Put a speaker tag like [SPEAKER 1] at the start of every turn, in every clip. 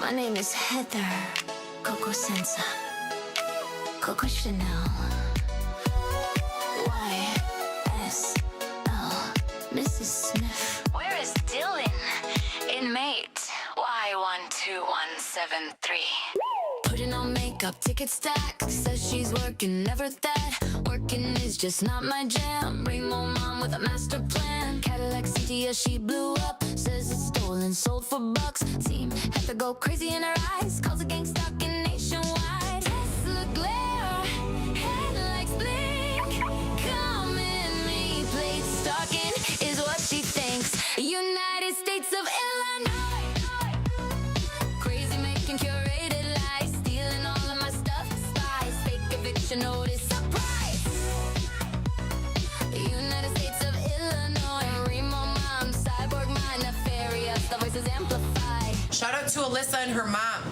[SPEAKER 1] My name is Heather Coco Senza, Coco Chanel, YSL, Mrs. Smith. Where is Dylan? Inmate Y12173. Putting on makeup, ticket stack. Says she's working, never that. Working is just not my jam. Rainbow mom with a master plan. Cadillac Cynthia, she blew up. Says it's stolen, sold for bucks. Team had to go crazy in her eyes. Calls a gang stalking nationwide. Tesla glare, headlights blink. Come in me, plate stalking is what she thinks. United States of Illinois. Crazy making curated lies. Stealing all of my stuff. Spies, fake eviction notice. Surprise! United States of Illinois. Remo mom, cyborg mind, nefarious. The voices amplified.
[SPEAKER 2] Shout out to Alyssa and her mom.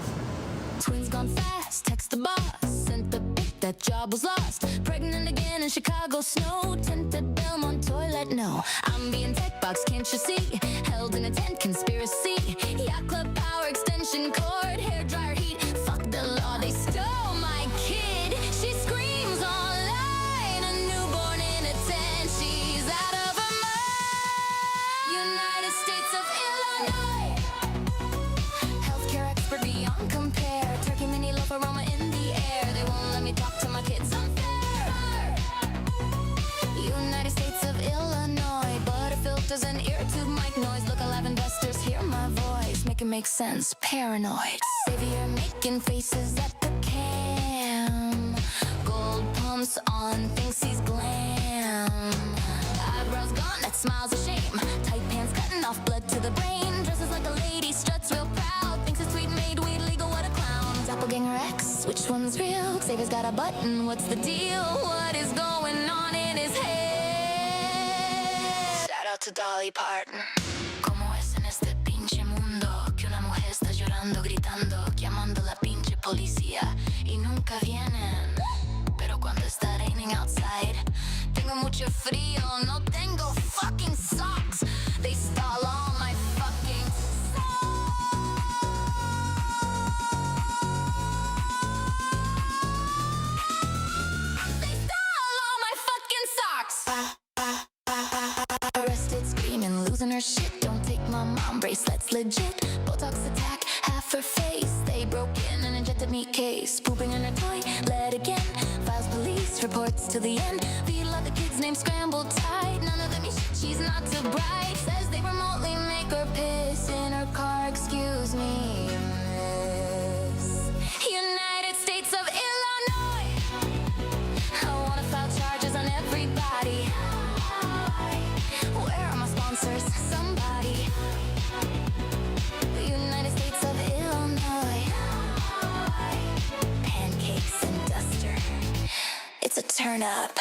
[SPEAKER 1] Twins gone fast, text the boss. Sent the pic, that job was lost. Pregnant again in Chicago snow. Tinted Belmont toilet, no. I'm being tech box, can't you see? Held in a tent, conspiracy. Yacht club power extension cord. Hair dryer heat, fuck the law. They stole my kid. She screams online. A newborn in a tent. She's out of her mind. United States of Illinois. Healthcare expert beyond compare. Turkey mini loaf aroma in the air. They won't let me talk to my kids. Unfair. United States of Illinois. Butter filters and ear tube mic noise. Look alive, investors hear my voice. Make it make sense. Paranoid. Savior making faces at the cam. Gold pumps on, thinks he's glam. Eyebrows gone, that smile's a shame. Tight pants cutting off blood to the brain. Dresses like a lady, struts real proud. Thinks it's sweet, made weed legal, what a clown. Doppelganger X, which one's real? Xavier's got a button, what's the deal? What is going on in his head? Shout out to Dolly Parton. Como es en este pinche mundo que una mujer está llorando, gritando, llamando a la pinche policía y nunca vienen. Pero cuando está raining outside, tengo mucho frío, no tengo fucking socks. They stole all my fucking socks. They stole all my fucking socks. Arrested, screaming, losing her shit. Don't take my mom bracelets, legit. Botox attack, half her face. They broke in and injected me case. Pooping in her toilet again. Files police reports to the end. The other kids' names scrambled tight. None of them is shit, she's not too bright. Says they remotely make her piss in her car. Excuse me, miss. United States of Illinois. I wanna file charges on everybody. Where are my sponsors? Somebody. United States of Illinois. Pancakes and duster. It's a turn up.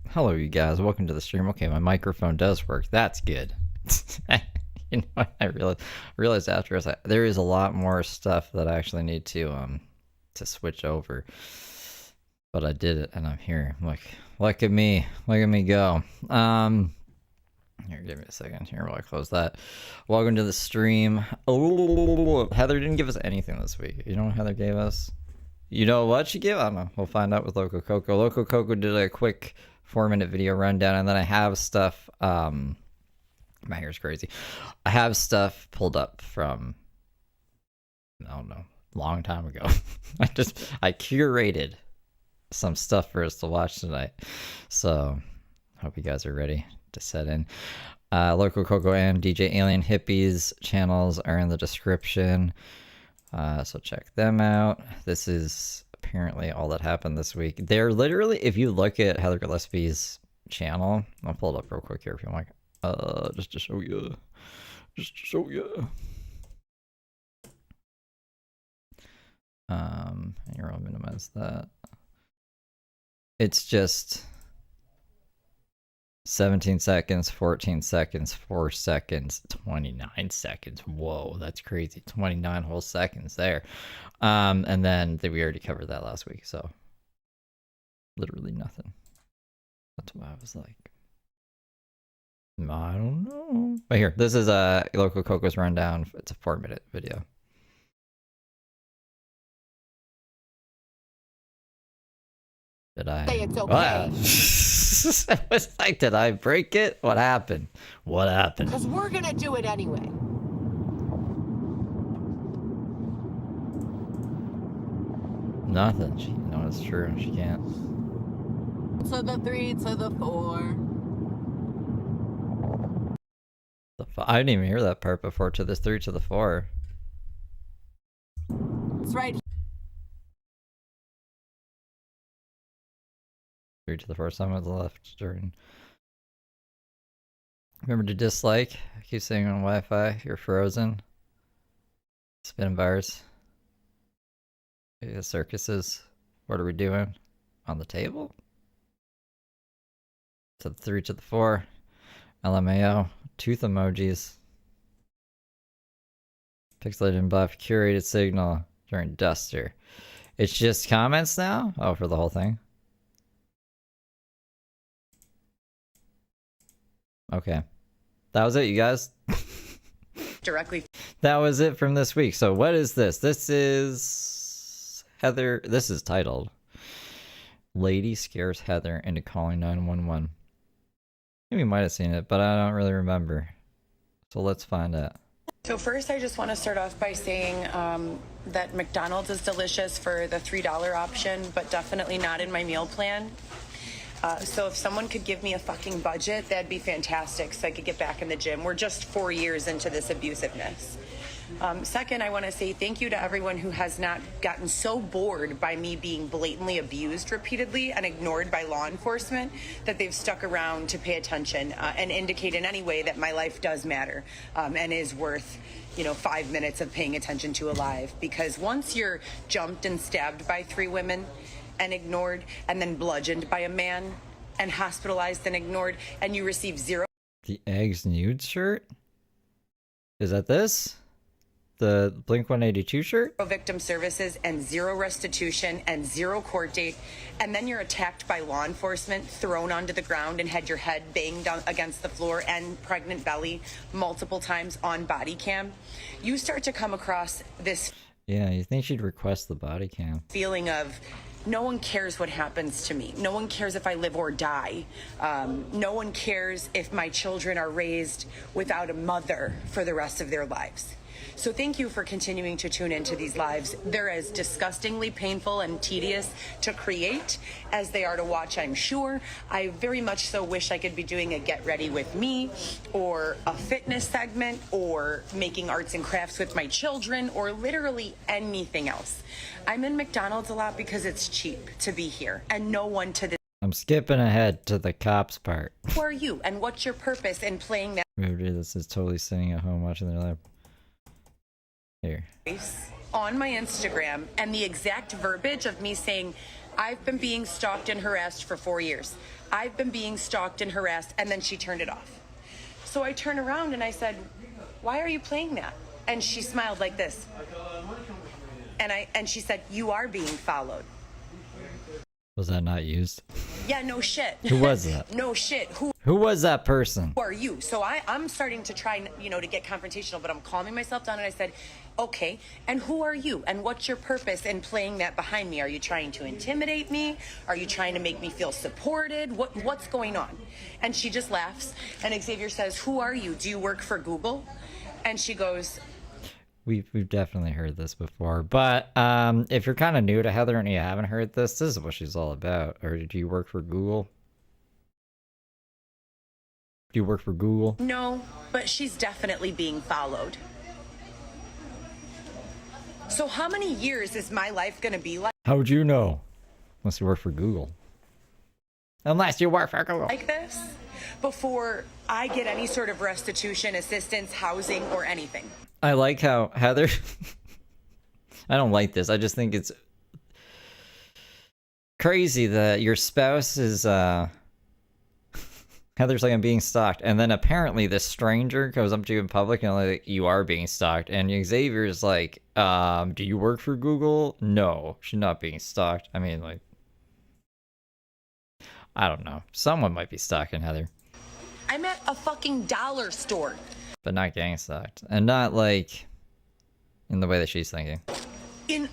[SPEAKER 3] Hello, you guys. Welcome to the stream. Okay, my microphone does work. That's good. You know what I realized after there is a lot more stuff that I actually need to switch over. But I did it, and I'm here. Look at me go. Here, give me a second here while I close that. Welcome to the stream. Oh, Heather didn't give us anything this week. You know what Heather gave us? You know what she gave? I don't know. We'll find out with Loco Coco. Loco Coco did a quick 4-minute video rundown, and then I have stuff. My hair's crazy. I have stuff pulled up from, I don't know, long time ago. I curated some stuff for us to watch tonight. So hope you guys are ready to set in. Loco Coco and DJ Alien Hippies channels are in the description. So check them out. This is apparently all that happened this week. They're literally, if you look at Heather Gillespie's channel, I'll pull it up real quick here if you like. Just to show you. Here, I'll minimize that. It's just 17 seconds, 14 seconds, 4 seconds, 29 seconds. Whoa, that's crazy. 29 whole seconds there. And then we already covered that last week, so literally nothing. That's what I was like. I don't know. But here, this is a Local Coco's rundown. It's a 4-minute video. Did I?
[SPEAKER 4] Say it's okay.
[SPEAKER 3] Wow. I was like, did I break it? What happened? What happened?
[SPEAKER 4] Because we're going to do it anyway.
[SPEAKER 3] Nothing. She, no, it's true. She can't.
[SPEAKER 4] To the 3, to the 4.
[SPEAKER 3] I didn't even hear that part before. To the 3, to the 4.
[SPEAKER 4] It's right.
[SPEAKER 3] 3 to the 4. Someone's left during. Remember to dislike. I keep saying on Wi-Fi. You're frozen. Spin bars. Yeah, circuses. What are we doing? On the table? To the 3, to the 4. LMAO. Tooth emojis. Pixelated and buff. Curated signal during Duster. It's just comments now? Oh, for the whole thing? Okay. That was it, you guys.
[SPEAKER 2] Directly.
[SPEAKER 3] That was it from this week. So what is this? This is Heather. This is titled Lady Scares Heather into Calling 911. I think we might have seen it, but I don't really remember. So let's find out.
[SPEAKER 2] So first, I just want to start off by saying that McDonald's is delicious for the $3 option, but definitely not in my meal plan. So if someone could give me a fucking budget, that'd be fantastic so I could get back in the gym. We're just 4 years into this abusiveness. Second, I want to say thank you to everyone who has not gotten so bored by me being blatantly abused repeatedly and ignored by law enforcement that they've stuck around to pay attention and indicate in any way that my life does matter and is worth, 5 minutes of paying attention to alive. Because once you're jumped and stabbed by 3 women and ignored and then bludgeoned by a man and hospitalized and ignored and you receive 0
[SPEAKER 3] The Eggs Nude shirt? Is that this? The Blink-182 shirt?
[SPEAKER 2] victim services and 0 restitution and 0 court date, and then you're attacked by law enforcement, thrown onto the ground and had your head banged against the floor and pregnant belly multiple times on body cam, you start to come across this
[SPEAKER 3] Yeah, you think she'd request the body cam.
[SPEAKER 2] feeling of no one cares what happens to me. No one cares if I live or die. No one cares if my children are raised without a mother for the rest of their lives. So thank you for continuing to tune into these lives. They're as disgustingly painful and tedious to create as they are to watch, I'm sure. I very much so wish I could be doing a Get Ready With Me or a fitness segment or making arts and crafts with my children or literally anything else. I'm in McDonald's a lot because it's cheap to be here and no one to this.
[SPEAKER 3] I'm skipping ahead to the cops part.
[SPEAKER 2] Who are you and what's your purpose in playing that
[SPEAKER 3] This is totally sitting at home watching their lap. Here.
[SPEAKER 2] on my Instagram and the exact verbiage of me saying, I've been being stalked and harassed for 4 years. I've been being stalked and harassed, and then she turned it off. So I turned around and I said, why are you playing that? And she smiled like this. And she said, you are being followed.
[SPEAKER 3] Was that not used?
[SPEAKER 2] Yeah, no shit.
[SPEAKER 3] Who was that?
[SPEAKER 2] No shit.
[SPEAKER 3] Who was that person?
[SPEAKER 2] Who are you? So I'm starting to try, to get confrontational, but I'm calming myself down and I said, okay, and who are you? And what's your purpose in playing that behind me? Are you trying to intimidate me? Are you trying to make me feel supported? What's going on? And she just laughs. And Xavier says, who are you? Do you work for Google? And she goes,
[SPEAKER 3] We've definitely heard this before, but if you're kind of new to Heather and you haven't heard this is what she's all about. Or do you work for Google? Do you work for Google?
[SPEAKER 2] no, but she's definitely being followed. So how many years is my life going to be
[SPEAKER 3] How would you know? Unless you work for Google. Unless you work for Google.
[SPEAKER 2] like this before I get any sort of restitution, assistance, housing, or anything?
[SPEAKER 3] I like how Heather... I don't like this. I just think it's crazy that your spouse is has Heather's like, I'm being stalked. And then apparently this stranger goes up to you in public and like, you are being stalked. And Xavier's like, do you work for Google? No, she's not being stalked. I mean, like, I don't know. Someone might be stalking Heather.
[SPEAKER 2] I'm at a fucking dollar store.
[SPEAKER 3] But not gang stalked. And not like in the way that she's thinking.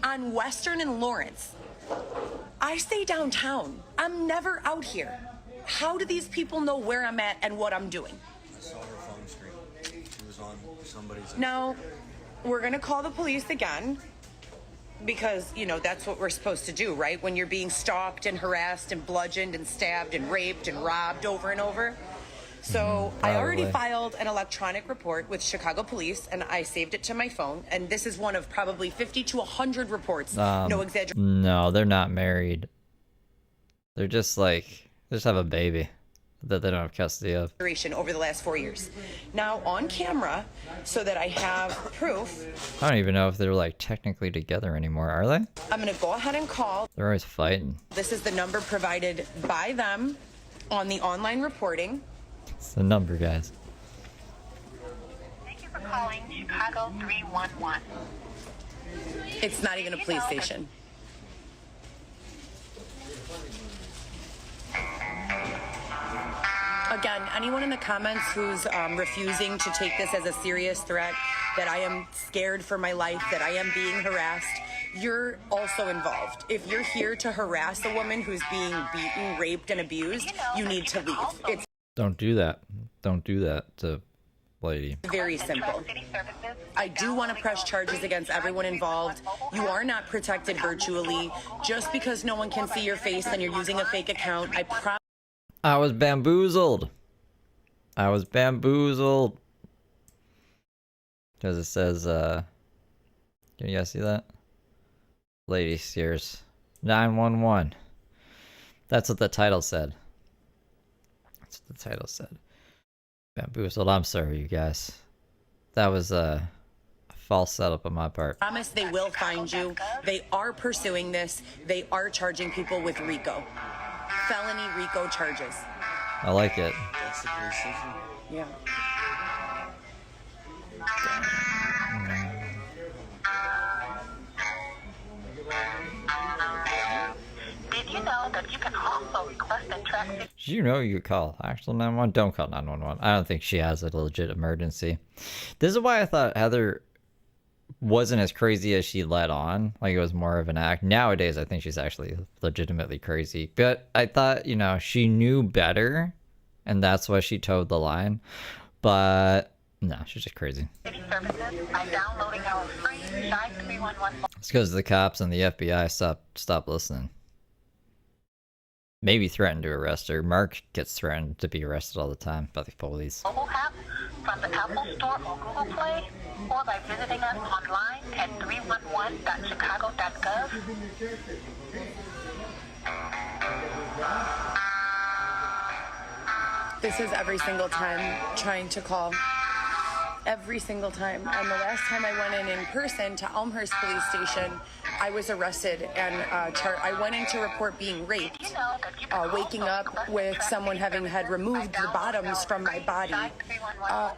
[SPEAKER 2] On Western and Lawrence. I stay downtown. I'm never out here. How do these people know where I'm at and what I'm doing?
[SPEAKER 5] I saw her phone screen. She was on somebody's...
[SPEAKER 2] Now, we're gonna call the police again because, you know, that's what we're supposed to do, right? When you're being stalked and harassed and bludgeoned and stabbed and raped and robbed over and over. So I already filed an electronic report with Chicago police and I saved it to my phone. And this is one of probably 50 to 100 reports. No exaggeration.
[SPEAKER 3] No, they're not married. They're just like... They just have a baby that they don't have custody of.
[SPEAKER 2] Over the last 4 years. Now on camera, so that I have proof.
[SPEAKER 3] I don't even know if they're like technically together anymore, are they?
[SPEAKER 2] I'm gonna go ahead and call.
[SPEAKER 3] They're always fighting.
[SPEAKER 2] This is the number provided by them on the online reporting.
[SPEAKER 3] It's the number, guys.
[SPEAKER 6] Thank you for calling Chicago 311.
[SPEAKER 2] It's not even a police station. Again, anyone in the comments who's refusing to take this as a serious threat, that I am scared for my life, that I am being harassed, you're also involved. If you're here to harass a woman who's being beaten, raped, and abused, you need to leave. It's
[SPEAKER 3] Don't do that. Don't do that to lady.
[SPEAKER 2] very simple. I do want to press charges against everyone involved. You are not protected virtually. Just because no one can see your face and you're using a fake account,
[SPEAKER 3] I was bamboozled. I was bamboozled. Because it says, can you guys see that? Lady Sears 911. That's what the title said. That's what the title said. Bamboozled. I'm sorry, you guys. That was a false setup on my part.
[SPEAKER 2] promise they will find you. They are pursuing this. They are charging people with RICO. Felony RICO charges.
[SPEAKER 3] I like it.
[SPEAKER 5] That's the police station?
[SPEAKER 2] Yeah.
[SPEAKER 6] Did you know that you can also request and track...
[SPEAKER 3] Did you know you could call actual 911? Don't call 911. I don't think she has a legit emergency. This is why I thought Heather wasn't as crazy as she let on. Like, it was more of an act. Nowadays, I think she's actually legitimately crazy. But I thought, you know, she knew better, and that's why she towed the line. But no, she's just crazy.
[SPEAKER 6] City services by downloading our free Dive 311.
[SPEAKER 3] It's because the cops and the FBI stopped listening. Maybe threatened to arrest her. Mark gets threatened to be arrested all the time by the police.
[SPEAKER 6] Mobile app from the Apple Store or Google Play, or by visiting us online at 311.chicago.gov.
[SPEAKER 2] This is every single time trying to call. Every single time. And the last time I went in person to Elmhurst Police Station, I was arrested and I went in to report being raped, waking up with someone having had removed the bottoms from my body,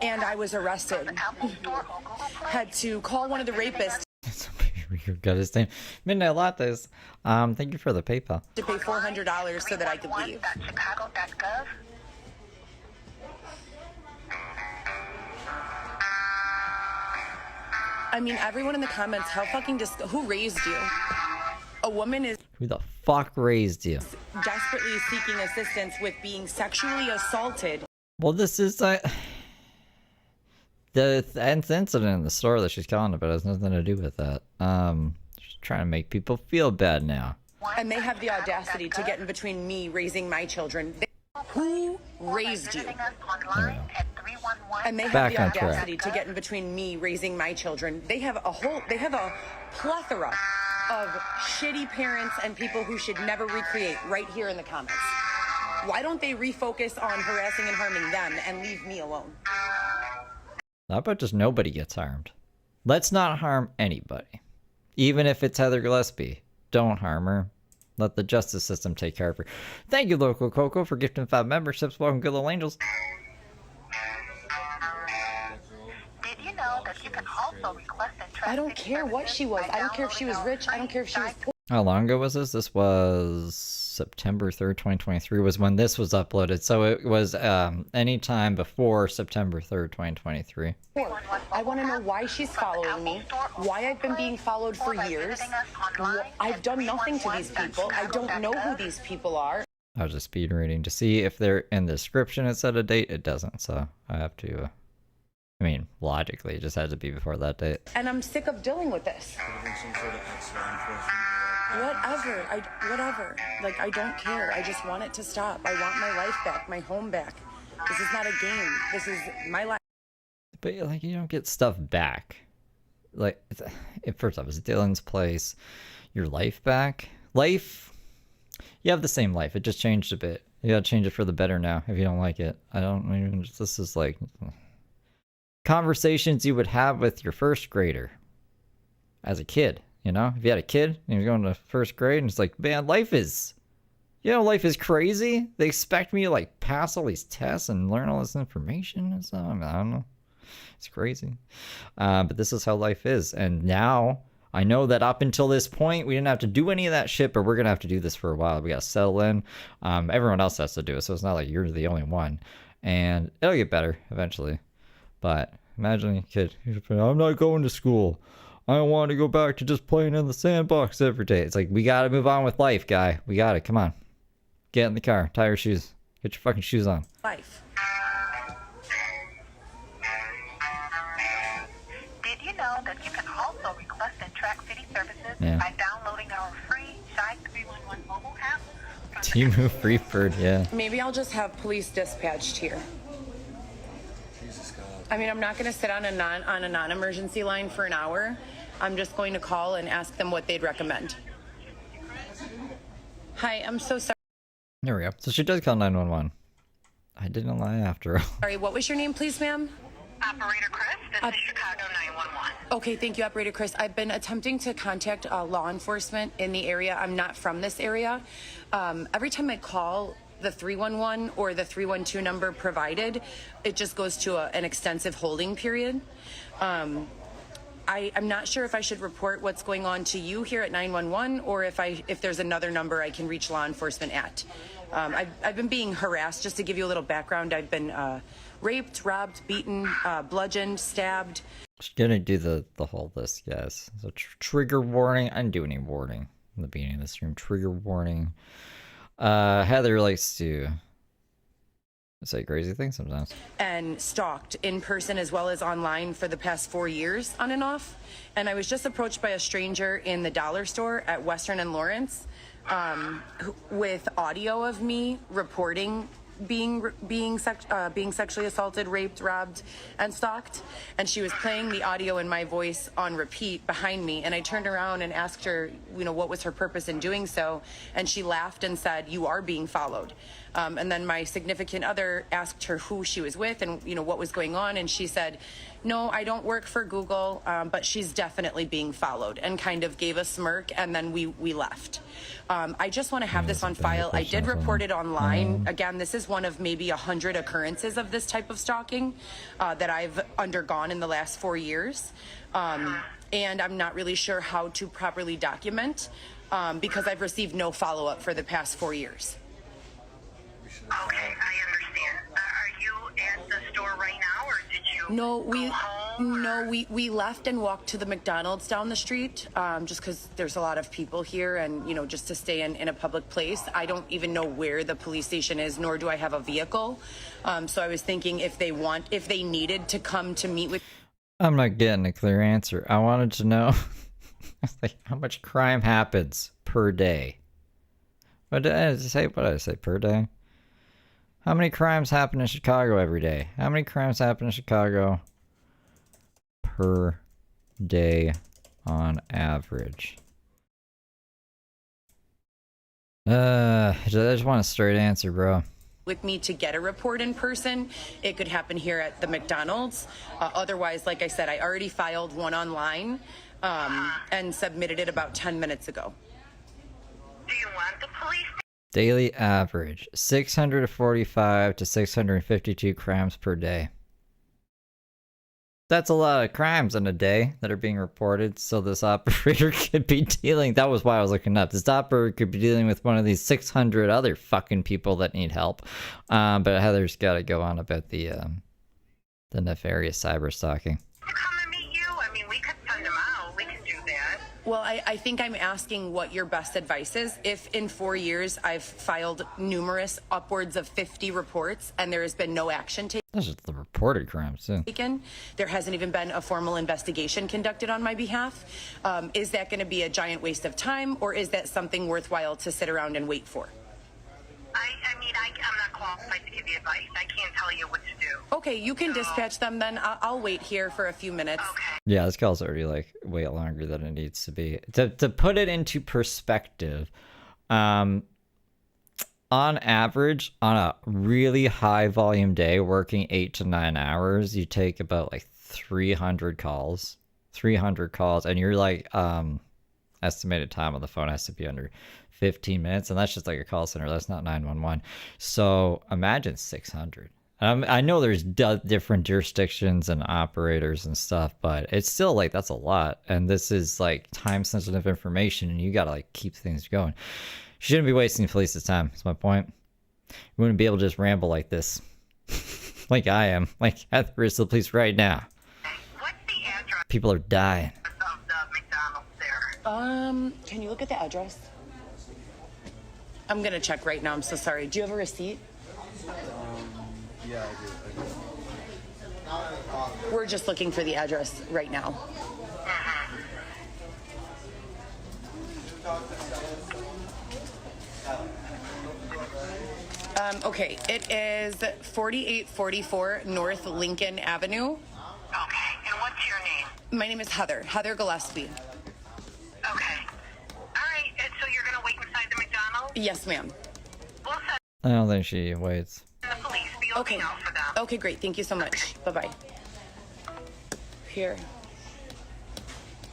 [SPEAKER 2] and I was arrested. Had to call one of the rapists
[SPEAKER 3] You got his name. Midnight Lattes. Thank you for the PayPal.
[SPEAKER 2] to pay $400 so that I could leave.
[SPEAKER 6] Chicago.gov.
[SPEAKER 2] I mean, everyone in the comments, how fucking who raised you? A woman is
[SPEAKER 3] Who the fuck raised you?
[SPEAKER 2] desperately seeking assistance with being sexually assaulted.
[SPEAKER 3] Well, this is the incident in the store that she's calling about has nothing to do with that. She's trying to make people feel bad now.
[SPEAKER 2] And they have the audacity to get in between me raising my children. Who raised you? And they have
[SPEAKER 3] Back
[SPEAKER 2] the
[SPEAKER 3] on track.
[SPEAKER 2] audacity to get in between me raising my children. They have a plethora of shitty parents and people who should never recreate right here in the comments. Why don't they refocus on harassing and harming them and leave me alone?
[SPEAKER 3] How about just nobody gets harmed? Let's not harm anybody. Even if it's Heather Gillespie. Don't harm her. Let the justice system take care of her. Thank you, Local Coco, for gifting 5 memberships. Welcome, good little angels.
[SPEAKER 6] Did you know that you can also request and track
[SPEAKER 2] I don't
[SPEAKER 6] city
[SPEAKER 2] care what
[SPEAKER 6] services
[SPEAKER 2] she was.
[SPEAKER 6] by
[SPEAKER 2] I don't care if she was
[SPEAKER 6] downloading
[SPEAKER 2] rich.
[SPEAKER 6] our
[SPEAKER 2] I don't care if she was
[SPEAKER 6] free
[SPEAKER 2] poor.
[SPEAKER 3] How long ago was this? This was September 3rd, 2023 was when this was uploaded. So it was any time before September 3rd, 2023.
[SPEAKER 2] I want to know why she's following me, why I've been being followed for years. I've done nothing to these people. I don't know who these people are.
[SPEAKER 3] I was just speed reading to see if they're in the description it said a date. It doesn't, so I have to, I mean, logically, it just had to be before that date.
[SPEAKER 2] And I'm sick of dealing with this.
[SPEAKER 5] Could have been some sort of ex-law enforcement.
[SPEAKER 2] Whatever. Like, I don't care. I just want it to stop. I want my life back, my home back. This is not a game. This is my life.
[SPEAKER 3] But like, you don't get stuff back. Like, first off, it's Dylan's place. Your life back. Life. You have the same life. It just changed a bit. You gotta change it for the better now. If you don't like it, I don't. I mean, this is like conversations you would have with your first grader as a kid. You know, if you had a kid and you're going to first grade and it's like, man, life is crazy. They expect me to like pass all these tests and learn all this information and stuff. I mean, I don't know. It's crazy. But this is how life is. And now I know that up until this point, we didn't have to do any of that shit, but we're going to have to do this for a while. We got to settle in. Everyone else has to do it. So it's not like you're the only one. And it'll get better eventually. But imagine a kid, I'm not going to school. I don't want to go back to just playing in the sandbox every day. It's like, we got to move on with life, guy. We got it. Come on. Get in the car. Tie your shoes. Get your fucking shoes on.
[SPEAKER 2] Life.
[SPEAKER 6] Did you know that you can also request and track city services
[SPEAKER 3] Yeah.
[SPEAKER 6] by downloading our free Shy 311 mobile app?
[SPEAKER 3] Timu Freebird, yeah.
[SPEAKER 2] Maybe I'll just have police dispatched here.
[SPEAKER 5] Jesus God.
[SPEAKER 2] I mean, I'm not going to sit on a non-emergency line for an hour. I'm just going to call and ask them what they'd recommend. Hi, I'm so sorry.
[SPEAKER 3] There we go. So she does call 911. I didn't lie after all.
[SPEAKER 2] Sorry, what was your name, please, ma'am?
[SPEAKER 6] Operator Chris, this is Chicago 911.
[SPEAKER 2] Okay, thank you, Operator Chris. I've been attempting to contact law enforcement in the area. I'm not from this area. Every time I call the 311 or the 312 number provided, it just goes to an extensive holding period. I'm not sure if I should report what's going on to you here at 911 or if there's another number I can reach law enforcement at. I've been being harassed. Just to give you a little background, I've been raped, robbed, beaten, bludgeoned, stabbed.
[SPEAKER 3] She's gonna do the whole list, guys. So trigger warning. I didn't do any warning in the beginning of the stream. Trigger warning. Heather likes to say crazy things sometimes.
[SPEAKER 2] And stalked in person as well as online for the past 4 years on and off. And I was just approached by a stranger in the dollar store at Western and Lawrence with audio of me reporting being sexually assaulted, raped, robbed, and stalked. And she was playing the audio in my voice on repeat behind me. And I turned around and asked her, what was her purpose in doing so? And she laughed and said, "You are being followed." And then my significant other asked her who she was with and, what was going on. And she said, "No, I don't work for Google, but she's definitely being followed," and kind of gave a smirk. And then we left. I just want to have this on file. I did report it online. Again, this is one of maybe 100 occurrences of this type of stalking that I've undergone in the last 4 years. And I'm not really sure how to properly document because I've received no follow-up for the past 4 years.
[SPEAKER 6] Okay, I understand. Are you at the store right now, or did you go home?
[SPEAKER 2] We left and walked to the McDonald's down the street just because there's a lot of people here and, just to stay in a public place. I don't even know where the police station is, nor do I have a vehicle. So I was thinking if they needed to come to meet with...
[SPEAKER 3] I'm not getting a clear answer. I wanted to know like how much crime happens per day. What did I say per day? How many crimes happen in Chicago every day? How many crimes happen in Chicago per day on average? I just want a straight answer, bro.
[SPEAKER 2] With me to get a report in person. It could happen here at the McDonald's. Otherwise, like I said, I already filed one online and submitted it about 10 minutes ago.
[SPEAKER 6] Do you want the police?
[SPEAKER 3] Daily average 645 to 652 crimes per day. That's a lot of crimes in a day that are being reported. So this operator could be dealing. That was why I was looking up. This operator could be dealing with one of these 600 other fucking people that need help. But Heather's got to go on about the nefarious cyber stalking.
[SPEAKER 6] Come and meet you. I mean, we could send them out. We could do that.
[SPEAKER 2] Well, I think I'm asking what your best advice is. If in 4 years I've filed numerous, upwards of 50 reports, and there has been no action
[SPEAKER 3] That's just the reported crimes, too.
[SPEAKER 2] taken, there hasn't even been a formal investigation conducted on my behalf, is that going to be a giant waste of time, or is that something worthwhile to sit around and wait for?
[SPEAKER 6] I mean, I'm not qualified to give you advice. I can't tell you what to do.
[SPEAKER 2] Okay, you can dispatch them then. I'll wait here for a few minutes.
[SPEAKER 6] Okay.
[SPEAKER 3] Yeah, this call's already like way longer than it needs to be. To put it into perspective, on average, on a really high volume day, working 8 to 9 hours, you take about like 300 calls, and you're like, estimated time on the phone has to be under 15 minutes, and that's just like a call center. That's not 911. So imagine 600. I know there's different jurisdictions and operators and stuff, but it's still like that's a lot. And this is like time sensitive information, and you gotta like keep things going. You shouldn't be wasting police's time. That's my point. You wouldn't be able to just ramble like this, like I am, like at the risk of the police right now.
[SPEAKER 6] What's the address
[SPEAKER 3] People are dying.
[SPEAKER 6] of the McDonald's there?
[SPEAKER 2] Can you look at the address? I'm gonna check right now. I'm so sorry. Do you have a receipt?
[SPEAKER 5] Yeah, I do.
[SPEAKER 2] We're just looking for the address right now. Okay, it is 4844 North Lincoln Avenue.
[SPEAKER 6] Okay. And what's your name?
[SPEAKER 2] My name is Heather Gillespie.
[SPEAKER 6] Okay. All right. And so you're gonna wait inside the McDonald's?
[SPEAKER 2] Yes, ma'am.
[SPEAKER 6] We'll send
[SPEAKER 3] I don't think she waits.
[SPEAKER 6] the police. Be
[SPEAKER 2] Okay.
[SPEAKER 6] looking out for them.
[SPEAKER 2] Okay, great. Thank you so much. Bye-bye. Here.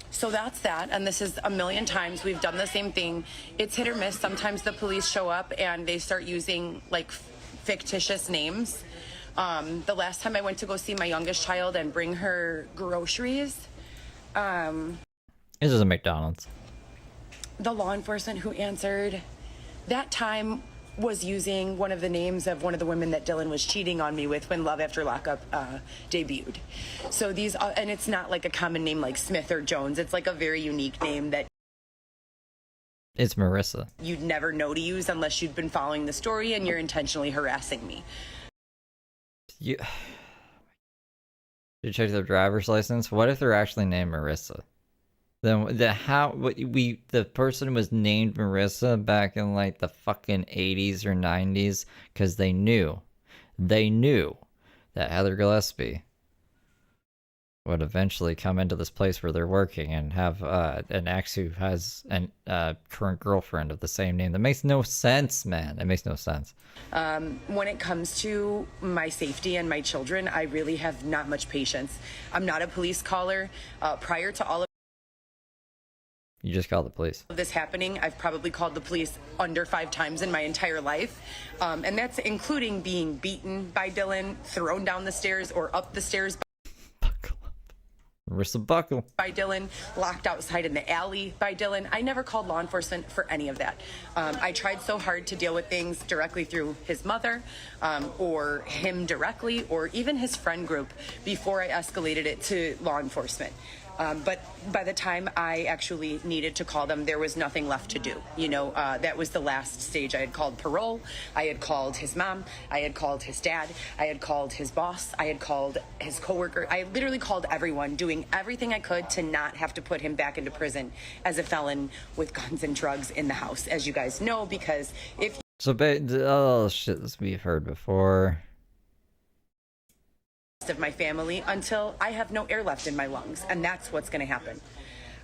[SPEAKER 2] So that's that, and this is a million times we've done the same thing. It's hit or miss. Sometimes the police show up and they start using like fictitious names. The last time I went to go see my youngest child and bring her groceries,
[SPEAKER 3] This is a McDonald's.
[SPEAKER 2] the law enforcement who answered that time was using one of the names of one of the women that Dylan was cheating on me with when Love After Lockup debuted. So these, and it's not like a common name like Smith or Jones. It's like a very unique name that
[SPEAKER 3] It's Marissa.
[SPEAKER 2] you'd never know to use unless you'd been following the story and you're intentionally harassing me.
[SPEAKER 3] You check their driver's license. What if they're actually named Marissa? Then the person was named Marissa back in like the fucking 80s or 90s because they knew that Heather Gillespie would eventually come into this place where they're working and have an ex who has a current girlfriend of the same name. That makes no sense, man. It makes no sense.
[SPEAKER 2] When it comes to my safety and my children, I really have not much patience. I'm not a police caller. Prior to all of
[SPEAKER 3] You just called the police.
[SPEAKER 2] this happening, I've probably called the police under 5 times in my entire life. And that's including being beaten by Dylan, thrown down the stairs or up the stairs
[SPEAKER 3] Buckle up. Marissa, buckle.
[SPEAKER 2] by Dylan, locked outside in the alley by Dylan. I never called law enforcement for any of that. I tried so hard to deal with things directly through his mother or him directly or even his friend group before I escalated it to law enforcement. But by the time I actually needed to call them, there was nothing left to do. You know, that was the last stage. I had called parole. I had called his mom. I had called his dad. I had called his boss. I had called his coworker. I literally called everyone, doing everything I could to not have to put him back into prison as a felon with guns and drugs in the house, as you guys know, because if
[SPEAKER 3] So, oh shit, this we've heard before.
[SPEAKER 2] of my family until I have no air left in my lungs, and that's what's going to happen.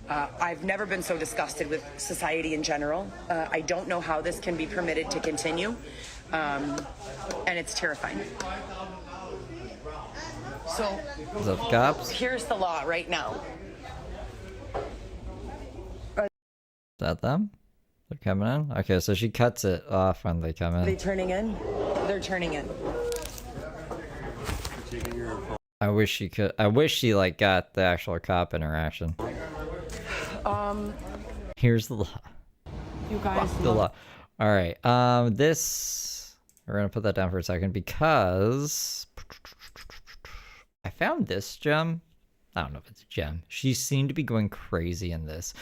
[SPEAKER 2] I've never been so disgusted with society in general. I don't know how this can be permitted to continue, and it's terrifying. So,
[SPEAKER 3] Is that the cops? Is
[SPEAKER 2] here's the law right now.
[SPEAKER 3] that them? They're coming in? Okay, so she cuts it off when they come
[SPEAKER 2] Are they
[SPEAKER 3] in.
[SPEAKER 2] turning in? They're turning in.
[SPEAKER 3] I wish she could. I wish she like got the actual cop interaction. Here's the law.
[SPEAKER 2] You guys
[SPEAKER 3] The law. All right. This we're gonna put that down for a second because I found this gem. I don't know if it's a gem. She seemed to be going crazy in this.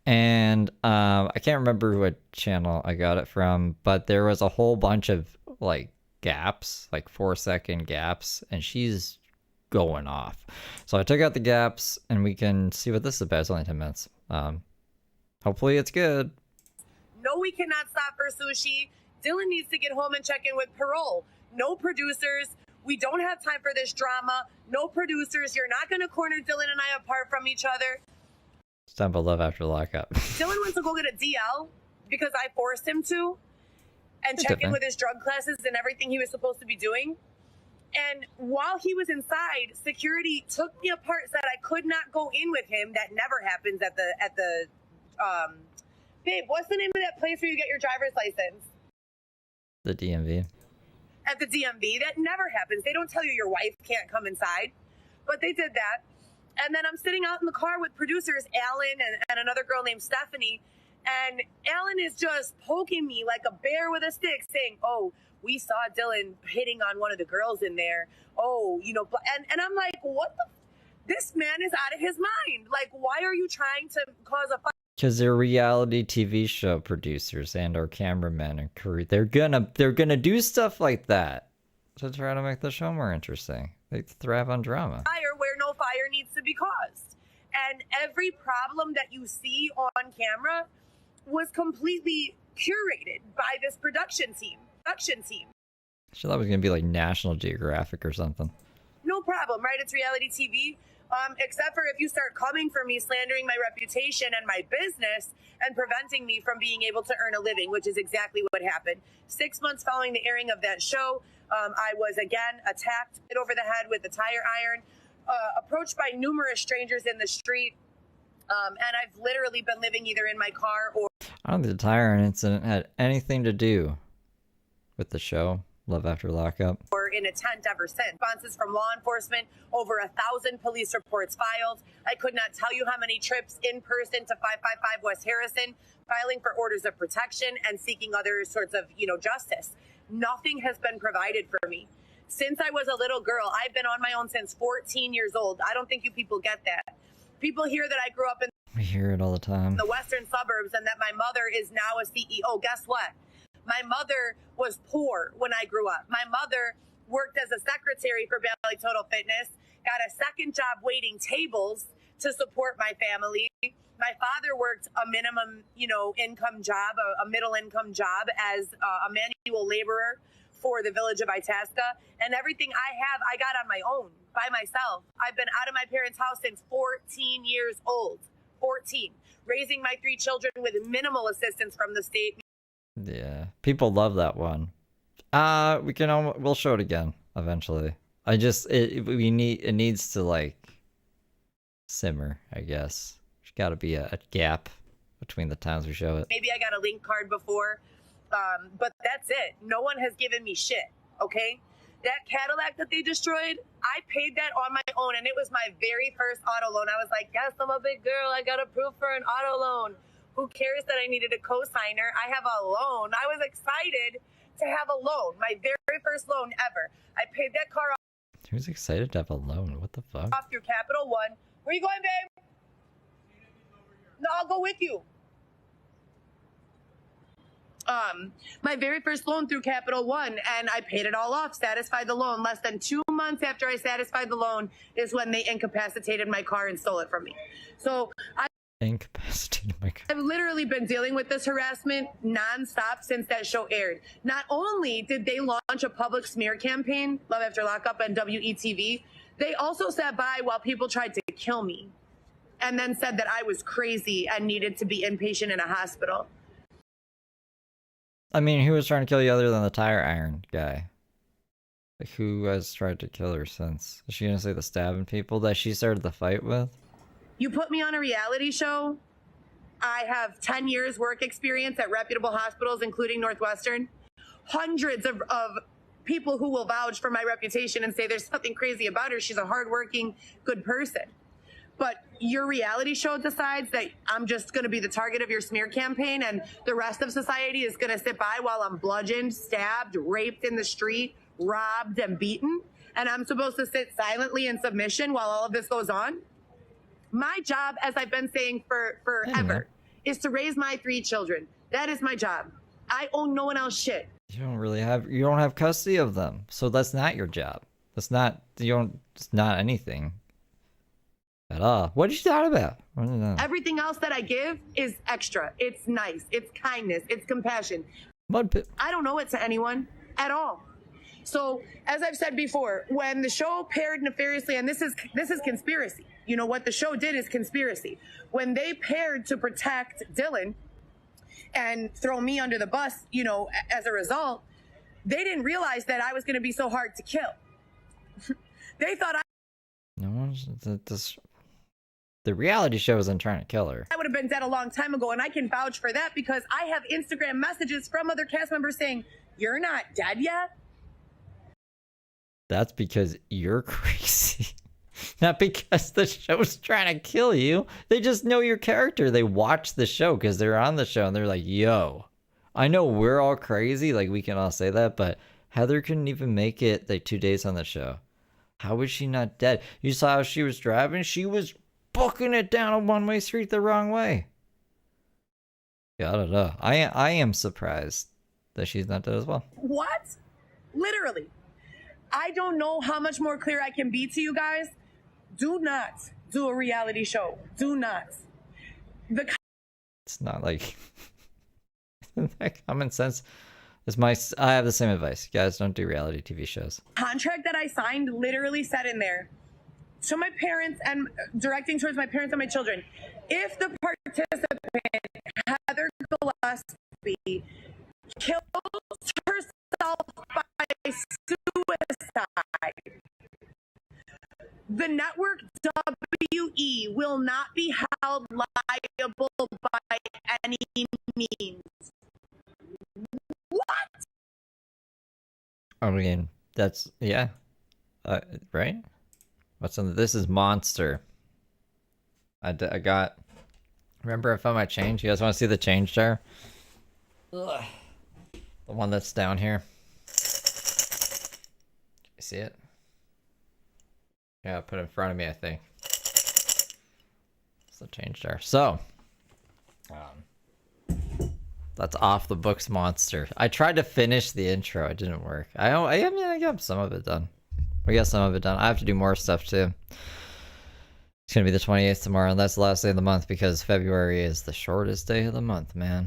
[SPEAKER 3] And I can't remember what channel I got it from, but there was a whole bunch of like gaps, like 4-second gaps, and she's going off. So I took out the gaps and we can see what this is about. It's only 10 minutes. Hopefully it's good.
[SPEAKER 7] No, we cannot stop for sushi. Dylan needs to get home and check in with parole. No producers. We don't have time for this drama. No producers. You're not going to corner Dylan and I apart from each other.
[SPEAKER 3] It's time for love after lockup.
[SPEAKER 7] Dylan went to go get a DL because I forced him to and check in with his drug classes and everything he was supposed to be doing. And while he was inside, security took me apart, said I could not go in with him. That never happens at the babe, what's the name of that place where you get your driver's license?
[SPEAKER 3] The DMV.
[SPEAKER 7] At the DMV. That never happens. They don't tell you your wife can't come inside, but they did that. And then I'm sitting out in the car with producers, Alan and another girl named Stephanie. And Alan is just poking me like a bear with a stick saying, oh, we saw Dylan hitting on one of the girls in there. Oh, you know, and I'm like, what the? This man is out of his mind. Like, why are you trying to cause a fight?
[SPEAKER 3] Because they're reality TV show producers and our cameramen and crew. They're gonna do stuff like that to try to make the show more interesting. They thrive on drama.
[SPEAKER 7] Fire where no fire needs to be caused. And every problem that you see on camera was completely curated by this production team.
[SPEAKER 3] I thought it was gonna be like National Geographic or something.
[SPEAKER 7] No problem, right? It's reality TV. Except for if you start coming for me, slandering my reputation and my business and preventing me from being able to earn a living, which is exactly what happened. 6 months following the airing of that show, I was again attacked, hit over the head with a tire iron, approached by numerous strangers in the street, and I've literally been living either in my car or...
[SPEAKER 3] I don't think the tire iron incident had anything to do with the show. Love After Lockup.
[SPEAKER 7] Or in a tent ever since. Responses from law enforcement, over 1,000 police reports filed. I could not tell you how many trips in person to 555 West Harrison, filing for orders of protection and seeking other sorts of, justice. Nothing has been provided for me. Since I was a little girl, I've been on my own since 14 years old. I don't think you people get that. People hear that I grew up in
[SPEAKER 3] We hear it all the time.
[SPEAKER 7] the western suburbs and that my mother is now a CEO. Guess what? My mother was poor when I grew up. My mother worked as a secretary for Bally Total Fitness, got a second job waiting tables to support my family. My father worked a minimum, income job, a middle income job as a manual laborer for the village of Itasca. And everything I have, I got on my own, by myself. I've been out of my parents' house since 14 years old. 14. Raising my 3 children with minimal assistance from the state.
[SPEAKER 3] Yeah, people love that one. We'll show it again eventually. It needs to like simmer, I guess. There's got to be a gap between the times we show it.
[SPEAKER 7] Maybe I got a link card before, but that's it. No one has given me shit, okay? That Cadillac that they destroyed, I paid that on my own, and it was my very first auto loan. I was like, yes, I'm a big girl. I got approved for an auto loan. Who cares that I needed a cosigner? I have a loan. I was excited to have a loan, my very first loan ever. I paid that car
[SPEAKER 3] Who's excited to have a loan? What the fuck?
[SPEAKER 7] off through Capital One. Where you going, babe? No, I'll go with you. My very first loan through Capital One, and I paid it all off, satisfied the loan. Less than 2 months after I satisfied the loan is when they incapacitated my car and stole it from me. So
[SPEAKER 3] Incapacitated my car.
[SPEAKER 7] I've literally been dealing with this harassment nonstop since that show aired. Not only did they launch a public smear campaign, Love After Lockup and WETV, they also sat by while people tried to kill me and then said that I was crazy and needed to be inpatient in a hospital.
[SPEAKER 3] I mean, who was trying to kill you other than the tire iron guy? Like, who has tried to kill her since? Is she gonna say the stabbing people that she started the fight with?
[SPEAKER 7] You put me on a reality show I have 10 years work experience at reputable hospitals, including Northwestern. Hundreds of people who will vouch for my reputation and say there's something crazy about her. She's a hardworking, good person. But your reality show decides that I'm just going to be the target of your smear campaign, and the rest of society is going to sit by while I'm bludgeoned, stabbed, raped in the street, robbed, and beaten. And I'm supposed to sit silently in submission while all of this goes on. My job, as I've been saying forever, is to raise my 3 children. That is my job. I own no one else shit.
[SPEAKER 3] You don't have custody of them, so that's not your job. It's not anything at all. What did you talk about?
[SPEAKER 7] Everything else that I give is extra. It's nice. It's kindness. It's compassion. I don't owe it to anyone at all. So, as I've said before, when the show paired nefariously, and this is conspiracy. You know what the show did is conspiracy. When they paired to protect Dylan and throw me under the bus, you know, as a result, they didn't realize that I was going to be so hard to kill. They thought
[SPEAKER 3] the reality show isn't trying to kill her.
[SPEAKER 7] I would have been dead a long time ago, and I can vouch for that because I have Instagram messages from other cast members saying, "You're not dead yet."
[SPEAKER 3] That's because you're crazy. Not because the show's trying to kill you. They just know your character. They watch the show because they're on the show and they're like, yo, I know we're all crazy. Like, we can all say that, but Heather couldn't even make it like 2 days on the show. How was she not dead? You saw how she was driving? She was booking it down a one-way street the wrong way. Yeah, I don't know. I am surprised that she's not dead as well.
[SPEAKER 7] What? Literally. I don't know how much more clear I can be to you guys. Do not do a reality show. Do not.
[SPEAKER 3] It's not like that common sense. I have the same advice. Guys, don't do reality TV shows.
[SPEAKER 7] Contract that I signed literally said in there to my parents and directing towards my parents and my children, if the participant, Heather Gillespie, kills herself by suicide, the network WE will not be held liable by any means. What?
[SPEAKER 3] I mean, that's, yeah. Right? What's on this is Monster. I got, remember I found my change? You guys want to see the change jar? Ugh. The one that's down here. You see it? Yeah, put it in front of me, I think. It's the change jar. So, that's Off the Books Monster. I tried to finish the intro. It didn't work. I mean, I got some of it done. We got some of it done. I have to do more stuff, too. It's going to be the 28th tomorrow, and that's the last day of the month because February is the shortest day of the month, man.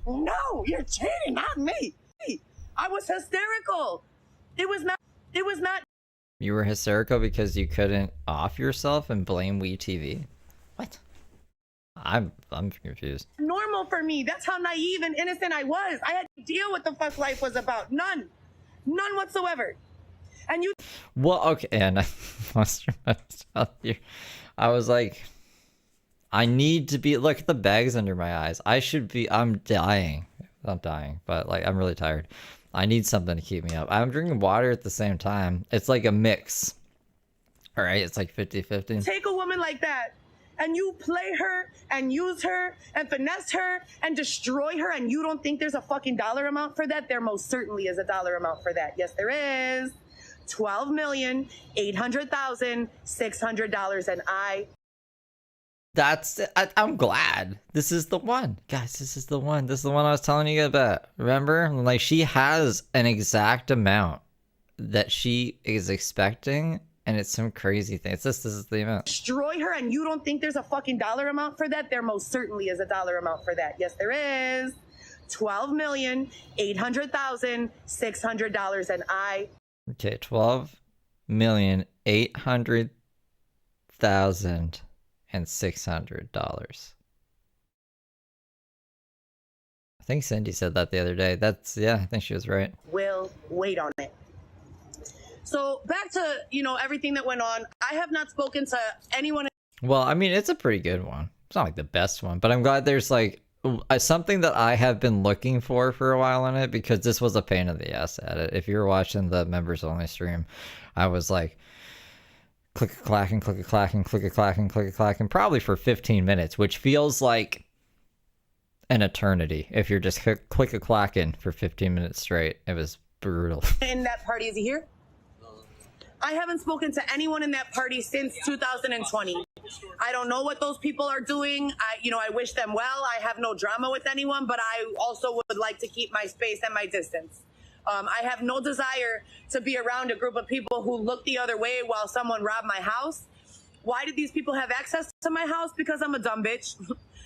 [SPEAKER 7] No, you're cheating, not me. I was hysterical. It was not.
[SPEAKER 3] You were hysterical because you couldn't off yourself and blame WeTV? What? I'm confused.
[SPEAKER 7] Normal for me. That's how naive and innocent I was. I had no idea what the fuck life was about. None whatsoever. And you.
[SPEAKER 3] Well, okay, and I was like, I need to be. Look at the bags under my eyes. I'm dying. I'm dying, but like I'm really tired. I need something to keep me up. I'm drinking water at the same time. It's like a mix. All right, it's like 50-50.
[SPEAKER 7] Take a woman like that and you play her and use her and finesse her and destroy her, and you don't think there's a fucking dollar amount for that? There most certainly is a dollar amount for that. Yes, there is. $12,800,600, and
[SPEAKER 3] I'm glad. This is the one. Guys, this is the one. This is the one I was telling you about. Remember? Like, she has an exact amount that she is expecting, and it's some crazy thing. This is the amount.
[SPEAKER 7] Destroy her, and you don't think there's a fucking dollar amount for that? There most certainly is a dollar amount for that. Yes, there is. $12,800,600, and
[SPEAKER 3] Okay, $12,800,600. I think Cindy said that the other day. Yeah, I think she was right.
[SPEAKER 7] will wait on it. So back to, everything that went on. I have not spoken to anyone.
[SPEAKER 3] Well, I mean, it's a pretty good one. It's not like the best one, but I'm glad there's like something that I have been looking for a while in it, because this was a pain in the ass at it. If you were watching the members only stream, I was like click-a-clacking, click-a-clacking, click-a-clacking, click-a-clacking, probably for 15 minutes, which feels like an eternity if you're just click-a-clacking for 15 minutes straight. It was brutal.
[SPEAKER 7] In that party, is he here? I haven't spoken to anyone in that party since 2020. I don't know what those people are doing. I wish them well. I have no drama with anyone, but I also would like to keep my space and my distance. I have no desire to be around a group of people who look the other way while someone robbed my house. Why did these people have access to my house? Because I'm a dumb bitch.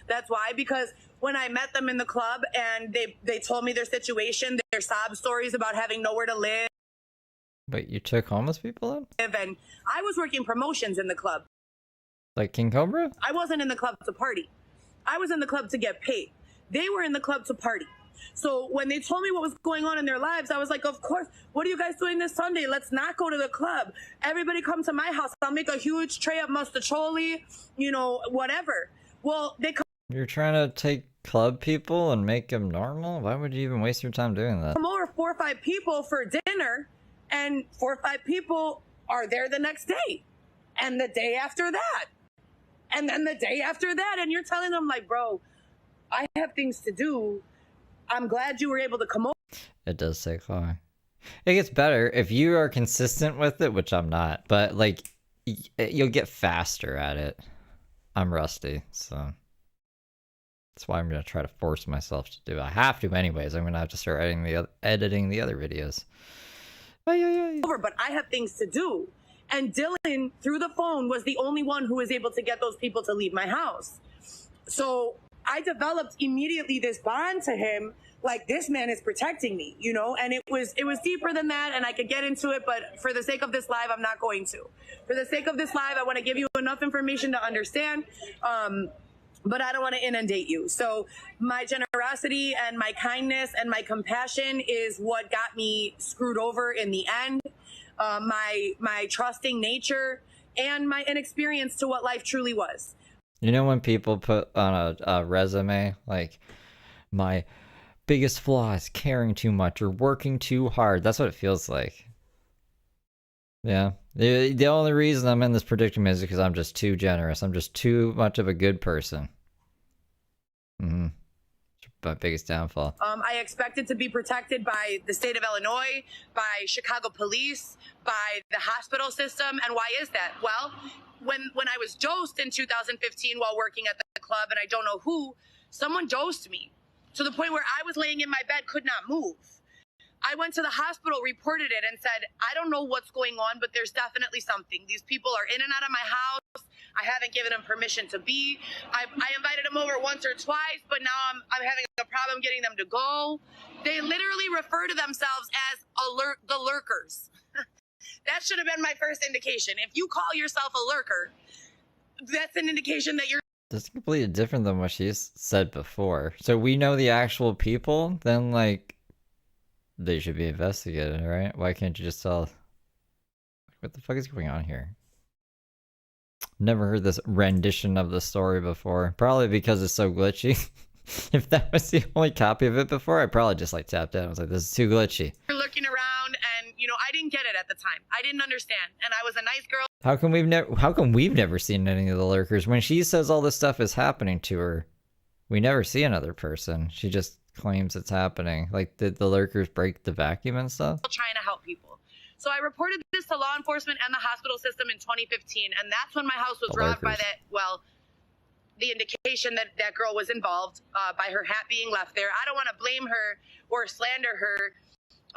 [SPEAKER 7] That's why. Because when I met them in the club and they told me their situation, their sob stories about having nowhere to live.
[SPEAKER 3] But you took homeless people in?
[SPEAKER 7] And I was working promotions in the club.
[SPEAKER 3] Like King Cobra?
[SPEAKER 7] I wasn't in the club to party. I was in the club to get paid. They were in the club to party. So when they told me what was going on in their lives, I was like, of course, what are you guys doing this Sunday? Let's not go to the club. Everybody come to my house. I'll make a huge tray of mustacholi, whatever. Well, they come.
[SPEAKER 3] You're trying to take club people and make them normal? Why would you even waste your time doing that?
[SPEAKER 7] Come over 4 or 5 people for dinner, and 4 or 5 people are there the next day, and the day after that, and then the day after that, and you're telling them like, bro, I have things to do. I'm glad you were able to come over.
[SPEAKER 3] It does take long. It gets better if you are consistent with it, which I'm not, but like you'll get faster at it. I'm rusty, so that's why I'm gonna try to force myself to do it. I have to anyways. I'm gonna have to start editing the other videos.
[SPEAKER 7] But I have things to do. And Dylan, through the phone, was the only one who was able to get those people to leave my house. So I developed immediately this bond to him, like this man is protecting me, and it was deeper than that, and I could get into it, but for the sake of this live, I'm not going to. For the sake of this live, I want to give you enough information to understand, but I don't want to inundate you. So my generosity and my kindness and my compassion is what got me screwed over in the end. My trusting nature and my inexperience to what life truly was.
[SPEAKER 3] You know when people put on a resume, like, my biggest flaw is caring too much or working too hard. That's what it feels like. Yeah. The only reason I'm in this predicament is because I'm just too generous. I'm just too much of a good person. Mm-hmm. My biggest downfall.
[SPEAKER 7] I expected to be protected by the state of Illinois, by Chicago police, by the hospital system. And why is that? Well, when I was dosed in 2015 while working at the club, and I don't know who, someone dosed me to the point where I was laying in my bed, could not move. I went to the hospital, reported it, and said, I don't know what's going on, but there's definitely something. These people are in and out of my house. I haven't given them permission to be. I invited them over once or twice, but now I'm having a problem getting them to go. They literally refer to themselves as the Lurkers. That should have been my first indication. If you call yourself a lurker, that's an indication that you're...
[SPEAKER 3] That's completely different than what she said before. So we know the actual people, then like they should be investigated, right? Why can't you just tell? What the fuck is going on here? Never heard this rendition of the story before. Probably because it's so glitchy. If that was the only copy of it before, I probably just like tapped out. I was like, this is too glitchy.
[SPEAKER 7] You're looking around, and I didn't get it at the time. I didn't understand, and I was a nice girl.
[SPEAKER 3] How come we've never seen any of the lurkers? When she says all this stuff is happening to her, we never see another person. She just claims it's happening. Like, did the lurkers break the vacuum and stuff?
[SPEAKER 7] Trying to help people. So I reported this to law enforcement and the hospital system in 2015, and that's when my house was robbed by the indication that that girl was involved by her hat being left there. I don't want to blame her or slander her.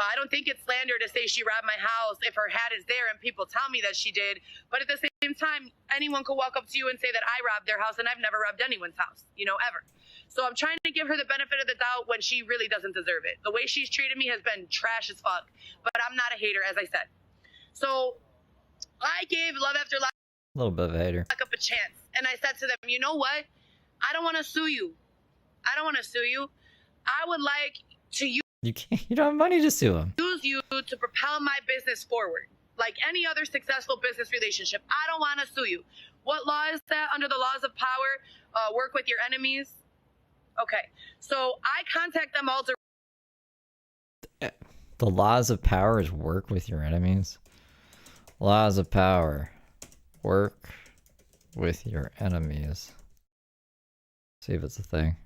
[SPEAKER 7] I don't think it's slander to say she robbed my house if her hat is there and people tell me that she did. But at the same time, anyone could walk up to you and say that I robbed their house, and I've never robbed anyone's house, ever. So I'm trying to give her the benefit of the doubt when she really doesn't deserve it. The way she's treated me has been trash as fuck. But I'm not a hater, as I said. So I gave Love After Life
[SPEAKER 3] a little bit of a hater.
[SPEAKER 7] A chance. And I said to them, you know what? I don't want to sue you. I would like to use...
[SPEAKER 3] You don't have money to sue him.
[SPEAKER 7] Use you to propel my business forward. like any other successful business relationship. I don't want to sue you. What law is that under the laws of power? Work with your enemies. Okay, so I contact them all
[SPEAKER 3] The laws of power is work with your enemies. Laws of power. Work with your enemies. See if it's a thing.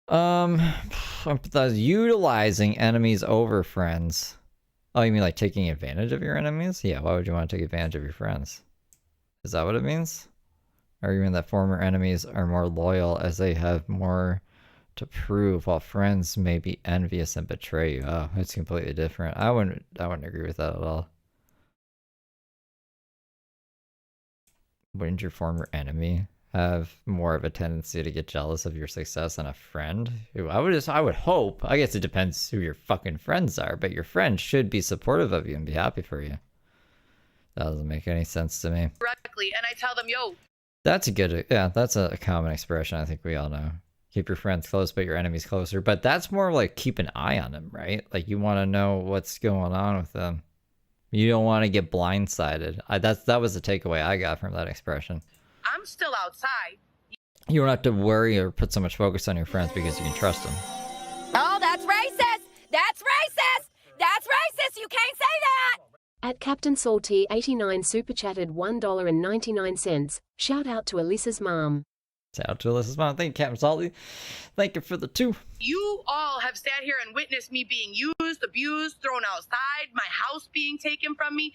[SPEAKER 3] That's utilizing enemies over friends. Oh, you mean like taking advantage of your enemies? Yeah, why would you want to take advantage of your friends? Is that what it means? Or you mean that former enemies are more loyal as they have more to prove, while friends may be envious and betray you? Oh, it's completely different. I wouldn't agree with that at all. Wouldn't your former enemy have more of a tendency to get jealous of your success than a friend? I would hope. I guess it depends who your fucking friends are, but your friends should be supportive of you and be happy for you. That doesn't make any sense to me.
[SPEAKER 7] directly, and I tell them, yo.
[SPEAKER 3] That's a good, yeah, that's a common expression I think we all know. Keep your friends close, but your enemies closer. But that's more like keep an eye on them, right? Like you want to know what's going on with them. You don't want to get blindsided. That was the takeaway I got from that expression.
[SPEAKER 7] I'm still outside.
[SPEAKER 3] You don't have to worry or put so much focus on your friends because you can trust them.
[SPEAKER 1] Oh, that's racist! That's racist! That's racist! You can't say that!
[SPEAKER 8] At Captain Salty 89 super chatted $1.99. Shout out to Alyssa's mom.
[SPEAKER 3] Shout out to Alyssa's mom. Thank you, Captain Salty. Thank you for the 2.
[SPEAKER 7] You all have sat here and witnessed me being used, abused, thrown outside, my house being taken from me,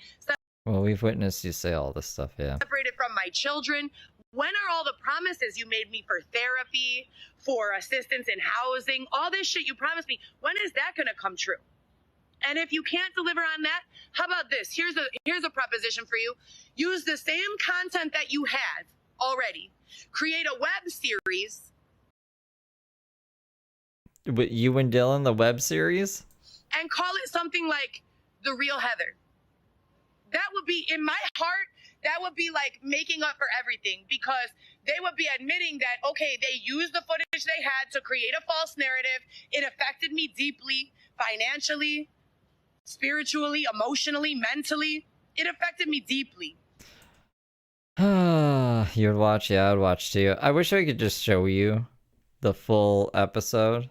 [SPEAKER 3] Well, we've witnessed you say all this stuff, yeah.
[SPEAKER 7] separated from my children. When are all the promises you made me for therapy, for assistance in housing, all this shit you promised me? When is that going to come true? And if you can't deliver on that, how about this? Here's a proposition for you. Use the same content that you had already. Create a web series.
[SPEAKER 3] But you and Dylan, the web series?
[SPEAKER 7] And call it something like The Real Heather. That would be, in my heart, that would be like making up for everything, because they would be admitting that, okay, they used the footage they had to create a false narrative. It affected me deeply, financially, spiritually, emotionally, mentally. It affected me deeply.
[SPEAKER 3] You would watch? Yeah, I would watch too. I wish I could just show you the full episode,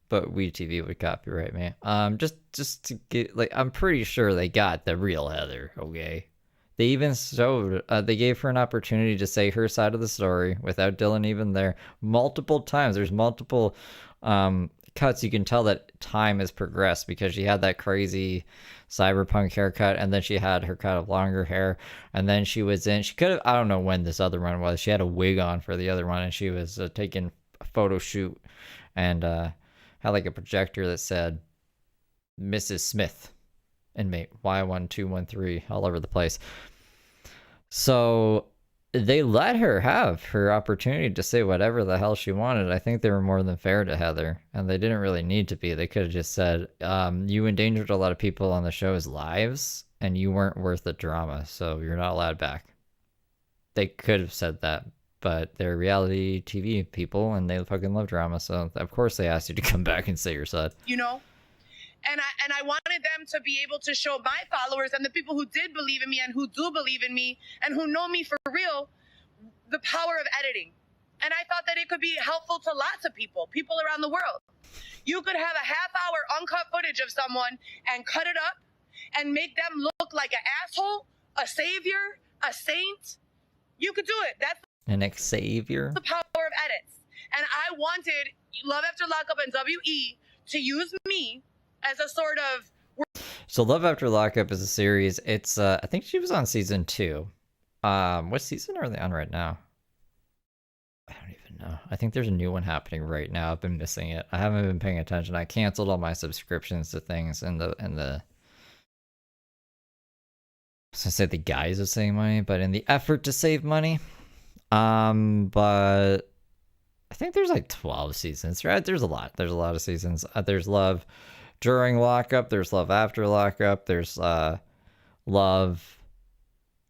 [SPEAKER 3] but WeTV would copyright me. Just to get, like, I'm pretty sure they got the real Heather, okay? They even showed, they gave her an opportunity to say her side of the story without Dylan even there multiple times. There's multiple cuts. You can tell that time has progressed because she had that crazy cyberpunk haircut, and then she had her kind of longer hair, and then she was in, she could have, I don't know when this other one was, she had a wig on for the other one, and she was taking a photo shoot, and had like a projector that said Mrs. Smith, inmate Y1213, all over the place. So they let her have her opportunity to say whatever the hell she wanted. I think they were more than fair to Heather, and they didn't really need to be. They could have just said, you endangered a lot of people on the show's lives, and you weren't worth the drama, so you're not allowed back. They could have said that, but they're reality TV people, and they fucking love drama, so of course they asked you to come back and say your side.
[SPEAKER 7] You know? And I wanted them to be able to show my followers and the people who did believe in me and who do believe in me and who know me for real, the power of editing. And I thought that it could be helpful to lots of people around the world. You could have a half-hour uncut footage of someone and cut it up and make them look like an asshole, a savior, a saint. You could do it. That's
[SPEAKER 3] An ex-savior?
[SPEAKER 7] the power of edits. And I wanted Love After Lockup and WE to use me as a sort of...
[SPEAKER 3] So Love After Lockup is a series. It's I think she was on season 2. What season are they on right now? I don't even know. I think there's a new one happening right now. I've been missing it. I haven't been paying attention. I canceled all my subscriptions to things in the I was gonna say the guise of saving money, but in the effort to save money. But I think there's like 12 seasons, right? There's a lot of seasons. There's Love During Lockup, there's Love After Lockup, there's Love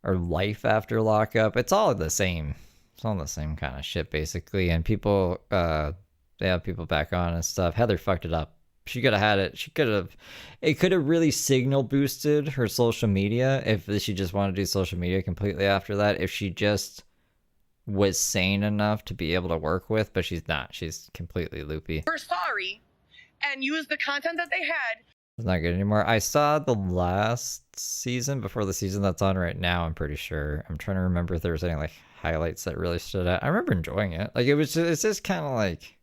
[SPEAKER 3] or Life After Lockup. It's all the same. It's all the same kind of shit basically. And people they have people back on and stuff. Heather fucked it up She could have had it. It could have really signal boosted her social media if she just wanted to do social media completely after that. If she just was sane enough to be able to work with, but she's not. She's completely loopy.
[SPEAKER 7] We're sorry, and use the content that they had.
[SPEAKER 3] It's not good anymore. I saw the last season before the season that's on right now, I'm pretty sure. I'm trying to remember if there was any like highlights that really stood out. I remember enjoying it. Like it's just kind of like,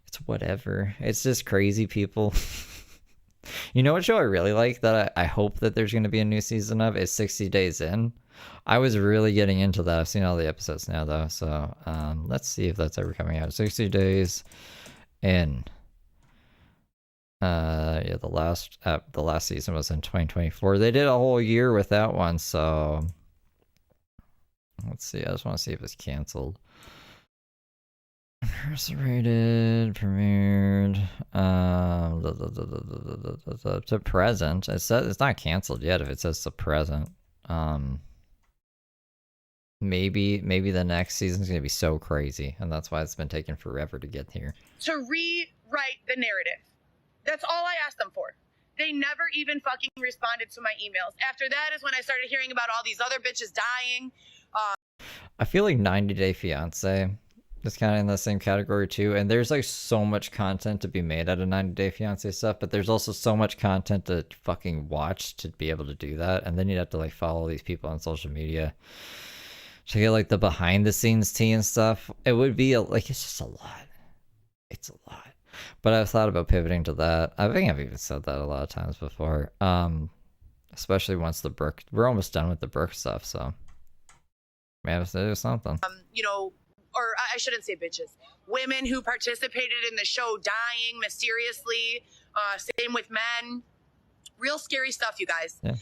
[SPEAKER 3] it's whatever. It's just crazy people. You know what show I really like that I hope that there's going to be a new season of is 60 Days In. I was really getting into that. I've seen all the episodes now though. So let's see if that's ever coming out. 60 Days In. Yeah, the last season was in 2024. They did a whole year with that one, so let's see. I just want to see if it's canceled. Incarcerated, premiered, to present. It says it's not canceled yet. If it says to present, maybe the next season's gonna be so crazy, and that's why it's been taking forever to get here.
[SPEAKER 7] To rewrite the narrative. That's all I asked them for. They never even fucking responded to my emails. After that is when I started hearing about all these other bitches dying.
[SPEAKER 3] I feel like 90 Day Fiance is kind of in the same category too. And there's like so much content to be made out of 90 Day Fiance stuff, but there's also so much content to fucking watch to be able to do that. And then you'd have to like follow these people on social media to get like the behind the scenes tea and stuff. It would be like, it's just a lot. It's a lot. But I've thought about pivoting to that. I think I've even said that a lot of times before. Especially once we're almost done with the Brooke stuff, so we have to do something.
[SPEAKER 7] You know, or I shouldn't say bitches. Women who participated in the show dying mysteriously. Same with men. Real scary stuff, you guys.
[SPEAKER 3] Yeah.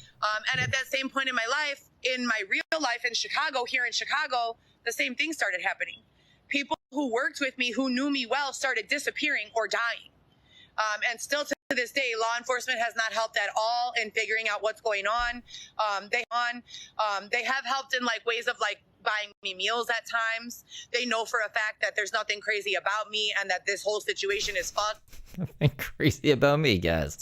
[SPEAKER 7] And at that same point in my life, in my real life in Chicago, here in Chicago, the same thing started happening. People who worked with me, who knew me well, started disappearing or dying. And still to this day, law enforcement has not helped at all in figuring out what's going on. They have helped in like ways of like buying me meals at times. They know for a fact that there's nothing crazy about me and that this whole situation is fucked.
[SPEAKER 3] Nothing crazy about me, guys.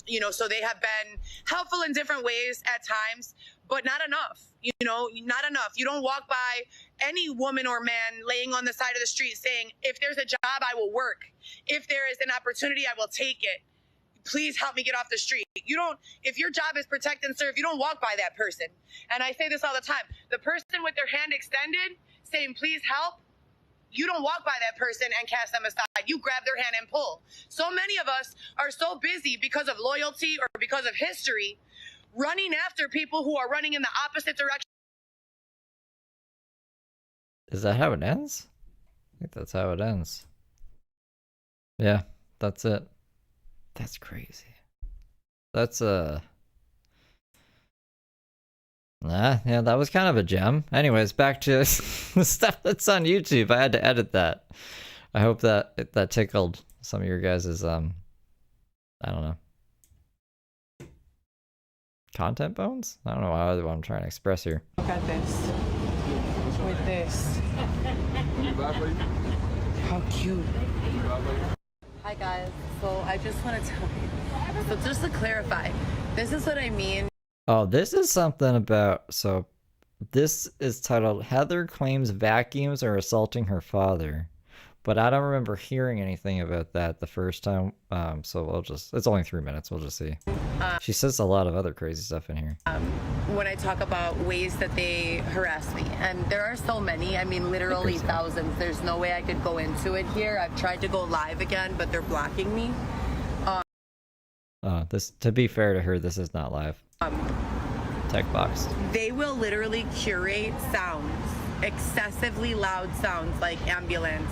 [SPEAKER 7] You know, so they have been helpful in different ways at times, but not enough. You know, not enough. You don't walk by any woman or man laying on the side of the street saying, if there's a job, I will work. If there is an opportunity, I will take it. Please help me get off the street. You don't, if your job is protect and serve, you don't walk by that person. And I say this all the time. The person with their hand extended saying, please help, you don't walk by that person and cast them aside. You grab their hand and pull. So many of us are so busy because of loyalty or because of history, running after people who are running in the opposite direction.
[SPEAKER 3] Is that how it ends? I think that's how it ends. Yeah, that's it. That's crazy. That's yeah, that was kind of a gem. Anyways, back to the stuff that's on YouTube. I had to edit that. I hope that tickled some of your guys's I don't know, content bones? I don't know what I'm trying to express here.
[SPEAKER 2] Look at this. With this. How cute. Hi guys. So I just want to tell you. So just to clarify, this is what I mean.
[SPEAKER 3] Oh, this is something about, so this is titled Heather Claims Vacuums Are Assaulting Her Father. But I don't remember hearing anything about that the first time. So it's only 3 minutes. We'll just see. She says a lot of other crazy stuff in here.
[SPEAKER 2] When I talk about ways that they harass me, and there are so many, I mean, literally thousands. There's no way I could go into it here. I've tried to go live again, but they're blocking me.
[SPEAKER 3] This, to be fair to her, this is not live. Tech box.
[SPEAKER 2] They will literally curate sounds, excessively loud sounds like ambulance,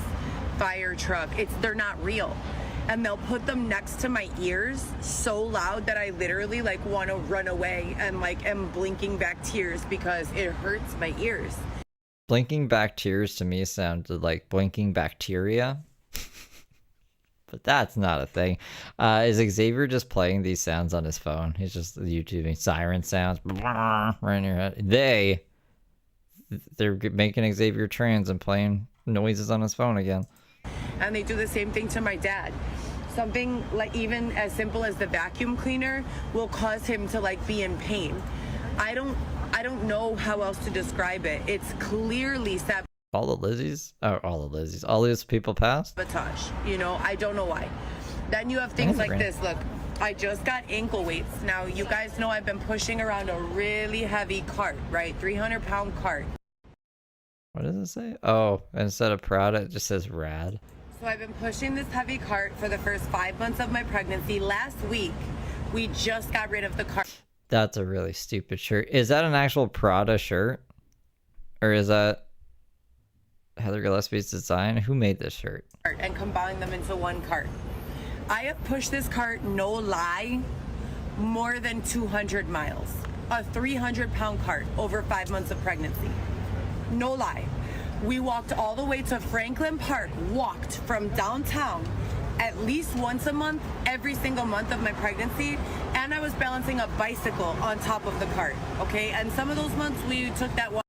[SPEAKER 2] fire truck. They're not real. And they'll put them next to my ears so loud that I literally like want to run away and like am blinking back tears because it hurts my ears.
[SPEAKER 3] Blinking back tears to me sounded like blinking bacteria. But that's not a thing. Is Xavier just playing these sounds on his phone? He's just YouTubing siren sounds right in your head. They're making Xavier trans and playing noises on his phone again.
[SPEAKER 2] And they do the same thing to my dad. something like even as simple as the vacuum cleaner will cause him to like be in pain. I don't know how else to describe it. It's clearly
[SPEAKER 3] All the Lizzies? Oh, all the Lizzies. All these people passed?
[SPEAKER 2] sabotage, you know, I don't know why. Then you have things like this. Look, I just got ankle weights. Now, you guys know I've been pushing around a really heavy cart, right? 300-pound cart.
[SPEAKER 3] What does it say? Oh, instead of proud, it just says rad.
[SPEAKER 2] So I've been pushing this heavy cart for the first 5 months of my pregnancy. Last week, we just got rid of the cart.
[SPEAKER 3] That's a really stupid shirt. Is that an actual Prada shirt? Or is that Heather Gillespie's design? Who made this shirt?
[SPEAKER 2] And combine them into one cart. I have pushed this cart, no lie, more than 200 miles. A 300-pound cart over 5 months of pregnancy. No lie. We walked all the way to Franklin Park, walked from downtown at least once a month, every single month of my pregnancy, and I was balancing a bicycle on top of the cart, okay? And some of those months we took that one.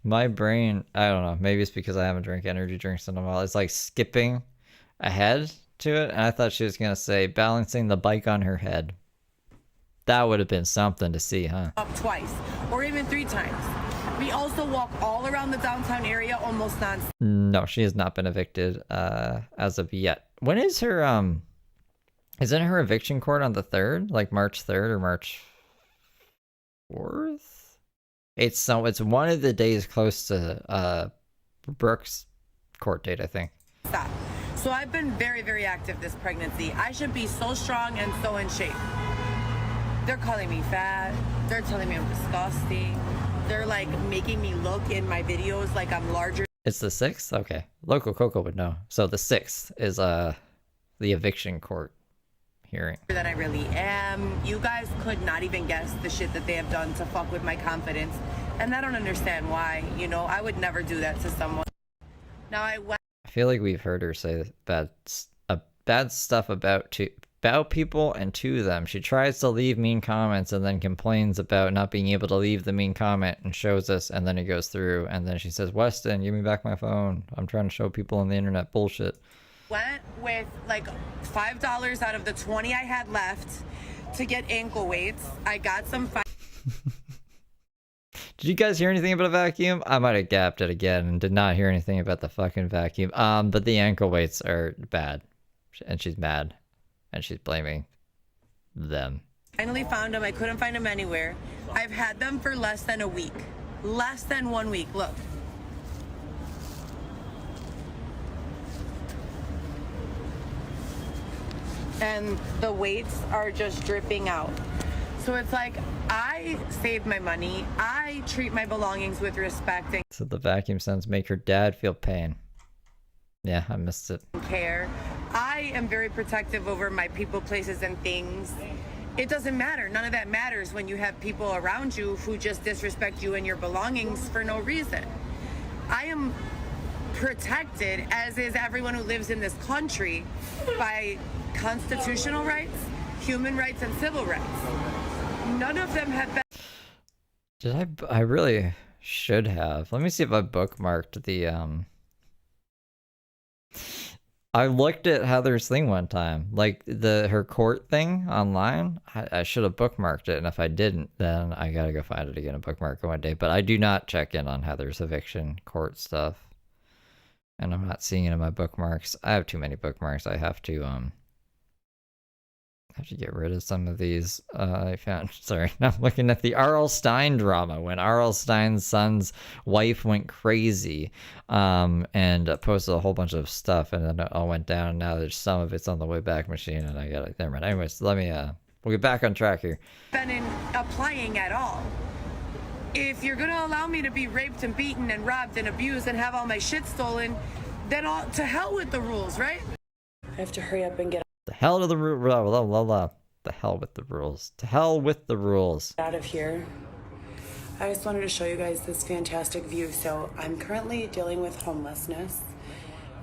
[SPEAKER 3] My brain, I don't know, maybe it's because I haven't drank energy drinks in a while. It's like skipping ahead to it, and I thought she was going to say balancing the bike on her head. That would have been something to see, huh?
[SPEAKER 2] Up twice, or even 3 times. We also walk all around the downtown area almost non-stop.
[SPEAKER 3] No, she has not been evicted as of yet. When is her isn't her eviction court on the 3rd? Like March 3rd or March 4th? It's one of the days close to Brooke's court date, I think.
[SPEAKER 2] Stop. So I've been very, very active this pregnancy. I should be so strong and so in shape. They're calling me fat. They're telling me I'm disgusting. They're like making me look in my videos like I'm larger.
[SPEAKER 3] It's the 6th? Okay. Local Coco would know. So the 6th is the eviction court hearing.
[SPEAKER 2] That I really am. You guys could not even guess the shit that they have done to fuck with my confidence. And I don't understand why. You know, I would never do that to someone. Now I
[SPEAKER 3] feel like we've heard her say bad stuff about people and to them. She tries to leave mean comments and then complains about not being able to leave the mean comment and shows us, and then it goes through, and then she says, Weston, give me back my phone. I'm trying to show people on the internet bullshit.
[SPEAKER 2] Went with like $5 out of the 20 I had left to get ankle weights. I got some
[SPEAKER 3] Did you guys hear anything about a vacuum? I might have gapped it again and did not hear anything about the fucking vacuum. But the ankle weights are bad. And she's mad. And she's blaming them.
[SPEAKER 2] Finally found them. I couldn't find them anywhere. I've had them for less than a week. Less than 1 week. Look. And the weights are just dripping out. So it's like, I save my money. I treat my belongings with respect and
[SPEAKER 3] so the vacuum sounds make her dad feel pain. Yeah, I missed it.
[SPEAKER 2] Care. I am very protective over my people, places, and things. It doesn't matter. None of that matters when you have people around you who just disrespect you and your belongings for no reason. I am protected, as is everyone who lives in this country, by constitutional rights, human rights, and civil rights. None of them have been.
[SPEAKER 3] I really should have. Let me see if I bookmarked the I looked at Heather's thing one time, like her court thing online. I should have bookmarked it, and if I didn't, then I gotta go find it again and bookmark it one day. But I do not check in on Heather's eviction court stuff, and I'm not seeing it in my bookmarks. I have too many bookmarks. I have to get rid of some of these. I found, sorry, I'm looking at the R.L. Stein drama when R.L. Stein's son's wife went crazy and posted a whole bunch of stuff, and then it all went down. Now there's some of it's on the way back machine, and I got it. Never mind. Anyways, let me we'll get back on track here.
[SPEAKER 2] Been in applying at all. If you're gonna allow me to be raped and beaten and robbed and abused and have all my shit stolen, then to hell with the rules, right? I have to hurry up and get
[SPEAKER 3] the hell to the the hell with the rules. To hell with the rules.
[SPEAKER 2] Out of here. I just wanted to show you guys this fantastic view. So I'm currently dealing with homelessness.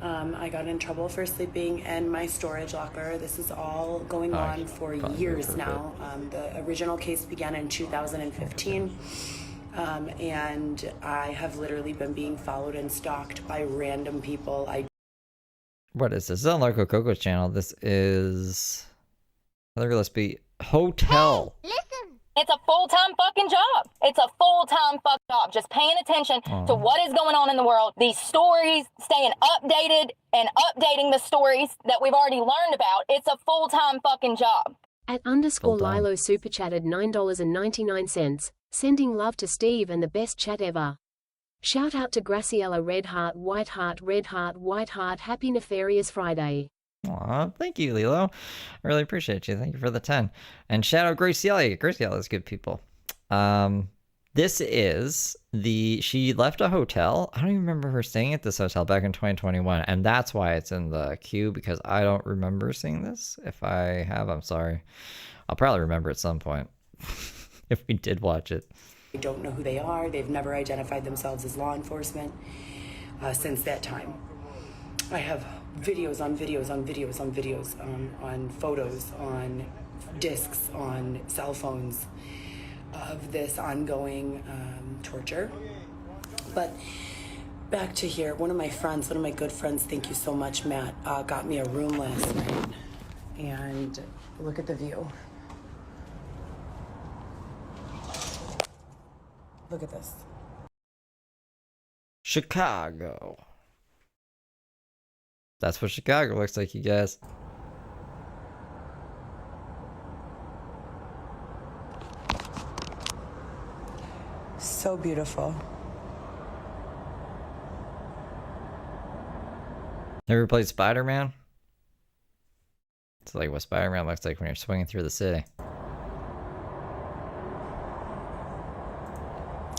[SPEAKER 2] I got in trouble for sleeping in my storage locker. This is all going on for years now. The original case began in 2015. And I have literally been being followed and stalked by random people.
[SPEAKER 3] What is this? This is on Loco Coco's channel. This is another Gillespie hotel.
[SPEAKER 9] Hey, listen. It's a full-time fucking job. It's a full-time fucking job. Just paying attention to what is going on in the world. These stories, staying updated and updating the stories that we've already learned about. It's a full-time fucking job.
[SPEAKER 8] At _ Lilo super chatted $9.99, sending love to Steve and the best chat ever. Shout out to Graciela Red Heart, White Heart, Red Heart, White Heart. Happy Nefarious Friday.
[SPEAKER 3] Aw, thank you, Lilo. I really appreciate you. Thank you for the 10. And shout out Graciela. Graciela is good people. This is she left a hotel. I don't even remember her staying at this hotel back in 2021. And that's why it's in the queue, because I don't remember seeing this. If I have, I'm sorry. I'll probably remember at some point if we did watch it.
[SPEAKER 2] I don't know who they are. They've never identified themselves as law enforcement since that time. I have videos on videos on videos on videos, on photos, on discs, on cell phones of this ongoing torture. But back to here, one of my good friends, thank you so much, Matt, got me a room last night. And look at the view. Look at this.
[SPEAKER 3] Chicago. That's what Chicago looks like, you guys.
[SPEAKER 2] So beautiful.
[SPEAKER 3] Ever played Spider-Man? It's like what Spider-Man looks like when you're swinging through the city.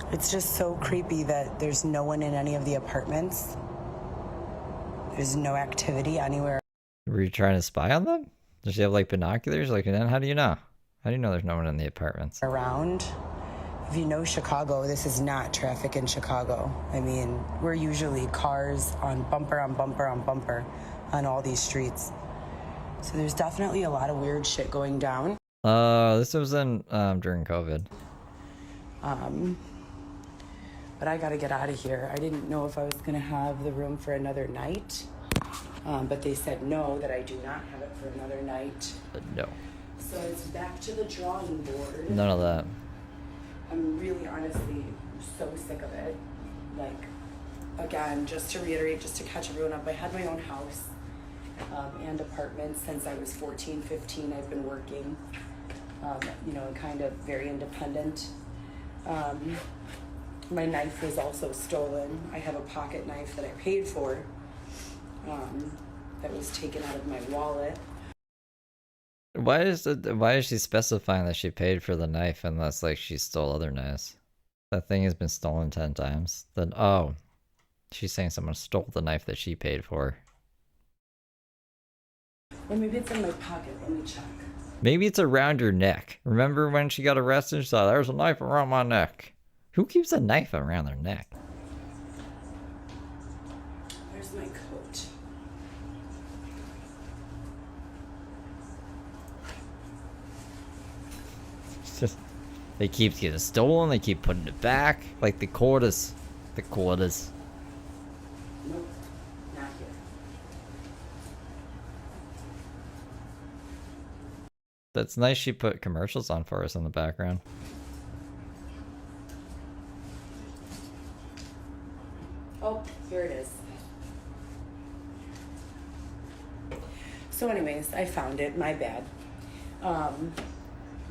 [SPEAKER 2] It's just so creepy that there's no one in any of the apartments. There's no activity anywhere.
[SPEAKER 3] Were you trying to spy on them? Does she have like binoculars? Like, and then how do you know? How do you know there's no one in the apartments?
[SPEAKER 2] Around. If you know Chicago, this is not traffic in Chicago. I mean, we're usually cars on bumper on bumper on bumper on all these streets. So there's definitely a lot of weird shit going down.
[SPEAKER 3] This was in during COVID.
[SPEAKER 2] But I gotta get out of here. I didn't know if I was gonna have the room for another night. But they said no, that I do not have it for another night.
[SPEAKER 3] No.
[SPEAKER 2] So it's back to the drawing board.
[SPEAKER 3] None of that.
[SPEAKER 2] I'm really honestly so sick of it. Like, again, just to reiterate, just to catch everyone up, I had my own house and apartment since I was 14, 15. I've been working, kind of very independent. My knife was also stolen. I have a pocket knife that I paid for that was taken out of my wallet.
[SPEAKER 3] Why is she specifying that she paid for the knife unless like she stole other knives? That thing has been stolen 10 times. Then she's saying someone stole the knife that she paid for.
[SPEAKER 2] Or maybe it's in my pocket. Let me check.
[SPEAKER 3] Maybe it's around your neck. Remember when she got arrested? She thought, there's a knife around my neck. Who keeps a knife around their neck?
[SPEAKER 2] Where's my coat?
[SPEAKER 3] It's just, they keep getting stolen, they keep putting it back. Like the quarters. The quarters.
[SPEAKER 2] Nope, not here.
[SPEAKER 3] That's nice she put commercials on for us in the background.
[SPEAKER 2] Oh, here it is. So anyways, I found it, my bad.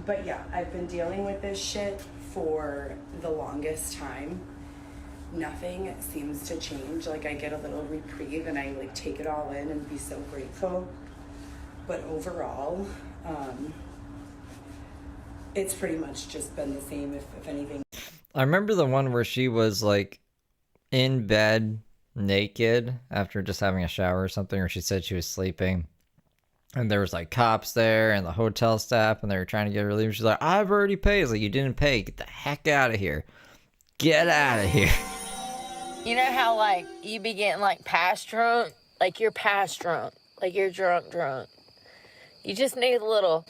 [SPEAKER 2] But yeah, I've been dealing with this shit for the longest time. Nothing seems to change. Like I get a little reprieve and I like take it all in and be so grateful. But overall, it's pretty much just been the same, if anything.
[SPEAKER 3] I remember the one where she was like in bed naked after just having a shower or something, or she said she was sleeping and there was like cops there and the hotel staff and they were trying to get her to leave. She's like, I've already paid. It's like, you didn't pay, get the heck out of here, get out of here.
[SPEAKER 9] You know how like you be getting like past drunk, like you're past drunk, like you're drunk. You just need a little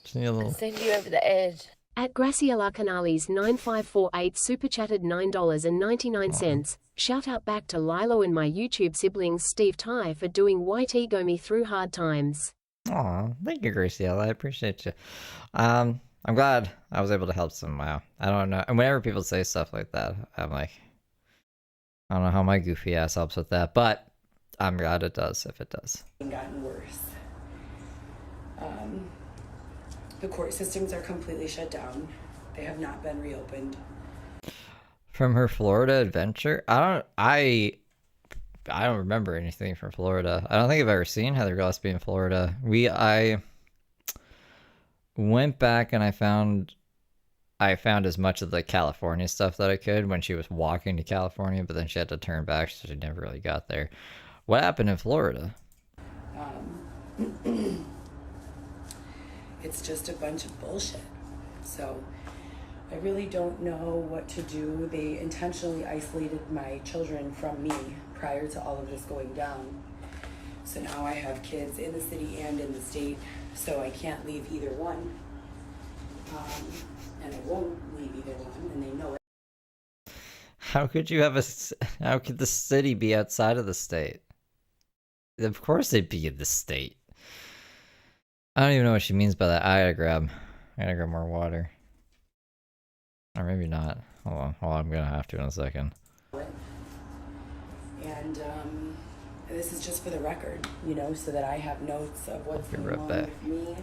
[SPEAKER 9] send you over the edge.
[SPEAKER 8] At Graciela Canales 9548 super chatted $9.99, Shout out back to Lilo and my YouTube siblings Steve Ty for doing White Ego me through hard times.
[SPEAKER 3] Aw, thank you, Graciela. I appreciate you. I'm glad I was able to help somehow. I don't know. And whenever people say stuff like that, I'm like, I don't know how my goofy ass helps with that, but I'm glad it does, if it does.
[SPEAKER 2] Gotten worse. The court systems are completely shut down. They have not been reopened.
[SPEAKER 3] From her Florida adventure? I don't remember anything from Florida. I don't think I've ever seen Heather Gillespie in Florida. I went back and I found as much of the California stuff that I could when she was walking to California, but then she had to turn back, so she never really got there. What happened in Florida?
[SPEAKER 2] It's just a bunch of bullshit. So I really don't know what to do. They intentionally isolated my children from me prior to all of this going down. So now I have kids in the city and in the state, so I can't leave either one. And I won't leave either one, and they know it.
[SPEAKER 3] How could the city be outside of the state? Of course they'd be in the state. I don't even know what she means by that. I gotta grab more water. Or maybe not. Hold on. Well, I'm gonna have to in a second.
[SPEAKER 2] And this is just for the record, you know, so that I have notes of what's going on with me.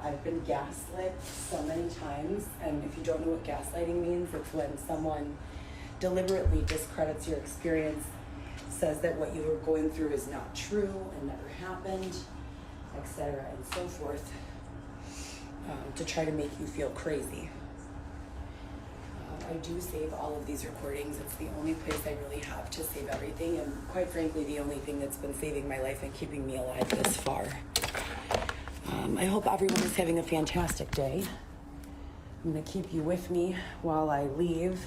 [SPEAKER 2] I've been gaslit so many times, and if you don't know what gaslighting means, it's when someone deliberately discredits your experience, says that what you were going through is not true and never happened, etc. and so forth, to try to make you feel crazy. I do save all of these recordings. It's the only place I really have to save everything, and quite frankly, the only thing that's been saving my life and keeping me alive this far. I hope everyone is having a fantastic day. I'm going to keep you with me while I leave.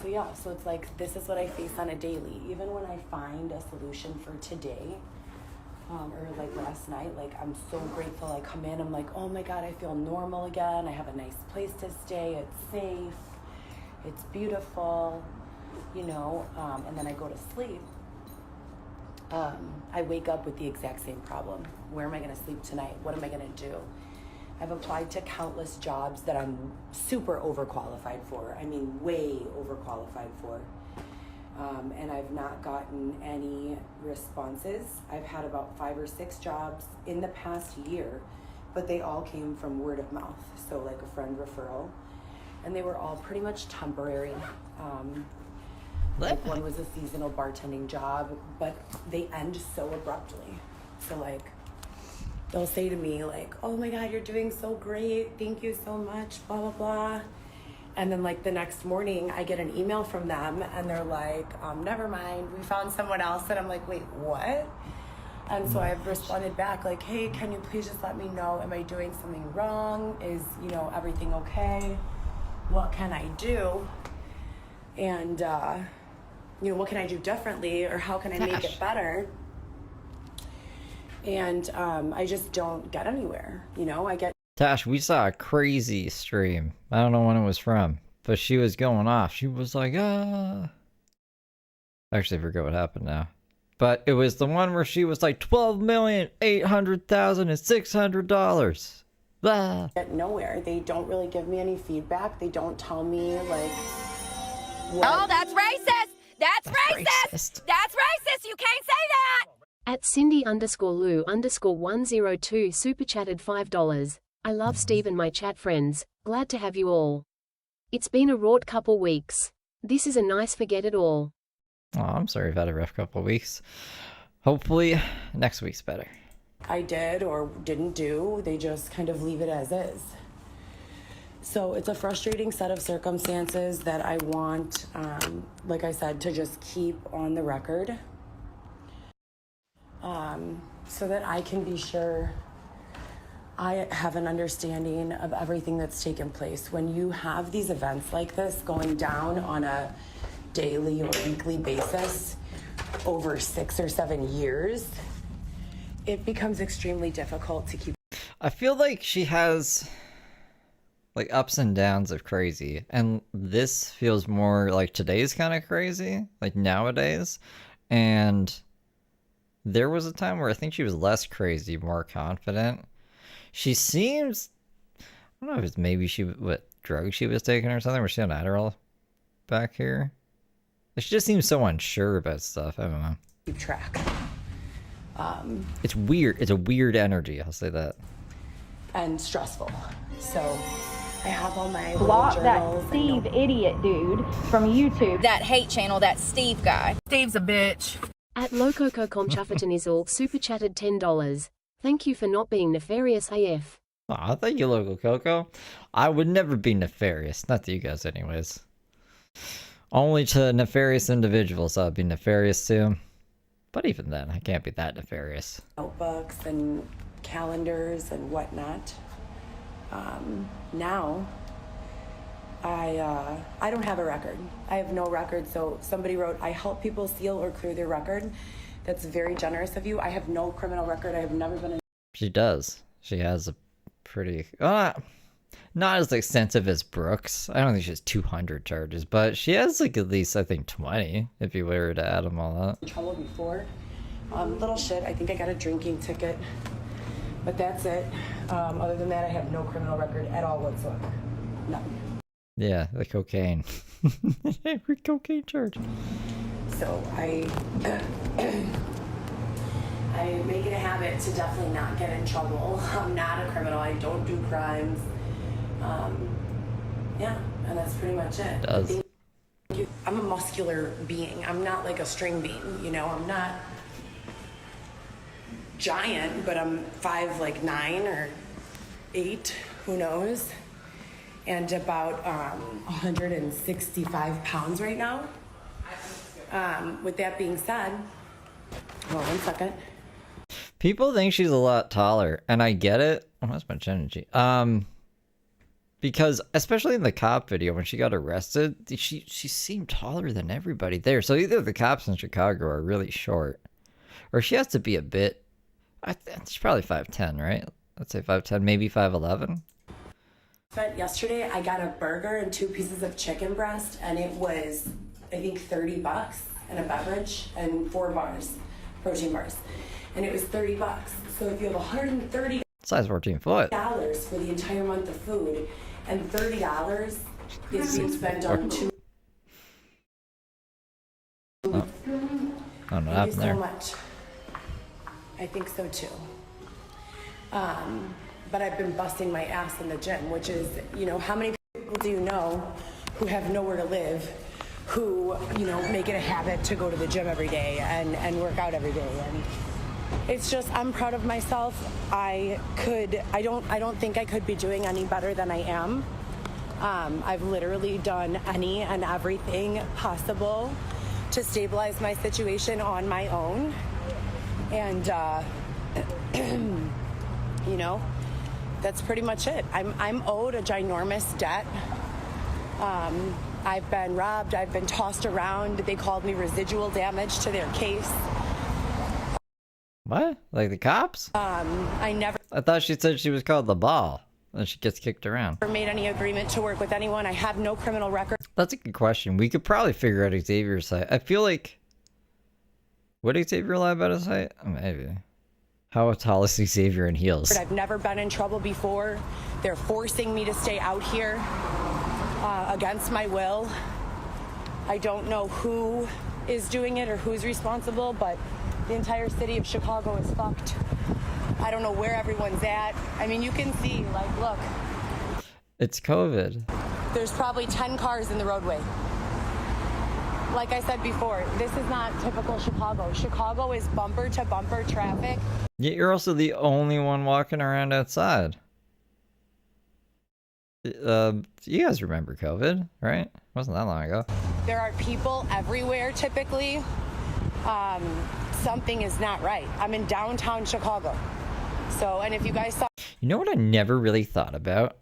[SPEAKER 2] So yeah, so it's like, this is what I face on a daily. Even when I find a solution for today, or like last night, like I'm so grateful. I come in, I'm like, oh my God, I feel normal again. I have a nice place to stay. It's safe. It's beautiful, you know, and then I go to sleep. I wake up with the exact same problem. Where am I going to sleep tonight? What am I going to do? I've applied to countless jobs that I'm super overqualified for. I mean, way overqualified for. And I've not gotten any responses. I've had about 5 or 6 jobs in the past year, but they all came from word of mouth. So like a friend referral. And they were all pretty much temporary. Like one was a seasonal bartending job, but they end so abruptly. So like, they'll say to me like, oh my God, you're doing so great. Thank you so much, blah, blah, blah. And then like the next morning I get an email from them and they're like, never mind, we found someone else. And I'm like, wait, what? And so I've responded back like, hey, can you please just let me know, am I doing something wrong? Is, you know, everything okay? What can I do? And, you know, what can I do differently, or how can I make it better? And I just don't get anywhere, you know, I get...
[SPEAKER 3] Tash, we saw a crazy stream. I don't know when it was from, but she was going off. She was like, ah. Actually, I forget what happened now. But it was the one where she was like, $12,800,600. Blah.
[SPEAKER 2] Get nowhere. They don't really give me any feedback. They don't tell me, like... what...
[SPEAKER 9] Oh, that's racist! That's racist! That's racist! You can't say that!
[SPEAKER 8] At Cindy_Lou_102 super chatted $5. I love Steve and my chat friends. Glad to have you all. It's been a wrought couple weeks. This is a nice forget it all.
[SPEAKER 3] Oh, I'm sorry I've had a rough couple weeks. Hopefully next week's better.
[SPEAKER 2] I did or didn't do. They just kind of leave it as is. So it's a frustrating set of circumstances that I want, like I said, to just keep on the record. So that I can be sure I have an understanding of everything that's taken place. When you have these events like this going down on a daily or weekly basis over 6 or 7 years, it becomes extremely difficult to keep.
[SPEAKER 3] I feel like she has like ups and downs of crazy, and this feels more like today's kind of crazy, like nowadays. And there was a time where I think she was less crazy, more confident. She seems, I don't know if it's maybe what drug she was taking or something. Was she on Adderall back here? She just seems so unsure about stuff. I don't know.
[SPEAKER 2] Keep track.
[SPEAKER 3] It's weird. It's a weird energy. I'll say that.
[SPEAKER 2] And stressful. So I have all my
[SPEAKER 9] Block that
[SPEAKER 2] journals.
[SPEAKER 9] Steve idiot dude from YouTube. That hate channel, that Steve guy.
[SPEAKER 4] Steve's a bitch.
[SPEAKER 8] At Lococo.com is all super chatted $10. Thank you for not being nefarious AF.
[SPEAKER 3] Aw, thank you, Local Coco. I would never be nefarious. Not to you guys, anyways. Only to nefarious individuals I'd be nefarious to. But even then, I can't be that nefarious.
[SPEAKER 2] Notebooks and calendars and whatnot. Now, I don't have a record. I have no record. So somebody wrote, I help people seal or clear their record. That's very generous of you. I have no criminal record. I have never been in.
[SPEAKER 3] She does. She has a pretty... not as extensive as Brooks. I don't think she has 200 charges, but she has like at least, I think, 20 if you were to add them all up.
[SPEAKER 2] Trouble before. Little shit. I think I got a drinking ticket. But that's it. Other than that, I have no criminal record at all whatsoever. None.
[SPEAKER 3] Yeah, the cocaine. Every cocaine charge.
[SPEAKER 2] So I make it a habit to definitely not get in trouble. I'm not a criminal. I don't do crimes. Yeah, and that's pretty much it.
[SPEAKER 3] Does.
[SPEAKER 2] I'm a muscular being. I'm not like a string bean, you know. I'm not giant, but I'm 5'9" or 8, who knows, and about 165 pounds right now. With that being said, hold on 1 second.
[SPEAKER 3] People think she's a lot taller, and I get it. Oh, that's much energy. Because especially in the cop video when she got arrested, she seemed taller than everybody there. So either the cops in Chicago are really short, or she has to be a bit. She's probably 5'10", right? Let's say 5'10", maybe 5'11".
[SPEAKER 2] But yesterday I got a burger and 2 pieces of chicken breast, and it was, I think, $30, and a beverage and 4 bars, protein bars, and it was $30. So if you have $130
[SPEAKER 3] Size 14 foot.
[SPEAKER 2] for the entire month of food, and $30 is being spent on 2.
[SPEAKER 3] Oh. I don't know what
[SPEAKER 2] Thank you
[SPEAKER 3] happened
[SPEAKER 2] so
[SPEAKER 3] there.
[SPEAKER 2] much. I think so too. But I've been busting my ass in the gym, which is, you know, how many people do you know who have nowhere to live, who, you know, make it a habit to go to the gym every day and work out every day? And it's just, I'm proud of myself. I don't think I could be doing any better than I am. I've literally done any and everything possible to stabilize my situation on my own. And, you know, that's pretty much it. I'm owed a ginormous debt. I've been robbed. I've been tossed around. They called me residual damage to their case.
[SPEAKER 3] What? Like the cops?
[SPEAKER 2] I
[SPEAKER 3] thought she said she was called the ball, and she gets kicked around.
[SPEAKER 2] never made any agreement to work with anyone. I have no criminal record.
[SPEAKER 3] That's a good question. We could probably figure out Xavier's site. I feel like... Would Xavier lie about his height? Maybe. How tall is Xavier in heels?
[SPEAKER 2] I've never been in trouble before. They're forcing me to stay out here against my will. I don't know who is doing it or who's responsible, but the entire city of Chicago is fucked. I don't know where everyone's at. I mean, you can see, like, look.
[SPEAKER 3] It's COVID.
[SPEAKER 2] There's probably 10 cars in the roadway. Like I said before, this is not typical Chicago. Chicago is bumper to bumper traffic.
[SPEAKER 3] Yet you're also the only one walking around outside. You guys remember COVID, right? Wasn't that long ago.
[SPEAKER 2] There are people everywhere typically. Something is not right. I'm in downtown Chicago. So, and if you guys saw...
[SPEAKER 3] You know what I never really thought about?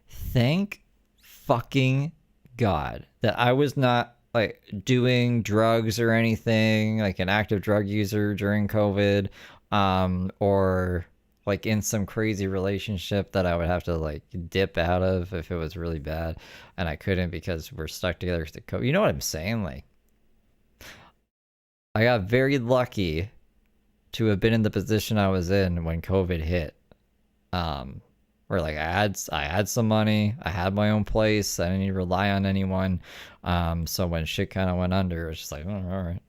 [SPEAKER 3] Thank fucking God that I was not like doing drugs or anything, like an active drug user during COVID, or like in some crazy relationship that I would have to like dip out of if it was really bad, and I couldn't because we're stuck together with the COVID. You know what I'm saying? Like, I got very lucky to have been in the position I was in when COVID hit. Where like I had some money, I had my own place, I didn't need to rely on anyone. So when shit kind of went under, it was just like, oh, all right,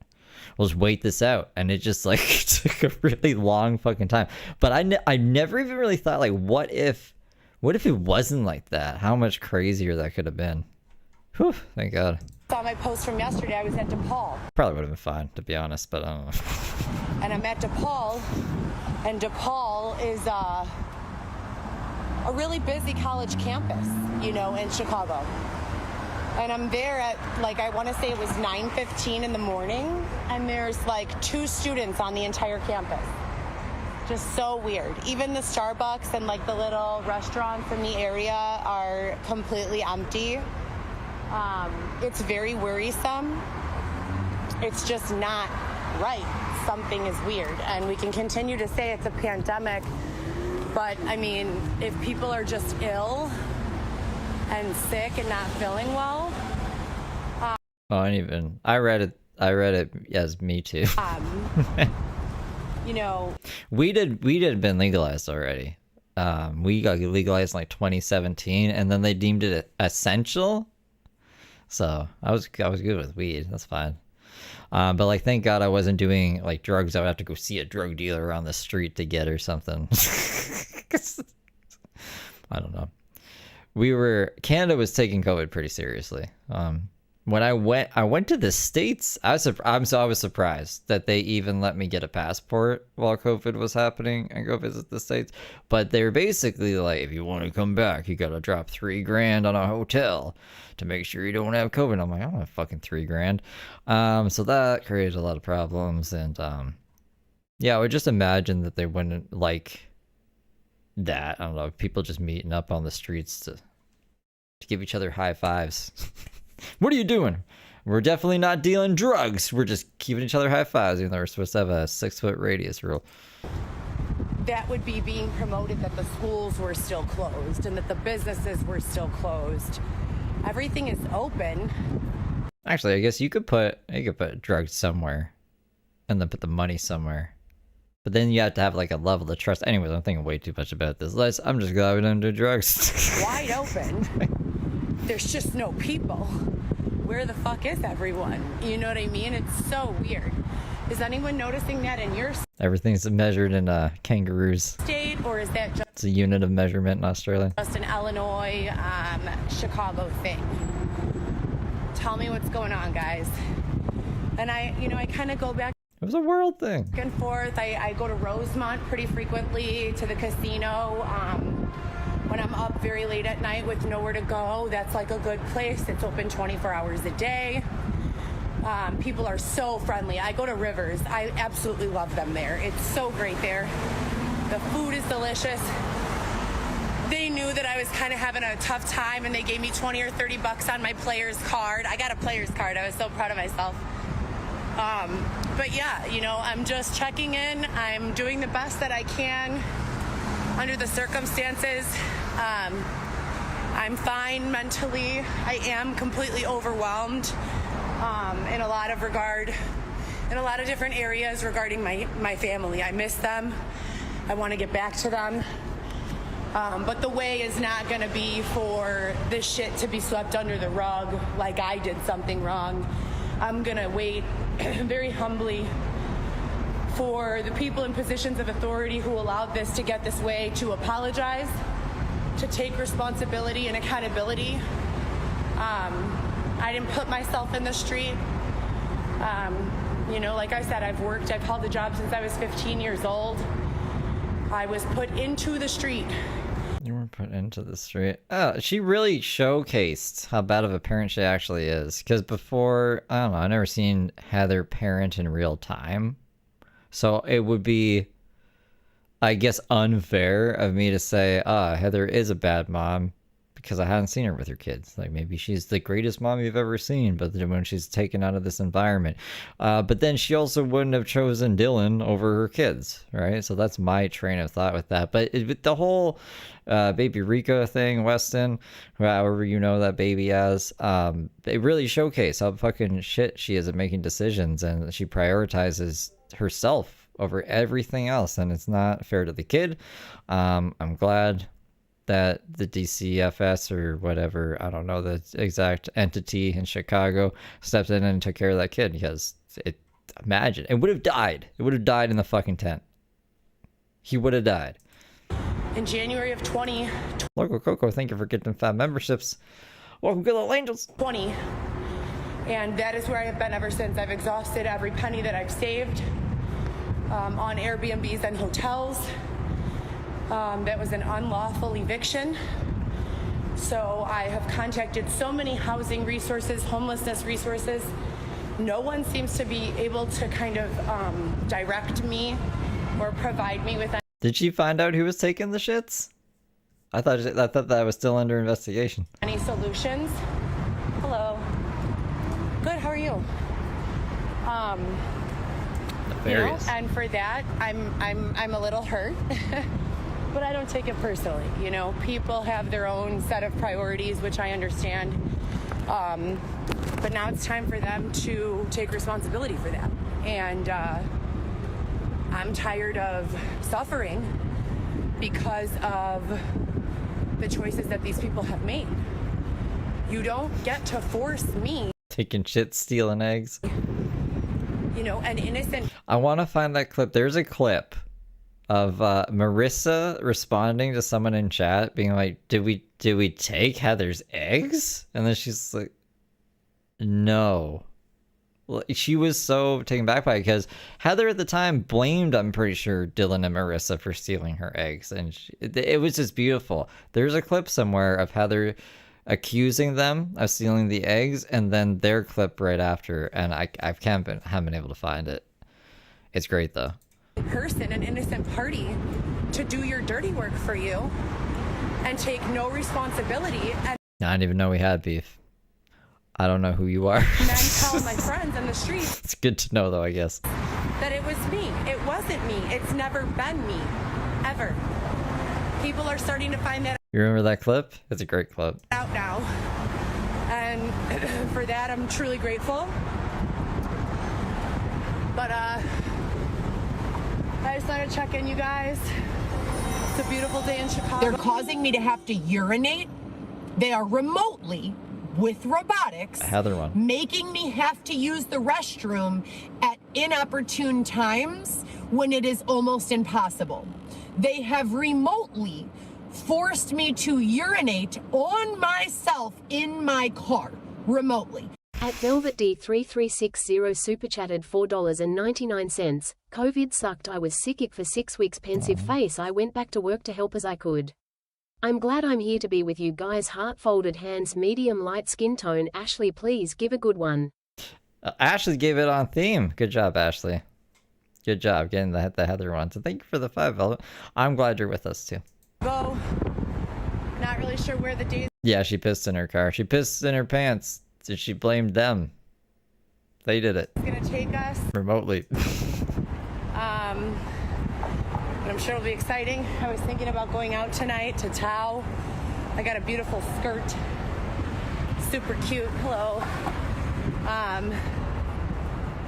[SPEAKER 3] we'll just wait this out. And it just like took a really long fucking time. But I never even really thought like, what if it wasn't like that? How much crazier that could have been. Whew, thank God.
[SPEAKER 7] Saw my post from yesterday. I was at DePaul.
[SPEAKER 3] Probably would have been fine, to be honest, but I don't know.
[SPEAKER 7] And I'm at DePaul, and DePaul is a really busy college campus, you know, in Chicago. And I'm there at, like, I want to say it was 9:15 in the morning, and there's like 2 students on the entire campus. Just so weird. Even the Starbucks and like the little restaurants in the area are completely empty. It's very worrisome. It's just not right. Something is weird. And we can continue to say it's a pandemic, but I mean, if people are just ill and sick and not feeling well.
[SPEAKER 3] I read it as me too.
[SPEAKER 7] You know,
[SPEAKER 3] weed had been legalized already. We got legalized in like 2017, and then they deemed it essential. So I was good with weed. That's fine. But like, thank God I wasn't doing like drugs I would have to go see a drug dealer on the street to get or something. I don't know. Canada was taking COVID pretty seriously. When I went to the States, I was surprised that they even let me get a passport while COVID was happening and go visit the States. But they're basically like, if you want to come back, you got to drop $3,000 on a hotel to make sure you don't have COVID. I'm like, I don't have fucking $3,000. So that created a lot of problems. And yeah, I would just imagine that they wouldn't like that. I don't know, people just meeting up on the streets to give each other high fives. What are you doing? We're definitely not dealing drugs. We're just giving each other high fives, even though we're supposed to have a 6-foot radius rule.
[SPEAKER 7] that would be being promoted that the schools were still closed and that the businesses were still closed. Everything is open.
[SPEAKER 3] Actually, I guess you could put drugs somewhere and then put the money somewhere. But then you have to have like a level of trust. Anyways, I'm thinking way too much about this. I'm just glad we don't do drugs.
[SPEAKER 7] Wide open. There's just no people. Where the fuck is everyone? You know what I mean? It's so weird. Is anyone noticing that in your
[SPEAKER 3] Everything's measured in kangaroos.
[SPEAKER 7] state, or is that
[SPEAKER 3] It's a unit of measurement in Australia.
[SPEAKER 7] just an Illinois, Chicago thing? Tell me what's going on, guys. And I kind of go back
[SPEAKER 3] It was a world thing.
[SPEAKER 7] and forth. I go to Rosemont pretty frequently, to the casino. When I'm up very late at night with nowhere to go, that's like a good place. It's open 24 hours a day. People are so friendly. I go to Rivers. I absolutely love them there. It's so great there. The food is delicious. They knew that I was kind of having a tough time, and they gave me 20 or 30 bucks on my player's card. I got a player's card. I was so proud of myself. But yeah, I'm just checking in. I'm doing the best that I can under the circumstances. I'm fine mentally. I am completely overwhelmed in a lot of different areas regarding my family. I miss them. I want to get back to them. But the way is not going to be for this shit to be swept under the rug like I did something wrong. I'm going to wait very humbly for the people in positions of authority who allowed this to get this way to apologize, to take responsibility and accountability. I didn't put myself in the street. Like I said, I've held a job since I was 15 years old. I was put into the street.
[SPEAKER 3] You were put into the street. Oh, she really showcased how bad of a parent she actually is. Because before, I don't know, I've never seen Heather parent in real time. So it would be, I guess, unfair of me to say, Heather is a bad mom. because I hadn't seen her with her kids. Like, maybe she's the greatest mom you've ever seen, but then when she's taken out of this environment. But then she also wouldn't have chosen Dylan over her kids, right? So that's my train of thought with that. But with the whole baby Rika thing, Weston, however you know that baby as, it really showcased how fucking shit she is at making decisions, and she prioritizes herself over everything else, and it's not fair to the kid. I'm glad that the DCFS or whatever, I don't know the exact entity in Chicago, stepped in and took care of that kid, because imagine, it would have died. It would have died in the fucking tent. He would have died.
[SPEAKER 2] In January of 2020,
[SPEAKER 3] Local Coco, thank you for getting 5 memberships. Welcome, good little angels.
[SPEAKER 2] And that is where I have been ever since. I've exhausted every penny that I've saved on Airbnbs and hotels. That was an unlawful eviction. So I have contacted so many housing resources, homelessness resources. No one seems to be able to kind of direct me or provide me with.
[SPEAKER 3] Did she find out who was taking the shits? I thought that was still under investigation.
[SPEAKER 2] Any solutions? Hello. Good. How are you?
[SPEAKER 3] Nefarious.
[SPEAKER 2] You know, and for that, I'm a little hurt. But I don't take it personally. You know, people have their own set of priorities, which I understand. But now it's time for them to take responsibility for that. And I'm tired of suffering because of the choices that these people have made. You don't get to force me.
[SPEAKER 3] Taking shit, stealing eggs.
[SPEAKER 2] You know, an innocent.
[SPEAKER 3] I want to find that clip. There's a clip of Marissa responding to someone in chat being like, did we take Heather's eggs? And then she's like, no. Well, she was so taken back by it because Heather at the time blamed, I'm pretty sure, Dylan and Marissa for stealing her eggs. And it was just beautiful. There's a clip somewhere of Heather accusing them of stealing the eggs, and then their clip right after. And I haven't been able to find it. It's great, though.
[SPEAKER 2] Person, an innocent party, to do your dirty work for you and take no responsibility. And
[SPEAKER 3] I didn't even know we had beef. I don't know who you are.
[SPEAKER 2] then tell my friends on the street.
[SPEAKER 3] It's good to know, though, I guess.
[SPEAKER 2] That it was me. It wasn't me. It's never been me. Ever. People are starting to find that.
[SPEAKER 3] You remember that clip? It's a great clip.
[SPEAKER 2] Out now. And for that, I'm truly grateful. But, I just wanted to check in, you guys. It's a beautiful day in Chicago.
[SPEAKER 10] They're causing me to have to urinate. They are remotely, with robotics,
[SPEAKER 3] Heather one,
[SPEAKER 10] making me have to use the restroom at inopportune times when it is almost impossible. They have remotely forced me to urinate on myself in my car, remotely.
[SPEAKER 8] At Velvet D3360 super chatted $4.99. COVID sucked. I was sick for 6 weeks. Pensive face. I went back to work to help as I could. I'm glad I'm here to be with you guys. Heart folded hands, medium light skin tone. Ashley, please give a good one.
[SPEAKER 3] Ashley gave it on theme. Good job, Ashley. Good job getting the Heather one. So thank you for the 5, Velvet. I'm glad you're with us too.
[SPEAKER 2] Go. Not really sure where the days.
[SPEAKER 3] Yeah, she pissed in her car. She pissed in her pants. She blamed them. They did it.
[SPEAKER 2] It's gonna take us
[SPEAKER 3] remotely.
[SPEAKER 2] But I'm sure it'll be exciting. I was thinking about going out tonight to Tao. I got a beautiful skirt. Super cute. Hello.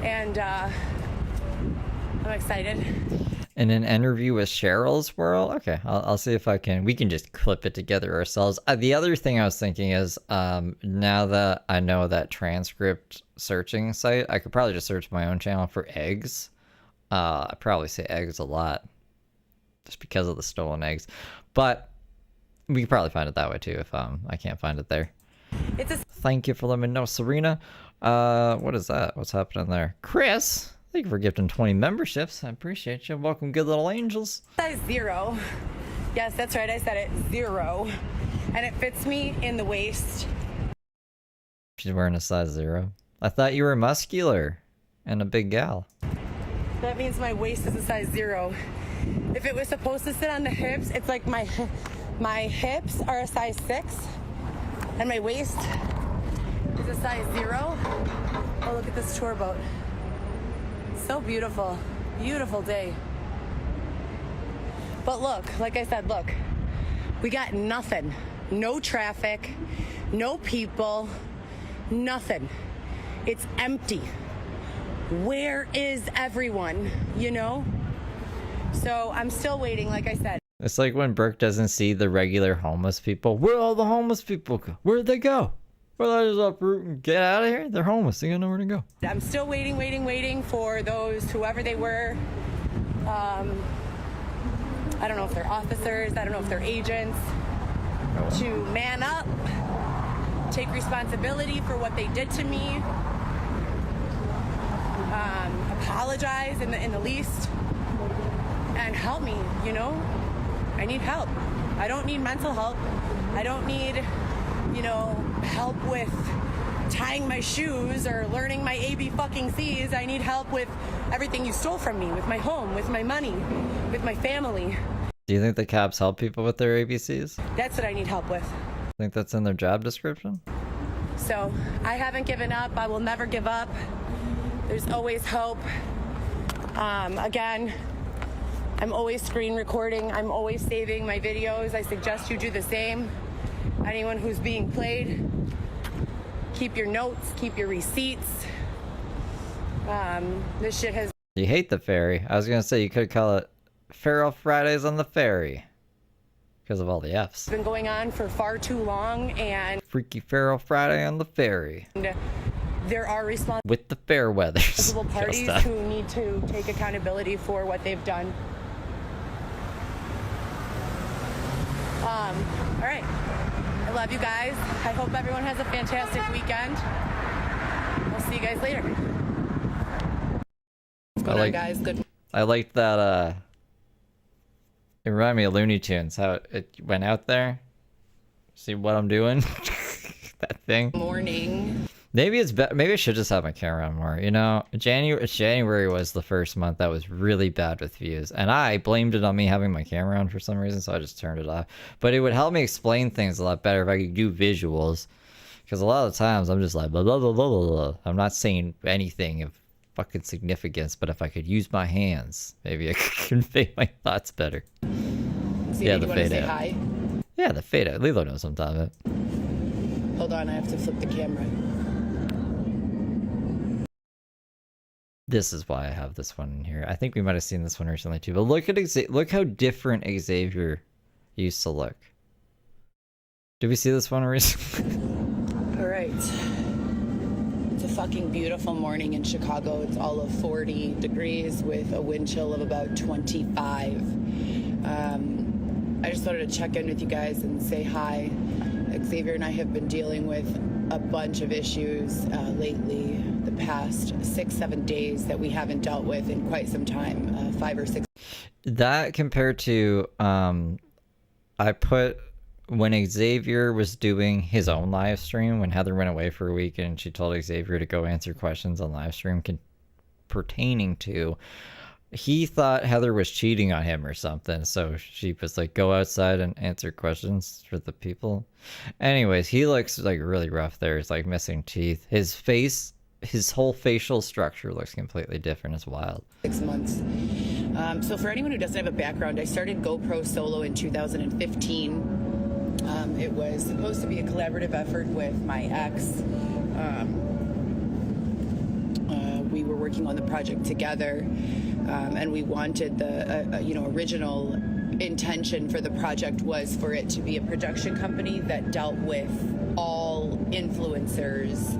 [SPEAKER 2] And I'm excited.
[SPEAKER 3] In an interview with Cheryl Swirl? Okay, I'll see if we can just clip it together ourselves. The other thing I was thinking is, now that I know that transcript searching site, I could probably just search my own channel for eggs. I probably say eggs a lot, just because of the stolen eggs. But we could probably find it that way too if I can't find it there. Thank you for letting me know, Serena. What is that? What's happening there? Chris, thank you for gifting 20 memberships. I appreciate you. Welcome, good little angels.
[SPEAKER 2] Size 0. Yes, that's right. I said it. 0. And it fits me in the waist.
[SPEAKER 3] She's wearing a size 0. I thought you were muscular and a big gal.
[SPEAKER 2] That means my waist is a size 0. If it was supposed to sit on the hips, it's like my hips are a size 6.
[SPEAKER 7] And my waist is a size 0. Oh, look at this tour boat. So beautiful. Beautiful day. But look, like I said, look, we got nothing. No traffic, no people, nothing. It's empty. Where is everyone, you know? So I'm still waiting, like I said.
[SPEAKER 3] It's like when Brooke doesn't see the regular homeless people. Where all the homeless people go? Where'd they go? Well, I just uproot and get out of here. They're homeless. They got nowhere to go.
[SPEAKER 7] I'm still waiting for those, whoever they were. I don't know if they're officers. I don't know if they're agents. To man up, take responsibility for what they did to me. Apologize in the least. And help me, you know? I need help. I don't need mental help. I don't need, you know, help with tying my shoes or learning my AB fucking C's. I need help with everything you stole from me, with my home, with my money, with my family.
[SPEAKER 3] Do you think the cops help people with their ABCs?
[SPEAKER 7] That's what I need help with.
[SPEAKER 3] Think that's in their job description?
[SPEAKER 7] So I haven't given up. I will never give up. There's always hope. Again, I'm always screen recording. I'm always saving my videos. I suggest you do the same. Anyone who's being played, keep your notes, keep your receipts. This shit has...
[SPEAKER 3] You hate the ferry. I was going to say you could call it Feral Fridays on the Ferry. Because of all the F's.
[SPEAKER 7] been going on for far too long, and...
[SPEAKER 3] Freaky Feral Friday on the Ferry.
[SPEAKER 7] There are
[SPEAKER 3] with the fair weathers.
[SPEAKER 7] responsible parties who need to take accountability for what they've done. All right. I love you guys. I hope everyone has a fantastic weekend. I'll see you guys later. What's going on, guys? Good.
[SPEAKER 3] I liked that, it reminded me of Looney Tunes, how it went out there. See what I'm doing? That thing.
[SPEAKER 7] Morning.
[SPEAKER 3] Maybe it's better. Maybe I should just have my camera on more. You know, January was the first month that was really bad with views, and I blamed it on me having my camera on for some reason, so I just turned it off. But it would help me explain things a lot better if I could do visuals, because a lot of the times I'm just like blah blah blah blah blah. I'm not saying anything of fucking significance, but if I could use my hands, maybe I could convey my thoughts better.
[SPEAKER 7] See, yeah, the fade out. Hi?
[SPEAKER 3] Yeah, the fade out. Lilo knows sometimes.
[SPEAKER 7] Hold on, I have to flip the camera.
[SPEAKER 3] This is why I have this one in here. I think we might have seen this one recently too. But look at look how different Xavier used to look. Did we see this one recently?
[SPEAKER 7] All right. It's a fucking beautiful morning in Chicago. It's all of 40 degrees with a wind chill of about 25. I just wanted to check in with you guys and say hi. Xavier and I have been dealing with a bunch of issues lately, the past 6-7 days that we haven't dealt with in quite some time, 5 or 6.
[SPEAKER 3] That compared to, I put when Xavier was doing his own live stream, when Heather went away for a week and she told Xavier to go answer questions on live stream pertaining to, he thought Heather was cheating on him or something, so she was like, go outside and answer questions for the people. Anyways, he looks like really rough there. He's like missing teeth. His face, his whole facial structure looks completely different. It's wild.
[SPEAKER 7] 6 months. So for anyone who doesn't have a background, I started GoPro Solo in 2015. It was supposed to be a collaborative effort with my ex. We were working on the project together, and we wanted the original intention for the project was for it to be a production company that dealt with all influencers,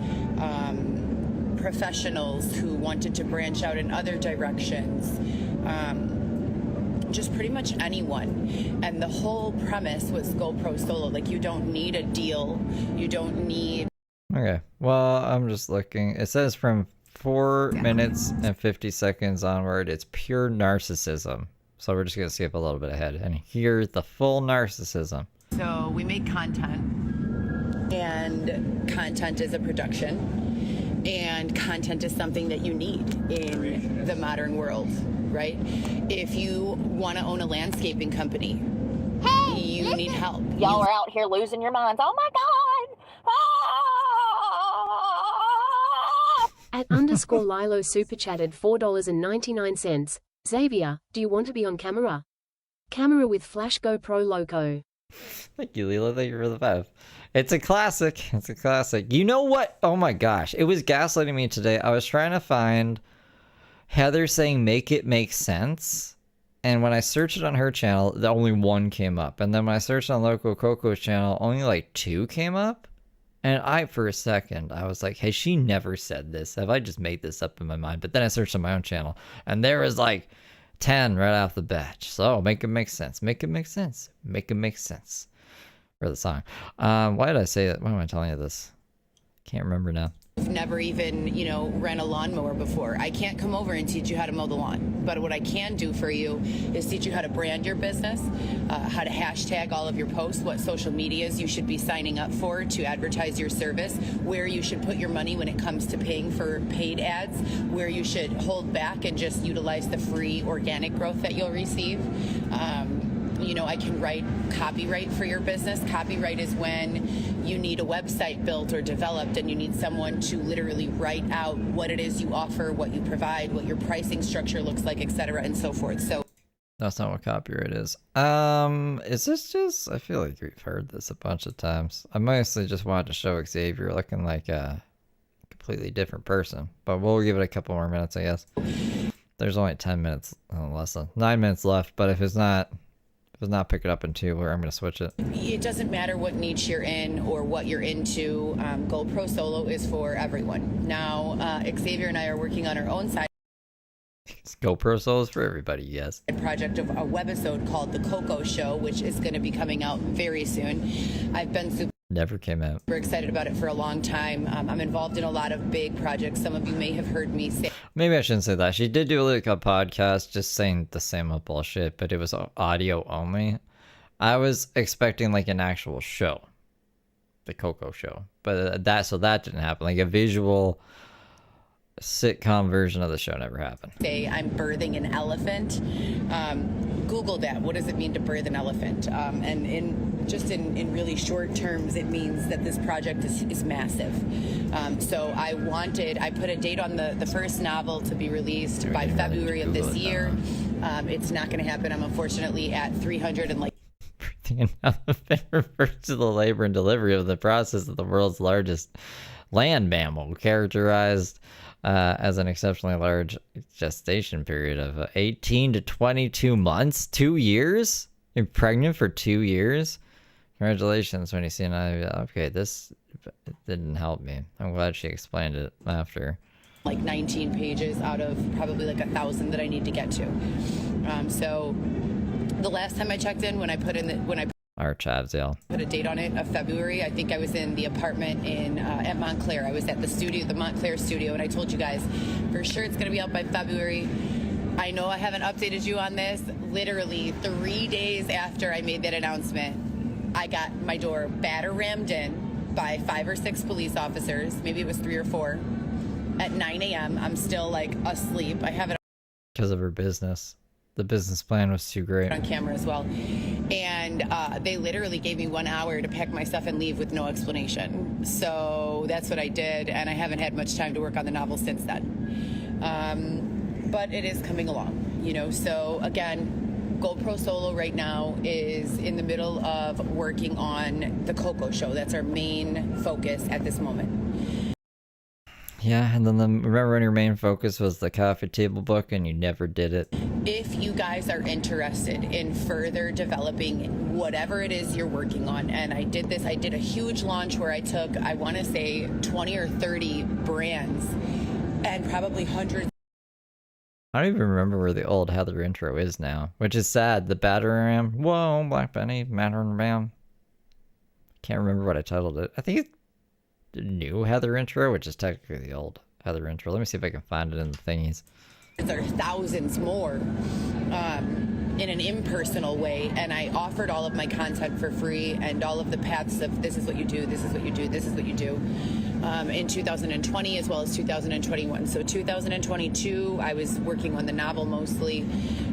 [SPEAKER 7] professionals who wanted to branch out in other directions, just pretty much anyone. And the whole premise was GoPro Solo. Like, you don't need a deal, you don't need...
[SPEAKER 3] Okay, well, I'm just looking. It says from 4 minutes and 50 seconds onward, it's pure narcissism. So we're just going to skip a little bit ahead. And here's the full narcissism.
[SPEAKER 7] So we make content, and content is a production, and content is something that you need in the modern world, right? If you want to own a landscaping company, you need help.
[SPEAKER 9] Y'all are out here losing your minds. Oh my God.
[SPEAKER 8] @_Lilo super chatted $4.99. Xavier, do you want to be on camera? Camera with flash GoPro loco.
[SPEAKER 3] Thank you, Leela. Thank you for the 5. It's a classic. It's a classic. You know what? Oh my gosh. It was gaslighting me today. I was trying to find Heather saying make it make sense. And when I searched it on her channel, the only 1 came up. And then when I searched on Loco Coco's channel, only like 2 came up. And for a second, I was like, has she never said this? Have I just made this up in my mind? But then I searched on my own channel, and there was like 10 right off the bat. So make it make sense. Make it make sense. Make it make sense. For the song. Why did I say that? Why am I telling you this? Can't remember now.
[SPEAKER 2] I've never even, ran a lawnmower before. I can't come over and teach you how to mow the lawn. But what I can do for you is teach you how to brand your business, how to hashtag all of your posts, what social medias you should be signing up for to advertise your service, where you should put your money when it comes to paying for paid ads, where you should hold back and just utilize the free organic growth that you'll receive. I can write copyright for your business. Copyright is when you need a website built or developed and you need someone to literally write out what it is you offer, what you provide, what your pricing structure looks like, etc., and so forth. So
[SPEAKER 3] that's not what copyright is. Is this just, I feel like we've heard this a bunch of times. I mostly just wanted to show Xavier looking like a completely different person, but we'll give it a couple more minutes, I guess. There's only 10 minutes, less than 9 minutes left, but if it's not pick it up in 2, where I'm going to switch it.
[SPEAKER 2] It doesn't matter what niche you're in or what you're into. GoPro Solo is for everyone. Now, Xavier and I are working on our own side.
[SPEAKER 3] GoPro Solo is for everybody, yes.
[SPEAKER 2] Project of a webisode called The Coco Show, which is going to be coming out very soon. I've been
[SPEAKER 3] Never came out.
[SPEAKER 2] super excited about it for a long time. I'm involved in a lot of big projects. Some of you may have heard me say.
[SPEAKER 3] Maybe I shouldn't say that. She did do like a podcast just saying the same old bullshit, but it was audio only. I was expecting like an actual show. The Coco Show. But that didn't happen. Like a visual sitcom version of the show never happened.
[SPEAKER 2] Say I'm birthing an elephant. Google that. What does it mean to birth an elephant? And in really short terms, it means that this project is massive. So I put a date on the first novel to be released by February of this year. It's not going to happen. I'm unfortunately at 300 and like.
[SPEAKER 3] Birthing an elephant refers to the labor and delivery of the process of the world's largest land mammal, characterized as an exceptionally large gestation period of 18 to 22 months, 2 years. You're pregnant for 2 years. Congratulations, when you see an okay, this didn't help me. I'm glad she explained it after.
[SPEAKER 2] Like 19 pages out of probably like 1,000 that I need to get to. So the last time I checked in, when I put
[SPEAKER 3] our Chavsdale.
[SPEAKER 2] Put a date on it of February. I think I was in the apartment at Montclair. I was at the Montclair studio, and I told you guys for sure it's going to be out by February. I know I haven't updated you on this. Literally 3 days after I made that announcement, I got my door batter-rammed in by 5 or 6 police officers. Maybe it was 3 or 4. At 9 a.m., I'm still like asleep. I have it
[SPEAKER 3] because of her business. The business plan was too great.
[SPEAKER 2] On camera as well. And they literally gave me 1 hour to pack my stuff and leave with no explanation. So that's what I did, and I haven't had much time to work on the novel since then. But it is coming along, So again, GoPro Solo right now is in the middle of working on the Coco Show. That's our main focus at this moment.
[SPEAKER 3] Yeah, and then remember when your main focus was the coffee table book and you never did it?
[SPEAKER 2] If you guys are interested in further developing whatever it is you're working on, and I did a huge launch where I took, I want to say 20 or 30 brands and probably hundreds.
[SPEAKER 3] I don't even remember where the old Heather intro is now, which is sad. The battering ram. Whoa, Black Benny, battering ram. Can't remember what I titled it. I think it's the new Heather intro, which is technically the old Heather intro. Let me see if I can find it in the thingies.
[SPEAKER 2] There are thousands more in an impersonal way, and I offered all of my content for free and all of the paths of this is what you do, this is what you do, this is what you do in 2020 as well as 2021. So 2022, I was working on the novel mostly,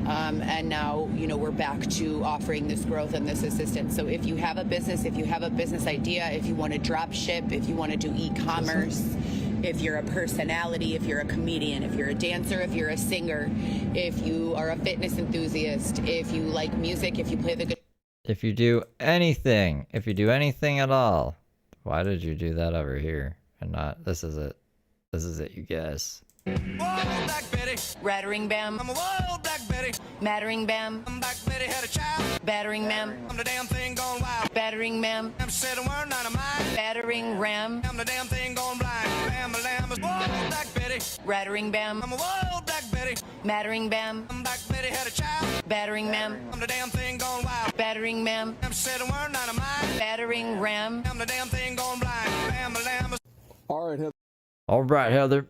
[SPEAKER 2] and now, we're back to offering this growth and this assistance. So if you have a business, if you have a business idea, if you want to drop ship, if you want to do e-commerce, if you're a personality, if you're a comedian, if you're a dancer, if you're a singer, if you are a fitness enthusiast, if you like music, if you play the guitar.
[SPEAKER 3] If you do anything at all, why did you do that over here and not, this is it, you guys.
[SPEAKER 2] Rattering bam. I'm a wild black Betty. Mattering bam. I'm Black Betty had a child. Battering ma'am. I'm the damn thing gone wild. Battering ma'am. I'm said a word not of mine. Battering ram. I'm the damn thing gone blind. Bam a lamb is wild black Betty. Rattering bam. I'm a wild black Betty. Mattering bam. I'm Black Betty had a child. Battering ma'am. I'm the damn thing gone wild. Battering ma'am. I'm said a word not of mine. Battering ram. I'm the damn thing gone blind. Bam a lamb is.
[SPEAKER 3] All right, Heather.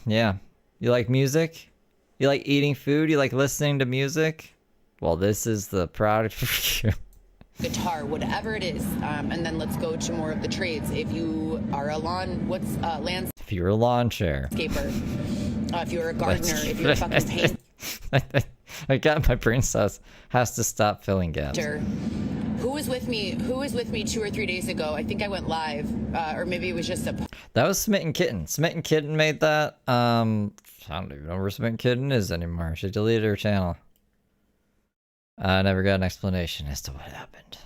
[SPEAKER 3] Yeah. You like music? You like eating food? You like listening to music? Well, this is the product for you.
[SPEAKER 2] Guitar, whatever it is. And then let's go to more of the trades. If you are a landscaper,
[SPEAKER 3] If you're a lawn chair.
[SPEAKER 2] if you're a gardener, if you're a fucking painter.
[SPEAKER 3] I got my brain cells has to stop filling gaps.
[SPEAKER 2] Who was with me 2 or 3 days ago? I think I went live, or maybe it was just a.
[SPEAKER 3] That was Smitten Kitten. Smitten Kitten made that. I don't even know where Smitten Kitten is anymore. She deleted her channel. I never got an explanation as to what happened.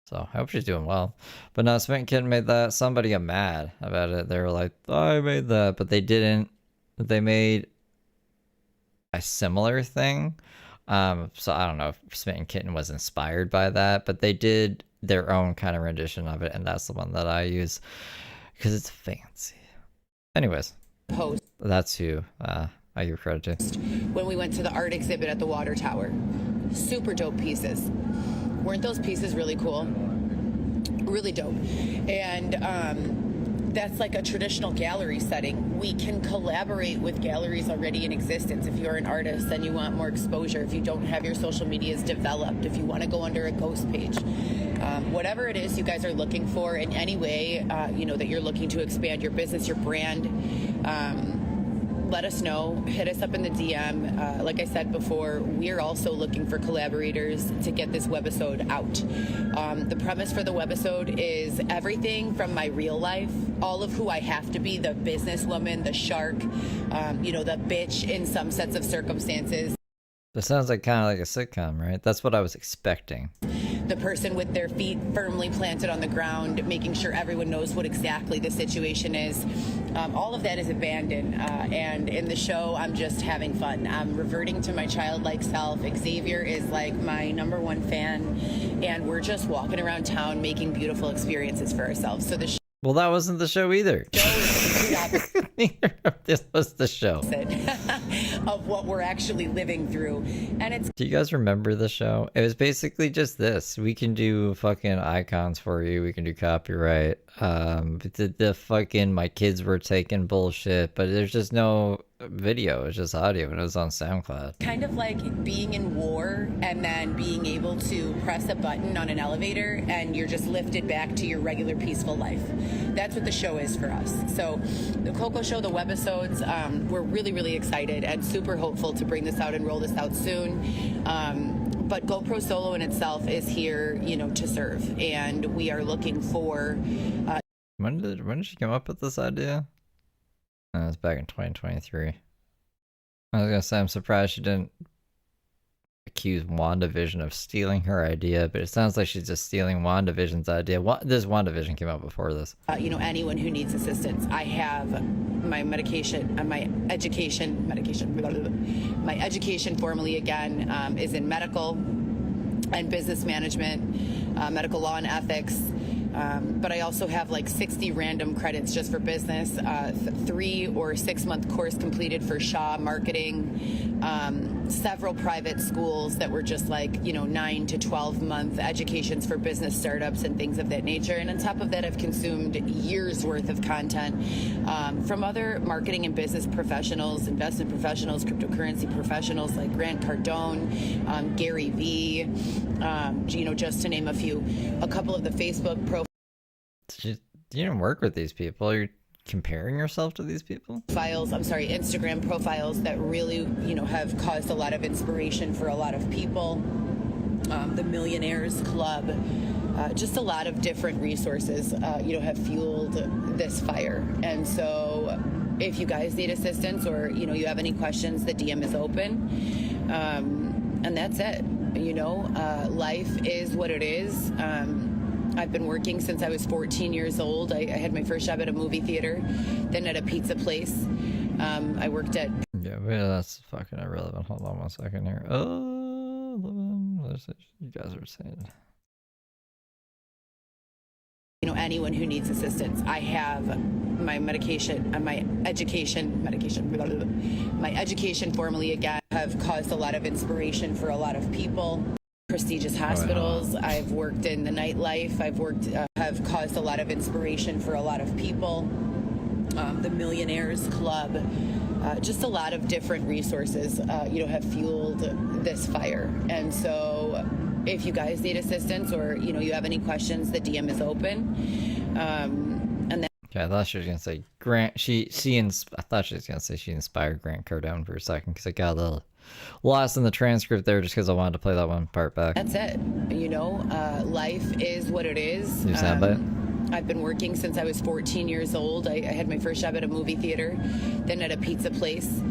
[SPEAKER 3] So I hope she's doing well. But no, Smitten Kitten made that. Somebody got mad about it. They were like, I made that, but they didn't. They made a similar thing. So I don't know if Smitten Kitten was inspired by that, but they did their own kind of rendition of it, and that's the one that I use because it's fancy. Anyways, that's who I give credit to.
[SPEAKER 2] When we went to the art exhibit at the water tower, super dope pieces. Weren't those pieces really cool? Really dope. And that's like a traditional gallery setting. We can collaborate with galleries already in existence. If you're an artist and you want more exposure, if you don't have your social medias developed, if you want to go under a ghost page, whatever it is you guys are looking for in any way, that you're looking to expand your business, your brand, let us know. Hit us up in the DM. Like I said before, we're also looking for collaborators to get this webisode out. The premise for the webisode is everything from my real life, all of who I have to be, the businesswoman, the shark, the bitch in some sets of circumstances.
[SPEAKER 3] That sounds like kind of like a sitcom, right? That's what I was expecting.
[SPEAKER 2] The person with their feet firmly planted on the ground, making sure everyone knows what exactly the situation is. All of that is abandoned. And in the show, I'm just having fun. I'm reverting to my childlike self. Xavier is like my #1 fan. And we're just walking around town making beautiful experiences for ourselves. So the
[SPEAKER 3] well, that wasn't the show either. Neither of this was the show.
[SPEAKER 2] Of what we're actually living through. And it's.
[SPEAKER 3] Do you guys remember the show? It was basically just this. We can do fucking icons for you. We can do copyright. The fucking my kids were taking bullshit, but there's just no video. It's just audio, and it was on SoundCloud.
[SPEAKER 2] Kind of like being in war and then being able to press a button on an elevator and you're just lifted back to your regular peaceful life. That's what the show is for us. So the Coco Show, the webisodes, we're really, really excited and super hopeful to bring this out and roll this out soon. But GoPro Solo in itself is here, to serve. And we are looking for...
[SPEAKER 3] When did she come up with this idea? It was back in 2023. I was gonna say, I'm surprised she didn't accuse WandaVision of stealing her idea, but it sounds like she's just stealing WandaVision's idea. This WandaVision came out before this.
[SPEAKER 2] Anyone who needs assistance. I have my my education formally again is in medical and business management, medical law and ethics. But I also have like 60 random credits just for business, 3 or 6 month course completed for Shaw marketing, several private schools that were just like, 9 to 12 month educations for business startups and things of that nature. And on top of that, I've consumed years worth of content from other marketing and business professionals, investment professionals, cryptocurrency professionals like Grant Cardone, Gary Vee, just to name a few. A couple of the Facebook profiles.
[SPEAKER 3] You didn't work with these people. You're comparing yourself to these people?
[SPEAKER 2] Instagram profiles that really, have caused a lot of inspiration for a lot of people. The Millionaires Club, just a lot of different resources, have fueled this fire. And so if you guys need assistance or, you know, you have any questions, the DM is open. And that's it. You know, life is what it is. I've been working since I was 14 years old. I had my first job at a movie theater, then at a pizza place. I worked at...
[SPEAKER 3] Yeah, well, that's fucking irrelevant. Hold on 1 second here. You guys are saying...
[SPEAKER 2] You know, anyone who needs assistance. I have my medication, my education formally again have caused a lot of inspiration for a lot of people. Prestigious hospitals. I've worked in the nightlife. Have caused a lot of inspiration for a lot of people. The Millionaires Club. Just a lot of different resources, you know, have fueled this fire. And so if you guys need assistance or, you know, you have any questions, the DM is open. And then...
[SPEAKER 3] Okay, I thought she was gonna say Grant. I thought she was gonna say she inspired Grant Cardone for a second because I got a little lost in the transcript there just because I wanted to play that one part back.
[SPEAKER 2] That's it. You know, life is what it is.
[SPEAKER 3] You sound bad.
[SPEAKER 2] I've been working since I was 14 years old. I had my first job at a movie theater, then at a pizza place.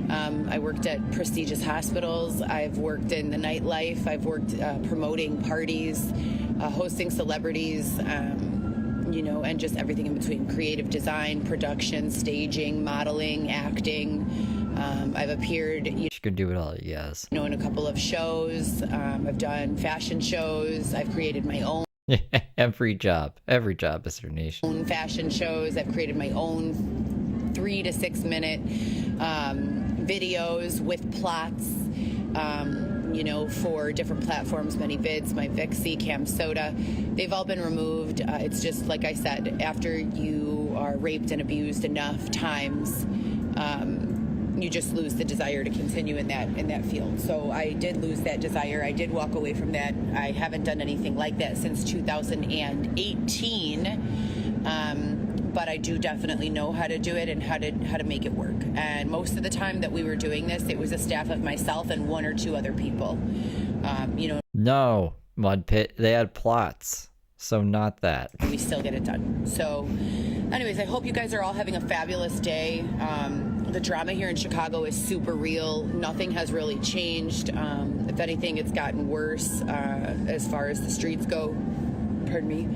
[SPEAKER 2] I worked at prestigious hospitals. I've worked in the nightlife. I've worked promoting parties, hosting celebrities, you know, and just everything in between. Creative design, production, staging, modeling, acting. I've appeared...
[SPEAKER 3] You could do it all, yes.
[SPEAKER 2] You know, in a couple of shows. I've done fashion shows. I've created my own...
[SPEAKER 3] Yeah, every job is their nation.
[SPEAKER 2] Own fashion shows. I've created my own 3 to 6 minute videos with plots, you know, for different platforms, many vids, my Vixie, Cam Soda. They've all been removed. It's just like I said, after you are raped and abused enough times, you just lose the desire to continue in that field. So I did lose that desire. I did walk away from that. I haven't done anything like that since 2018. But I do definitely know how to do it and how to make it work. And most of the time that we were doing this, it was a staff of myself and 1 or 2 other people. You know.
[SPEAKER 3] No, Mud Pit. They had plots. So not that.
[SPEAKER 2] We still get it done. So anyways, I hope you guys are all having a fabulous day. The drama here in Chicago is super real. Nothing has really changed. If anything, it's gotten worse as far as the streets go. Pardon me.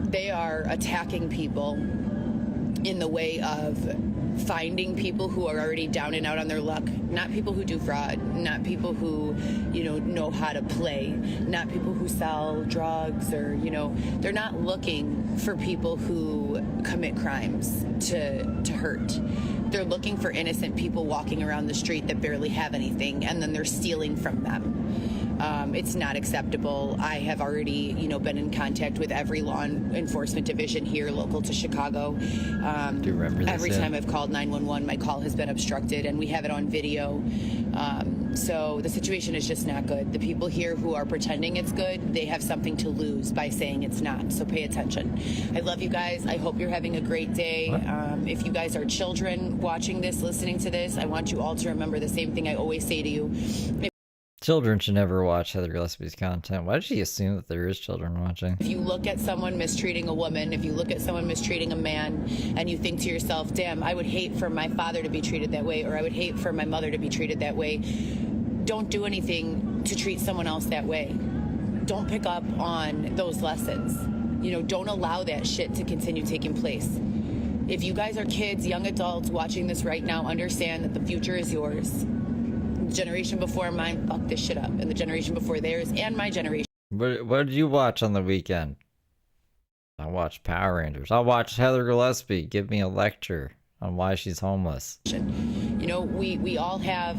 [SPEAKER 2] They are attacking people in the way of finding people who are already down and out on their luck, not people who do fraud, not people who, you know how to play, not people who sell drugs or, you know, they're not looking for people who commit crimes to hurt. They're looking for innocent people walking around the street that barely have anything, and then they're stealing from them. It's not acceptable. I have already, you know, been in contact with every law enforcement division here local to Chicago.
[SPEAKER 3] Do you remember this?
[SPEAKER 2] Every time I've called 911, my call has been obstructed, and we have it on video. So the situation is just not good. The people here who are pretending it's good, they have something to lose by saying it's not. So pay attention. I love you guys. I hope you're having a great day. If you guys are children watching this, listening to this, I want you all to remember the same thing I always say to you.
[SPEAKER 3] Children should never watch Heather Gillespie's content. Why did she assume that there is children watching?
[SPEAKER 2] If you look at someone mistreating a woman, if you look at someone mistreating a man, and you think to yourself, damn, I would hate for my father to be treated that way, or I would hate for my mother to be treated that way, don't do anything to treat someone else that way. Don't pick up on those lessons. You know, don't allow that shit to continue taking place. If you guys are kids, young adults watching this right now, understand that the future is yours. The generation before mine fucked this shit up, and the generation before theirs, and my generation.
[SPEAKER 3] What did you watch on the weekend? I watched Power Rangers. I watched Heather Gillespie give me a lecture on why she's homeless.
[SPEAKER 2] You know, we all have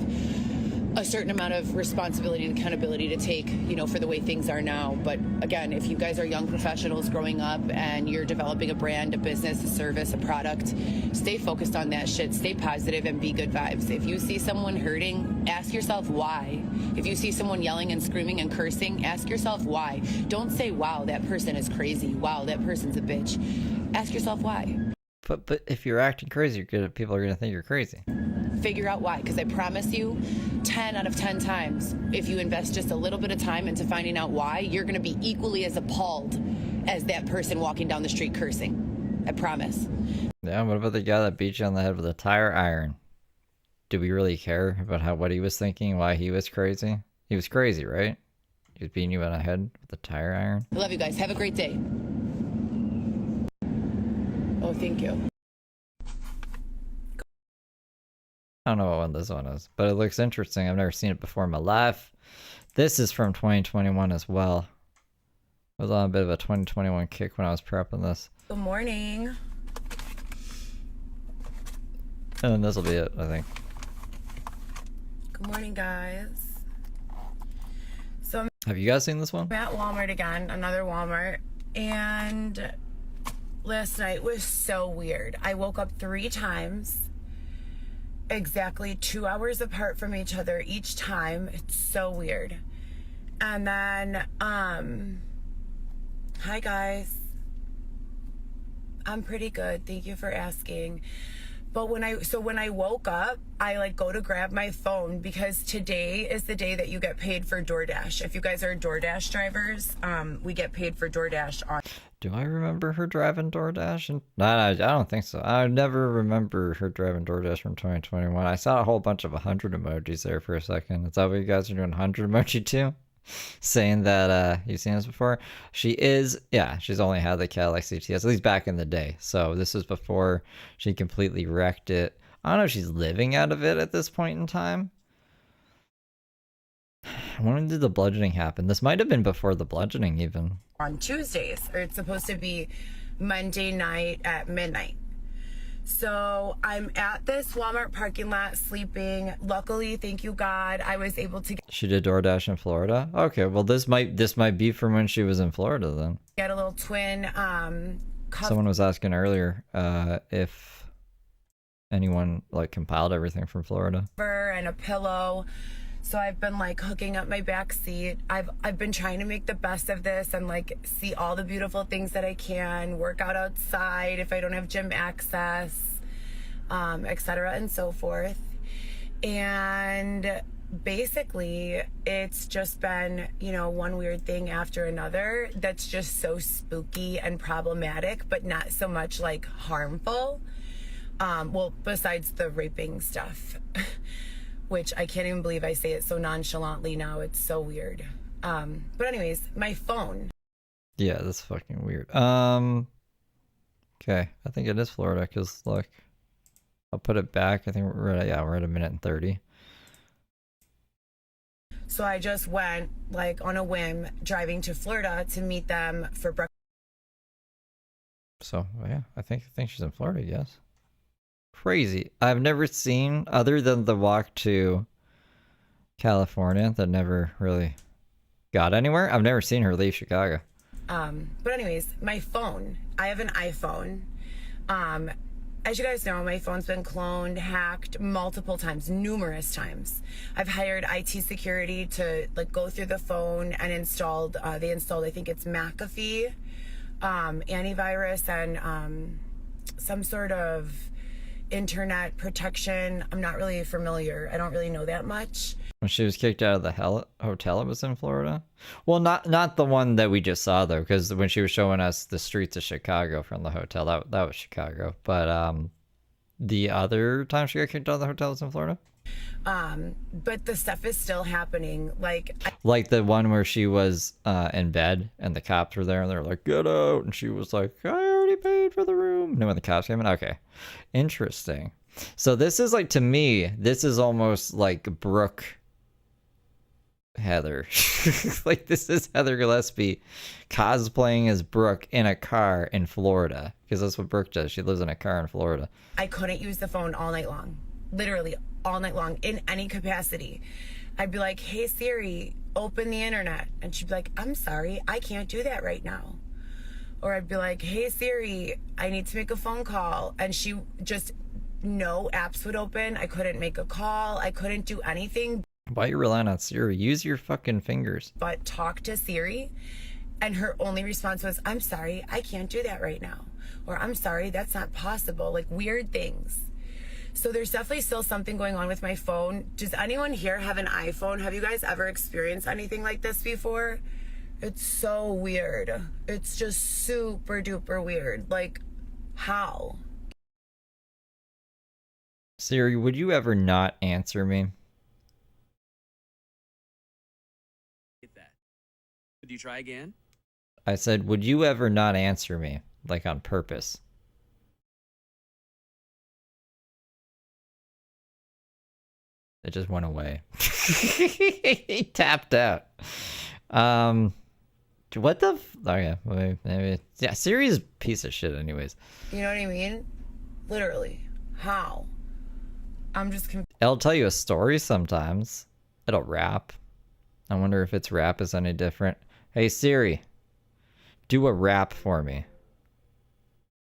[SPEAKER 2] a certain amount of responsibility and accountability to take, you know, for the way things are now. But again, if you guys are young professionals growing up and you're developing a brand, a business, a service, a product, stay focused on that shit. Stay positive and be good vibes. If you see someone hurting, ask yourself why. If you see someone yelling and screaming and cursing, ask yourself why. Don't say, wow, that person is crazy. Wow, that person's a bitch. Ask yourself why.
[SPEAKER 3] But if you're acting crazy, people are going to think you're crazy.
[SPEAKER 2] Figure out why, because I promise you 10 out of 10 times, if you invest just a little bit of time into finding out why, you're going to be equally as appalled as that person walking down the street cursing. I promise.
[SPEAKER 3] Yeah, what about the guy that beat you on the head with a tire iron? Do we really care about what he was thinking, why he was crazy? He was crazy, right? He was beating you on the head with a tire iron?
[SPEAKER 4] I love you guys. Have a great day. Oh, thank you.
[SPEAKER 3] I don't know what one this one is, but it looks interesting. I've never seen it before in my life. This is from 2021 as well. I was on a bit of a 2021 kick when I was prepping this.
[SPEAKER 2] Good morning.
[SPEAKER 3] And then this will be it, I think.
[SPEAKER 2] Good morning, guys. So
[SPEAKER 3] Have you guys seen this one?
[SPEAKER 2] I'm at Walmart again, another Walmart, and last night was so weird. I woke up 3 times, exactly 2 hours apart from each other each time. It's so weird. And then, hi guys. I'm pretty good. Thank you for asking. But when I woke up, I like go to grab my phone because today is the day that you get paid for DoorDash. If you guys are DoorDash drivers, we get paid for DoorDash on.
[SPEAKER 3] Do I remember her driving DoorDash? No, I don't think so. I never remember her driving DoorDash from 2021. I saw a whole bunch of 100 emojis there for a second. Is that what you guys are doing 100 emoji too? Saying that you've seen this before. She is, yeah, she's only had the Cadillac CTS, at least back in the day. So this was before she completely wrecked it. I don't know if she's living out of it at this point in time. When did the bludgeoning happen? This might have been before the bludgeoning even.
[SPEAKER 2] On Tuesdays, or it's supposed to be Monday night at midnight. So I'm at this Walmart parking lot sleeping. Luckily, thank you God, I was able to
[SPEAKER 3] She did DoorDash in Florida? Okay, well this might be from when she was in Florida then.
[SPEAKER 2] get a little twin
[SPEAKER 3] Someone was asking earlier if anyone like compiled everything from Florida.
[SPEAKER 2] cover and a pillow. So I've been like hooking up my back seat. I've been trying to make the best of this and like see all the beautiful things that I can, work out outside if I don't have gym access, etc. and so forth. And basically it's just been, you know, one weird thing after another that's just so spooky and problematic, but not so much like harmful. Well, besides the raping stuff. Which I can't even believe I say it so nonchalantly now. It's so weird. But anyways, my phone.
[SPEAKER 3] Yeah, that's fucking weird. Okay, I think it is Florida because look, I'll put it back. I think we're at a minute and 30.
[SPEAKER 2] So I just went like on a whim driving to Florida to meet them for breakfast.
[SPEAKER 3] So yeah, I think she's in Florida. Yes. Crazy. I've never seen, other than the walk to California that never really got anywhere, I've never seen her leave Chicago.
[SPEAKER 2] But anyways, my phone. I have an iPhone. As you guys know, my phone's been cloned, hacked multiple times, numerous times. I've hired IT security to like go through the phone and installed, I think it's McAfee, antivirus and some sort of internet protection. I'm not really familiar. I don't really know that much.
[SPEAKER 3] When she was kicked out of the hotel, it was in Florida. Well, not the one that we just saw though, because when she was showing us the streets of Chicago from the hotel, that was Chicago. But the other time she got kicked out of the hotel was in Florida.
[SPEAKER 2] But the stuff is still happening. Like
[SPEAKER 3] the one where she was in bed and the cops were there and they were like, "Get out!" and she was like, "I already paid for the room." And then when the cops came in, okay, interesting. So this is like, to me, this is almost like Brooke Heather. Like this is Heather Gillespie cosplaying as Brooke in a car in Florida, because that's what Brooke does. She lives in a car in Florida.
[SPEAKER 2] I couldn't use the phone all night long, literally all night long in any capacity. I'd be like, "Hey Siri, open the internet," and she'd be like, "I'm sorry, I can't do that right now." Or I'd be like, "Hey Siri, I need to make a phone call," and she just, no apps would open. I couldn't make a call. I couldn't do anything.
[SPEAKER 3] Why are you relying on Siri? Use your fucking fingers.
[SPEAKER 2] But talk to Siri, and her only response was, "I'm sorry, I can't do that right now," or "I'm sorry, that's not possible." Like weird things. So there's definitely still something going on with my phone. Does anyone here have an iPhone? Have you guys ever experienced anything like this before? It's so weird. It's just super duper weird. Like, how?
[SPEAKER 3] Siri, would you ever not answer me?
[SPEAKER 11] Get that. Could you try again?
[SPEAKER 3] I said, would you ever not answer me? Like on purpose. It just went away. He tapped out. What the? Okay, maybe. Yeah, Siri is a piece of shit, anyways.
[SPEAKER 2] You know what I mean? Literally. How? I'm just confused.
[SPEAKER 3] It'll tell you a story sometimes. It'll rap. I wonder if its rap is any different. Hey Siri, do a rap for me.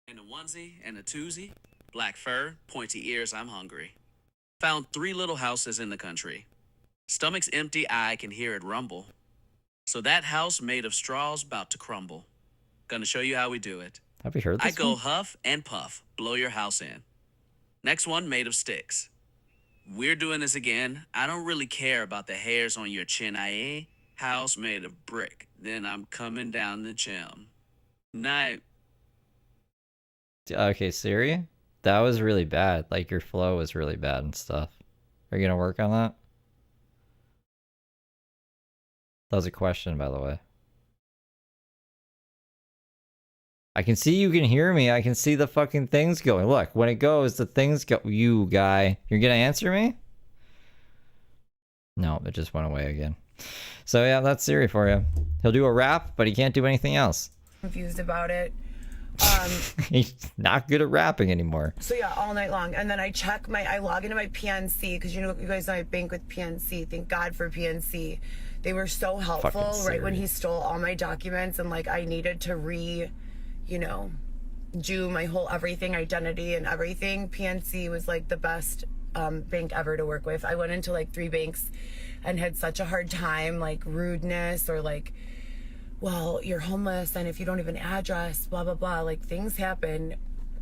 [SPEAKER 11] And a onesie and a twosie, black fur, pointy ears, I'm hungry. Found 3 little houses in the country. Stomach's empty, I can hear it rumble. So that house made of straw's about to crumble. Gonna show you how we do it.
[SPEAKER 3] Have you heard this
[SPEAKER 11] I go
[SPEAKER 3] one?
[SPEAKER 11] huff and puff, blow your house in. Next one made of sticks. We're doing this again. I don't really care about the hairs on your chin, I house made of brick. Then I'm coming down the chim. Night.
[SPEAKER 3] Okay, Siri, that was really bad. Like your flow was really bad and stuff. Are you gonna work on that? That was a question, by the way. I can see you can hear me. I can see the fucking things going. Look, when it goes, the things go. You guy, you're gonna answer me? No, it just went away again. So yeah, that's Siri for you. He'll do a rap, but he can't do anything else.
[SPEAKER 2] Confused about it.
[SPEAKER 3] He's not good at rapping anymore.
[SPEAKER 2] So yeah, all night long. And then I log into my PNC, because you guys know I bank with PNC. Thank God for PNC. They were so helpful right when he stole all my documents, and like I needed to do my whole everything, identity and everything. PNC was like the best bank ever to work with. I went into like 3 banks and had such a hard time, like rudeness or like, well, you're homeless and if you don't have an address, blah, blah, blah, like things happen.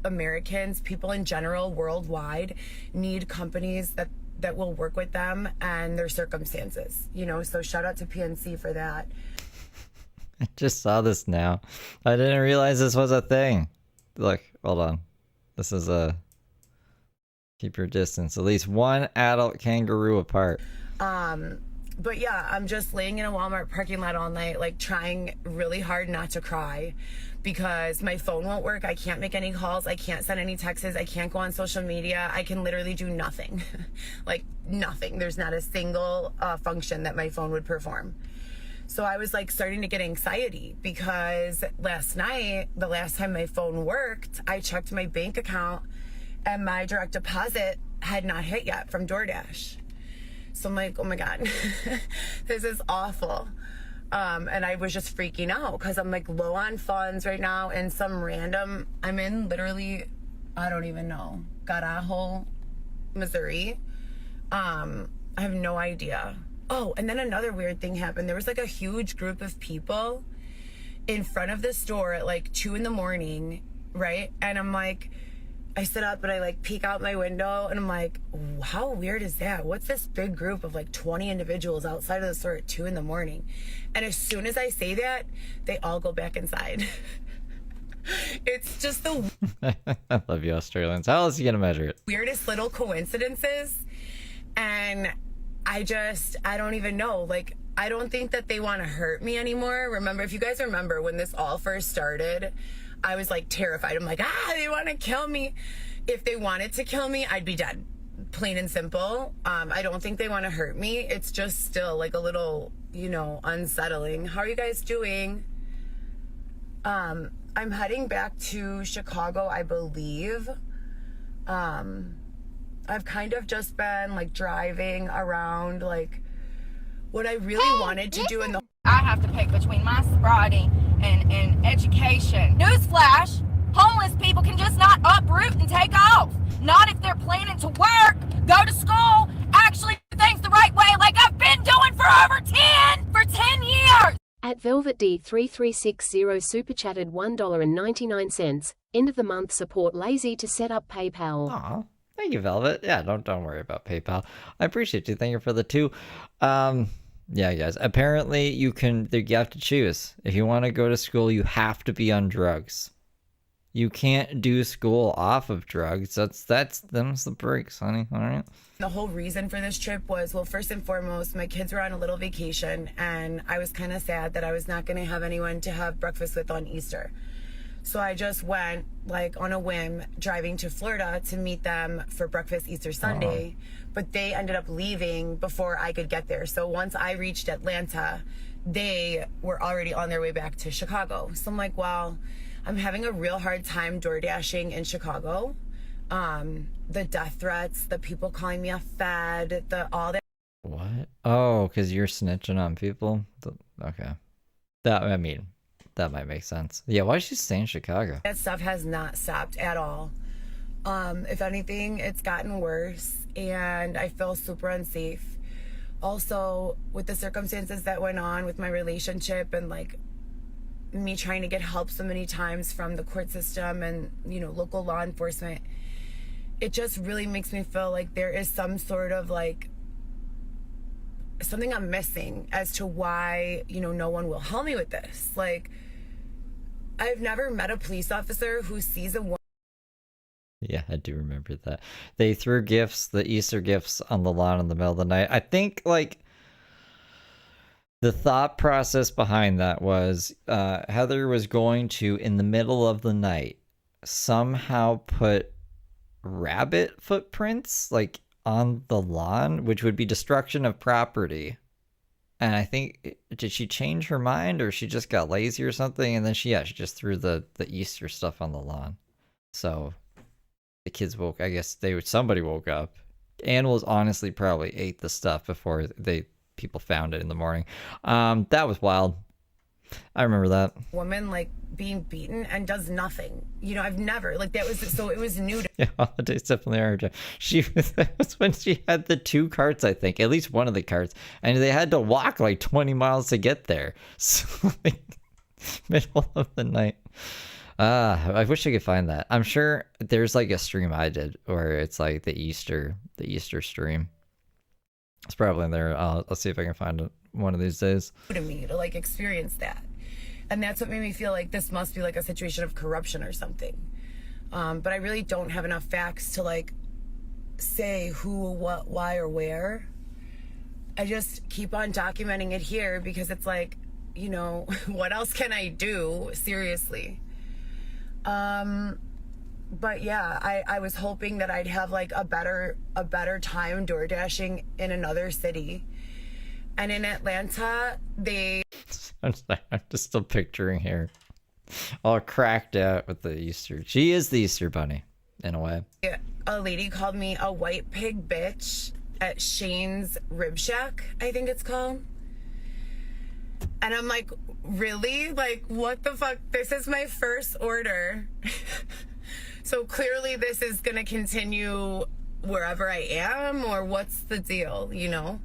[SPEAKER 2] Americans, people in general, worldwide, need companies that will work with them and their circumstances, so shout out to PNC for that.
[SPEAKER 3] I just saw this now. I didn't realize this was a thing. Look, hold on. This is a keep your distance. At least 1 adult kangaroo apart.
[SPEAKER 2] But yeah, I'm just laying in a Walmart parking lot all night, like trying really hard not to cry because my phone won't work. I can't make any calls. I can't send any texts. I can't go on social media. I can literally do nothing. Like nothing. There's not a single function that my phone would perform. So I was like starting to get anxiety because last night, the last time my phone worked, I checked my bank account and my direct deposit had not hit yet from DoorDash. So I'm like, oh my God, this is awful. And I was just freaking out because I'm like low on funds right now in I'm in literally, I don't even know, Garajo, Missouri. I have no idea. Oh, and then another weird thing happened. There was like a huge group of people in front of the store at like 2 a.m, right? And I'm like, I sit up and I like peek out my window and I'm like, how weird is that? What's this big group of like 20 individuals outside of the store at 2 a.m? And as soon as I say that, they all go back inside. It's just the
[SPEAKER 3] I love you, Australians. How else are you gonna measure it?
[SPEAKER 2] Weirdest little coincidences. And I don't even know. Like, I don't think that they want to hurt me anymore. If you guys remember when this all first started, I was like terrified. I'm like, they want to kill me. If they wanted to kill me, I'd be dead. Plain and simple. I don't think they want to hurt me. It's just still like a little, unsettling. How are you guys doing? I'm heading back to Chicago, I believe. I've kind of just been like driving around, like what I really wanted to do in the.
[SPEAKER 9] I have to pick between my sobriety and education. Newsflash, homeless people can just not uproot and take off. Not if they're planning to work, go to school, actually do things the right way like I've been doing for 10 years.
[SPEAKER 8] At Velvet D3360 super chatted $1.99. End of the month support lazy to set up PayPal.
[SPEAKER 3] Aw, thank you, Velvet. Yeah, don't worry about PayPal. I appreciate you. Thank you for the 2. Yeah, guys. Apparently, you have to choose. If you want to go to school, you have to be on drugs. You can't do school off of drugs. Them's the breaks, honey. All right.
[SPEAKER 2] The whole reason for this trip was, well, first and foremost, my kids were on a little vacation, and I was kind of sad that I was not going to have anyone to have breakfast with on Easter. So I just went, like, on a whim, driving to Florida to meet them for breakfast Easter Sunday. But they ended up leaving before I could get there. So once I reached Atlanta, they were already on their way back to Chicago. So I'm like, well, I'm having a real hard time door dashing in Chicago. The death threats, the people calling me a fed, all that.
[SPEAKER 3] What? Oh, because you're snitching on people? Okay. That might make sense. Yeah, why did she stay in Chicago?
[SPEAKER 2] That stuff has not stopped at all. If anything, it's gotten worse, and I feel super unsafe. Also, with the circumstances that went on with my relationship and, like, me trying to get help so many times from the court system and, you know, local law enforcement, it just really makes me feel like there is some sort of, like, something I'm missing as to why, you know, no one will help me with this. Like, I've never met a police officer who sees a woman.
[SPEAKER 3] Yeah, I do remember that. They threw gifts, the Easter gifts, on the lawn in the middle of the night. I think, like, the thought process behind that was Heather was going to, in the middle of the night, somehow put rabbit footprints, like, on the lawn, which would be destruction of property. And I think, did she change her mind, or she just got lazy or something? And then she just threw the Easter stuff on the lawn. So the kids woke, I guess somebody woke up. Animals honestly probably ate the stuff before people found it in the morning. That was wild. I remember that.
[SPEAKER 2] Woman, like, being beaten and does nothing. You know, I've never, like, that was, so it was new to
[SPEAKER 3] Yeah, holidays definitely are. That was when she had the 2 carts, I think, at least one of the carts, and they had to walk like 20 miles to get there. So, like, middle of the night. I wish I could find that. I'm sure there's like a stream I did where it's like the Easter stream. It's probably in there. I'll see if I can find it one of these days.
[SPEAKER 2] To me to, like, experience that, and that's what made me feel like this must be like a situation of corruption or something. But I really don't have enough facts to, like, say who, what, why, or where. I just keep on documenting it here because it's like, you know, what else can I do? Seriously. But yeah, I was hoping that I'd have, like, a better time door dashing in another city. And in Atlanta,
[SPEAKER 3] I'm just still picturing her all cracked out with the Easter. She is the Easter bunny, in a way.
[SPEAKER 2] A lady called me a white pig bitch at Shane's Rib Shack, I think it's called. And I'm like, really? Like, what the fuck? This is my first order. So clearly this is going to continue wherever I am, or what's the deal, you know?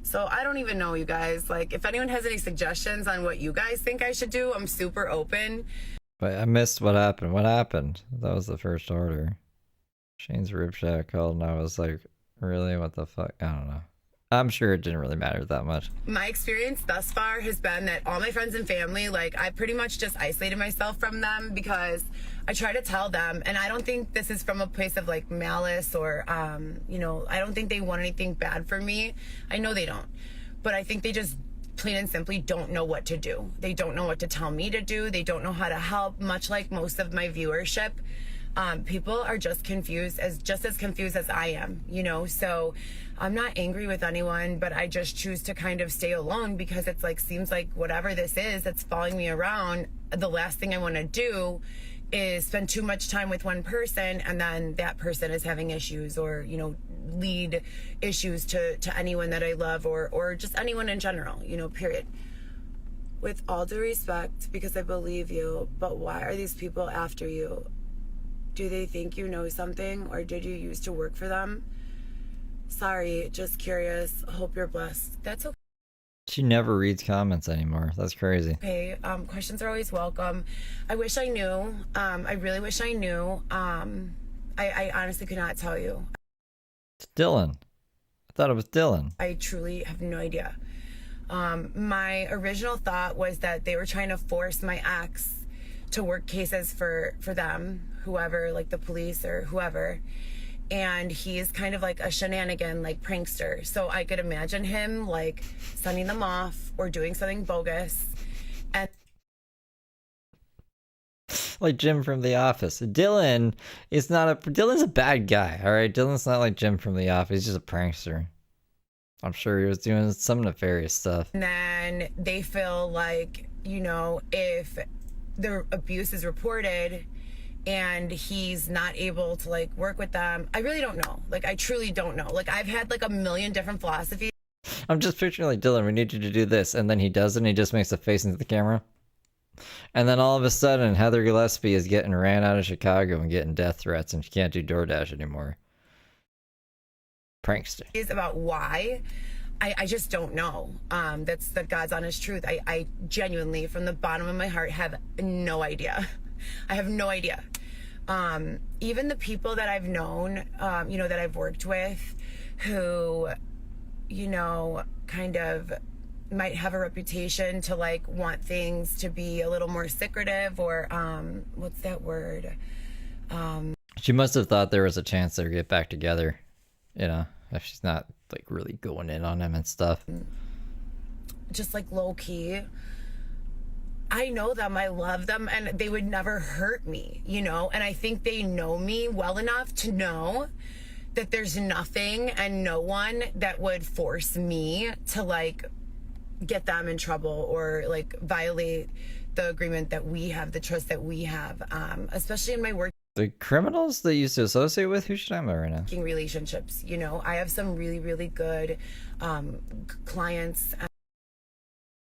[SPEAKER 2] So I don't even know, you guys. Like, if anyone has any suggestions on what you guys think I should do, I'm super open.
[SPEAKER 3] But I missed what happened. What happened? That was the first order. Shane's Rib Shack called, and I was like, really? What the fuck? I don't know. I'm sure it didn't really matter that much.
[SPEAKER 2] My experience thus far has been that all my friends and family, like, I pretty much just isolated myself from them because I try to tell them, and I don't think this is from a place of, like, malice or, you know, I don't think they want anything bad for me. I know they don't. But I think they just plain and simply don't know what to do. They don't know what to tell me to do. They don't know how to help, much like most of my viewership. People are just as confused as I am, you know? So I'm not angry with anyone, but I just choose to kind of stay alone because it's like, seems like whatever this is that's following me around, the last thing I want to do is spend too much time with one person and then that person is having issues or, you know, lead issues to anyone that I love or just anyone in general, you know, period. With all due respect, because I believe you, but why are these people after you? Do they think you know something, or did you used to work for them? Sorry, just curious. Hope you're blessed. That's okay.
[SPEAKER 3] She never reads comments anymore. That's crazy.
[SPEAKER 2] Okay, questions are always welcome. I wish I knew. I really wish I knew. I honestly could not tell you.
[SPEAKER 3] It's Dylan. I thought it was Dylan.
[SPEAKER 2] I truly have no idea. My original thought was that they were trying to force my ex to work cases for them, whoever, like the police or whoever. And he's kind of like a shenanigan, like prankster. So I could imagine him like sending them off or doing something bogus. And
[SPEAKER 3] like Jim from The Office. Dylan's a bad guy, alright? Dylan's not like Jim from The Office, he's just a prankster. I'm sure he was doing some nefarious stuff.
[SPEAKER 2] And then they feel like, you know, if the abuse is reported and he's not able to like work with them, I really don't know. Like, I truly don't know. Like, I've had like a million different philosophies.
[SPEAKER 3] I'm just picturing like, Dylan, we need you to do this, and then he does it and he just makes a face into the camera. And then all of a sudden, Heather Gillespie is getting ran out of Chicago and getting death threats, and she can't do DoorDash anymore. Prankster.
[SPEAKER 2] Is about why. I just don't know. That's the God's honest truth. I genuinely, from the bottom of my heart, have no idea. I have no idea. Even the people that I've known, you know, that I've worked with, who, you know, kind of might have a reputation to like want things to be a little more secretive, or what's that word?
[SPEAKER 3] She must have thought there was a chance they'd get back together, you know, if she's not like really going in on him and stuff.
[SPEAKER 2] Just like low key. I know them, I love them, and they would never hurt me, you know? And I think they know me well enough to know that there's nothing and no one that would force me to like get them in trouble or like violate the agreement that we have, the trust that we have, especially in my work.
[SPEAKER 3] The criminals they used to associate with? Who should I know right now?
[SPEAKER 2] Relationships, you know, I have some really, really good clients.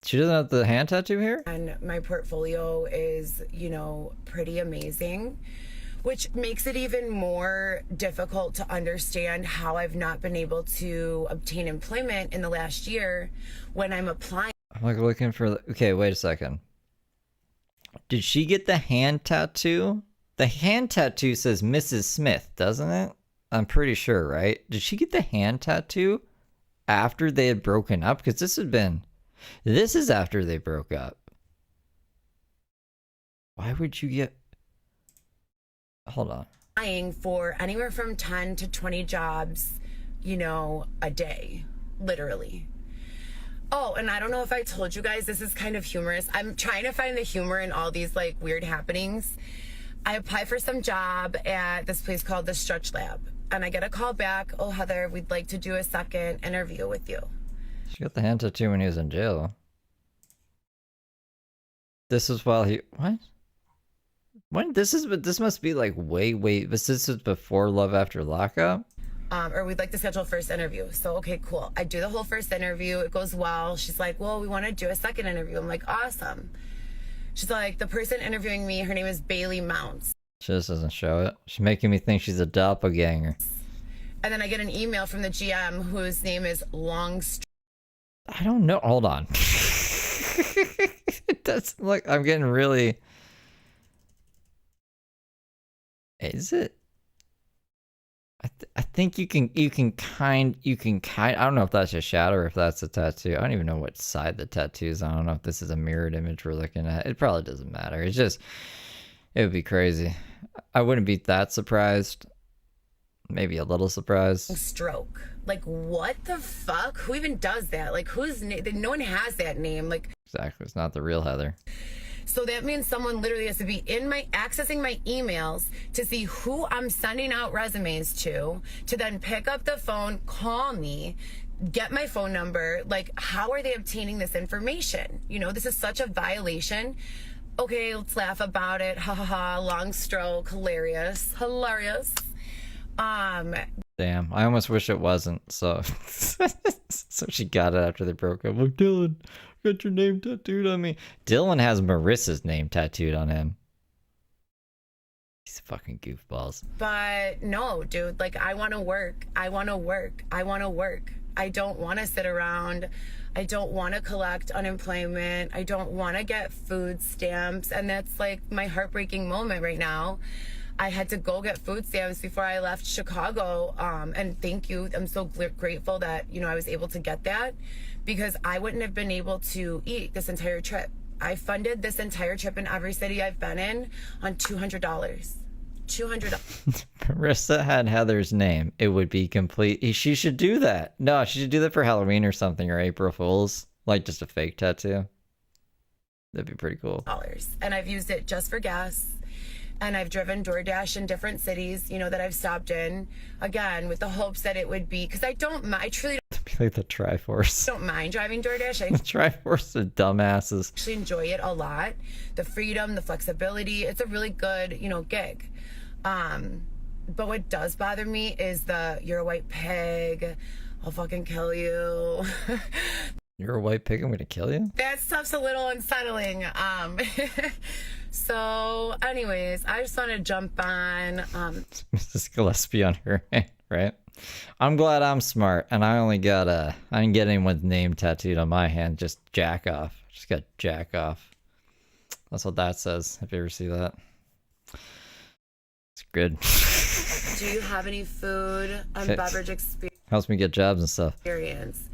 [SPEAKER 3] She doesn't have the hand tattoo here?
[SPEAKER 2] And my portfolio is, you know, pretty amazing, which makes it even more difficult to understand how I've not been able to obtain employment in the last year when I'm applying.
[SPEAKER 3] I'm like looking for okay, wait a second. Did she get the hand tattoo? The hand tattoo says Mrs. Smith, doesn't it? I'm pretty sure, right? Did she get the hand tattoo after they had broken up? Because this is after they broke up. Why would you get... Hold on.
[SPEAKER 2] Applying for anywhere from 10 to 20 jobs, you know, a day, literally. Oh, and I don't know if I told you guys, this is kind of humorous. I'm trying to find the humor in all these like weird happenings. I apply for some job at this place called the Stretch Lab, and I get a call back. Oh, Heather, we'd like to do a second interview with you.
[SPEAKER 3] She got the hand tattoo when he was in jail. This was while he... What? When? This must be like this is before Love After Lockup?
[SPEAKER 2] Or we'd like to schedule a first interview. So, okay, cool. I do the whole first interview. It goes well. She's like, well, we want to do a second interview. I'm like, awesome. She's like, the person interviewing me, her name is Bailey Mounts.
[SPEAKER 3] She just doesn't show it. She's making me think she's a doppelganger.
[SPEAKER 2] And then I get an email from the GM whose name is Longstreet.
[SPEAKER 3] I don't know. Hold on. That's like, I'm getting really... Is it? I think you can I don't know if that's a shadow or if that's a tattoo. I don't even know what side the tattoo is. I don't know if this is a mirrored image we're looking at. It probably doesn't matter. It's just, it would be crazy. I wouldn't be that surprised. Maybe a little surprised.
[SPEAKER 2] Stroke. Like, what the fuck? Who even does that? Like, no one has that name. Like,
[SPEAKER 3] exactly. It's not the real Heather.
[SPEAKER 2] So that means someone literally has to be accessing my emails to see who I'm sending out resumes to then pick up the phone, call me, get my phone number. Like, how are they obtaining this information? You know, this is such a violation. Okay, let's laugh about it. Ha ha ha, long stroke, hilarious.
[SPEAKER 3] Damn, I almost wish it wasn't, so so she got it after they broke up. Like, Dylan, got your name tattooed on me. Dylan has Marissa's name tattooed on him. These fucking goofballs.
[SPEAKER 2] But no, dude, like, I want to work. I don't want to sit around. I don't want to collect unemployment. I don't want to get food stamps. And that's like my heartbreaking moment right now. I had to go get food stamps before I left Chicago. And thank you. I'm so grateful that, you know, I was able to get that, because I wouldn't have been able to eat this entire trip. I funded this entire trip in every city I've been in on $200. $200.
[SPEAKER 3] Marissa had Heather's name. It would be complete. She should do that. No, she should do that for Halloween or something, or April Fool's. Like just a fake tattoo. That'd be pretty cool.
[SPEAKER 2] And I've used it just for gas. And I've driven DoorDash in different cities, you know, that I've stopped in. Again, with the hopes that it would be, because I truly
[SPEAKER 3] Be like the Triforce.
[SPEAKER 2] don't mind driving DoorDash. I
[SPEAKER 3] The Triforce of dumbasses.
[SPEAKER 2] actually enjoy it a lot. The freedom, the flexibility. It's a really good, you know, gig. But what does bother me is you're a white pig. I'll fucking kill you.
[SPEAKER 3] You're a white pig, I'm gonna kill you?
[SPEAKER 2] That stuff's a little unsettling. So anyways, I just want to jump on.
[SPEAKER 3] Mrs. Gillespie on her hand, right? I'm glad I'm smart, and I didn't get anyone's name tattooed on my hand, just jack off. Just got jack off. That's what that says, if you ever see that. It's good.
[SPEAKER 2] Do you have any food and beverage
[SPEAKER 3] Helps me get jobs and stuff.
[SPEAKER 2] experience?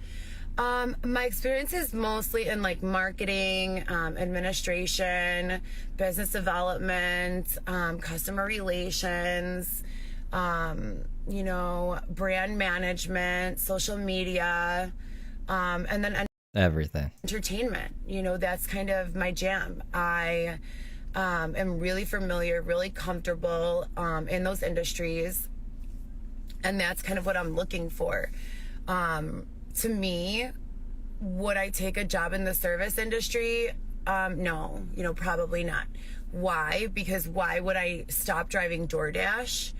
[SPEAKER 2] My experience is mostly in like marketing, administration, business development, customer relations, you know, brand management, social media, and then
[SPEAKER 3] Everything.
[SPEAKER 2] entertainment. You know, that's kind of my jam. I am really familiar, really comfortable in those industries, and that's kind of what I'm looking for. To me, would I take a job in the service industry? No, you know, probably not. Why? Because why would I stop driving DoorDash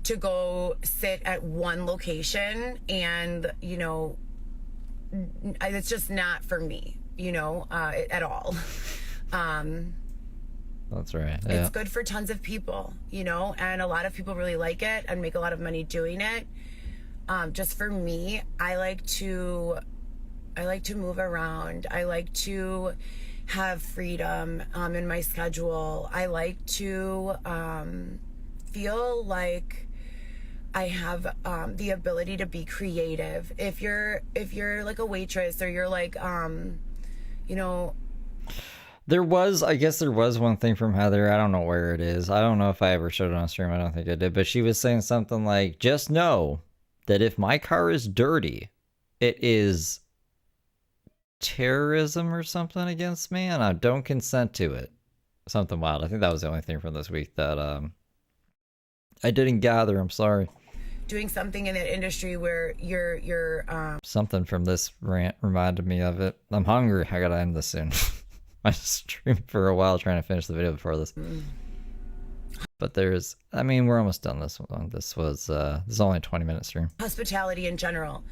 [SPEAKER 2] to go sit at one location? And, you know, it's just not for me, you know, at all.
[SPEAKER 3] That's right. Yeah.
[SPEAKER 2] It's good for tons of people, you know, and a lot of people really like it and make a lot of money doing it. Just for me, I like to move around. I like to have freedom in my schedule. I like to feel like I have the ability to be creative. If you're like a waitress, or you're like you know,
[SPEAKER 3] I guess there was one thing from Heather. I don't know where it is. I don't know if I ever showed it on stream. I don't think I did. But she was saying something like, just know that if my car is dirty, it is terrorism or something against me, and I don't consent to it. Something wild. I think that was the only thing from this week that I didn't gather. I'm sorry.
[SPEAKER 2] doing something in that industry where you're
[SPEAKER 3] Something from this rant reminded me of it. I'm hungry. I gotta end this soon. I streamed for a while trying to finish the video before this. But I mean, we're almost done this one. This is only a 20-minute stream.
[SPEAKER 2] Hospitality in general.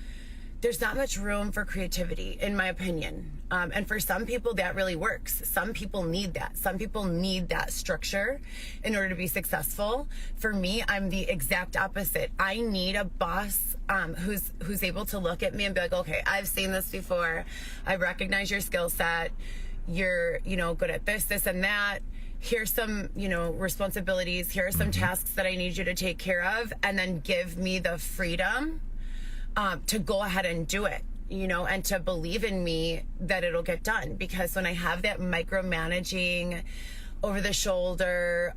[SPEAKER 2] There's not much room for creativity, in my opinion. And for some people, that really works. Some people need that. Some people need that structure in order to be successful. For me, I'm the exact opposite. I need a boss who's able to look at me and be like, okay, I've seen this before. I recognize your skill set. You're, good at this, this, and that. Here's some, responsibilities. Here are some tasks that I need you to take care of, and then give me the freedom to go ahead and do it, and to believe in me that it'll get done. Because when I have that micromanaging, over the shoulder,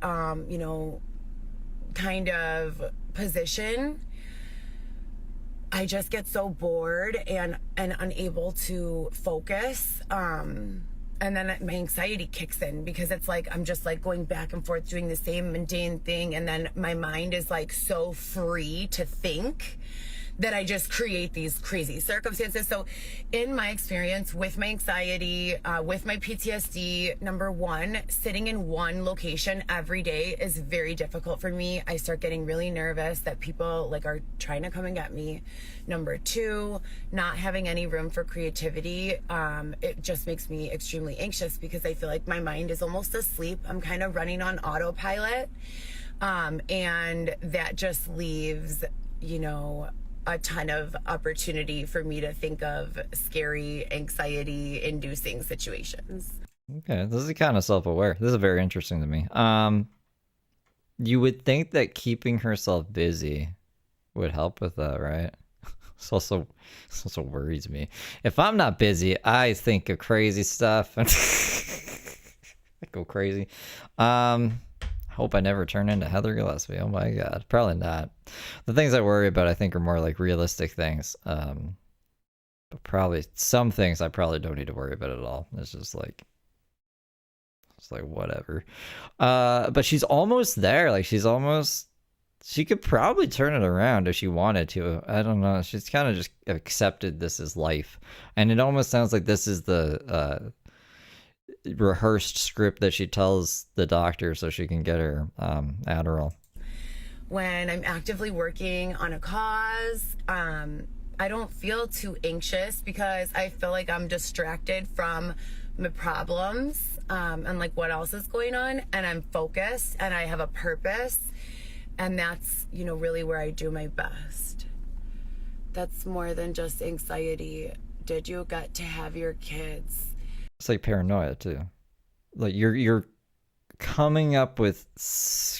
[SPEAKER 2] kind of position, I just get so bored and unable to focus. And then my anxiety kicks in, because it's like I'm just like going back and forth doing the same mundane thing, and then my mind is like so free to think that I just create these crazy circumstances. So in my experience with my anxiety, with my PTSD, number one, sitting in one location every day is very difficult for me. I start getting really nervous that people are trying to come and get me. Number two, not having any room for creativity, it just makes me extremely anxious, because I feel like my mind is almost asleep. I'm kind of running on autopilot. And that just leaves, a ton of opportunity for me to think of scary, anxiety-inducing situations.
[SPEAKER 3] Okay, this is kind of self-aware. This is very interesting to me. You would think that keeping herself busy would help with that, right? This also worries me. If I'm not busy, I think of crazy stuff. go crazy. I hope I never turn into Heather Gillespie. Oh my God, probably not. The things I worry about, I think, are more like realistic things. But probably some things I probably don't need to worry about at all. It's just like, whatever. But she's almost there. Like she could probably turn it around if she wanted to. I don't know. She's kind of just accepted this as life. And it almost sounds like this is the rehearsed script that she tells the doctor so she can get her Adderall.
[SPEAKER 2] When I'm actively working on a cause, I don't feel too anxious because I feel like I'm distracted from my problems and like what else is going on, and I'm focused and I have a purpose, and that's, you know, really where I do my best. That's more than just anxiety. Did you get to have your kids?
[SPEAKER 3] It's like paranoia too. Like you're coming up with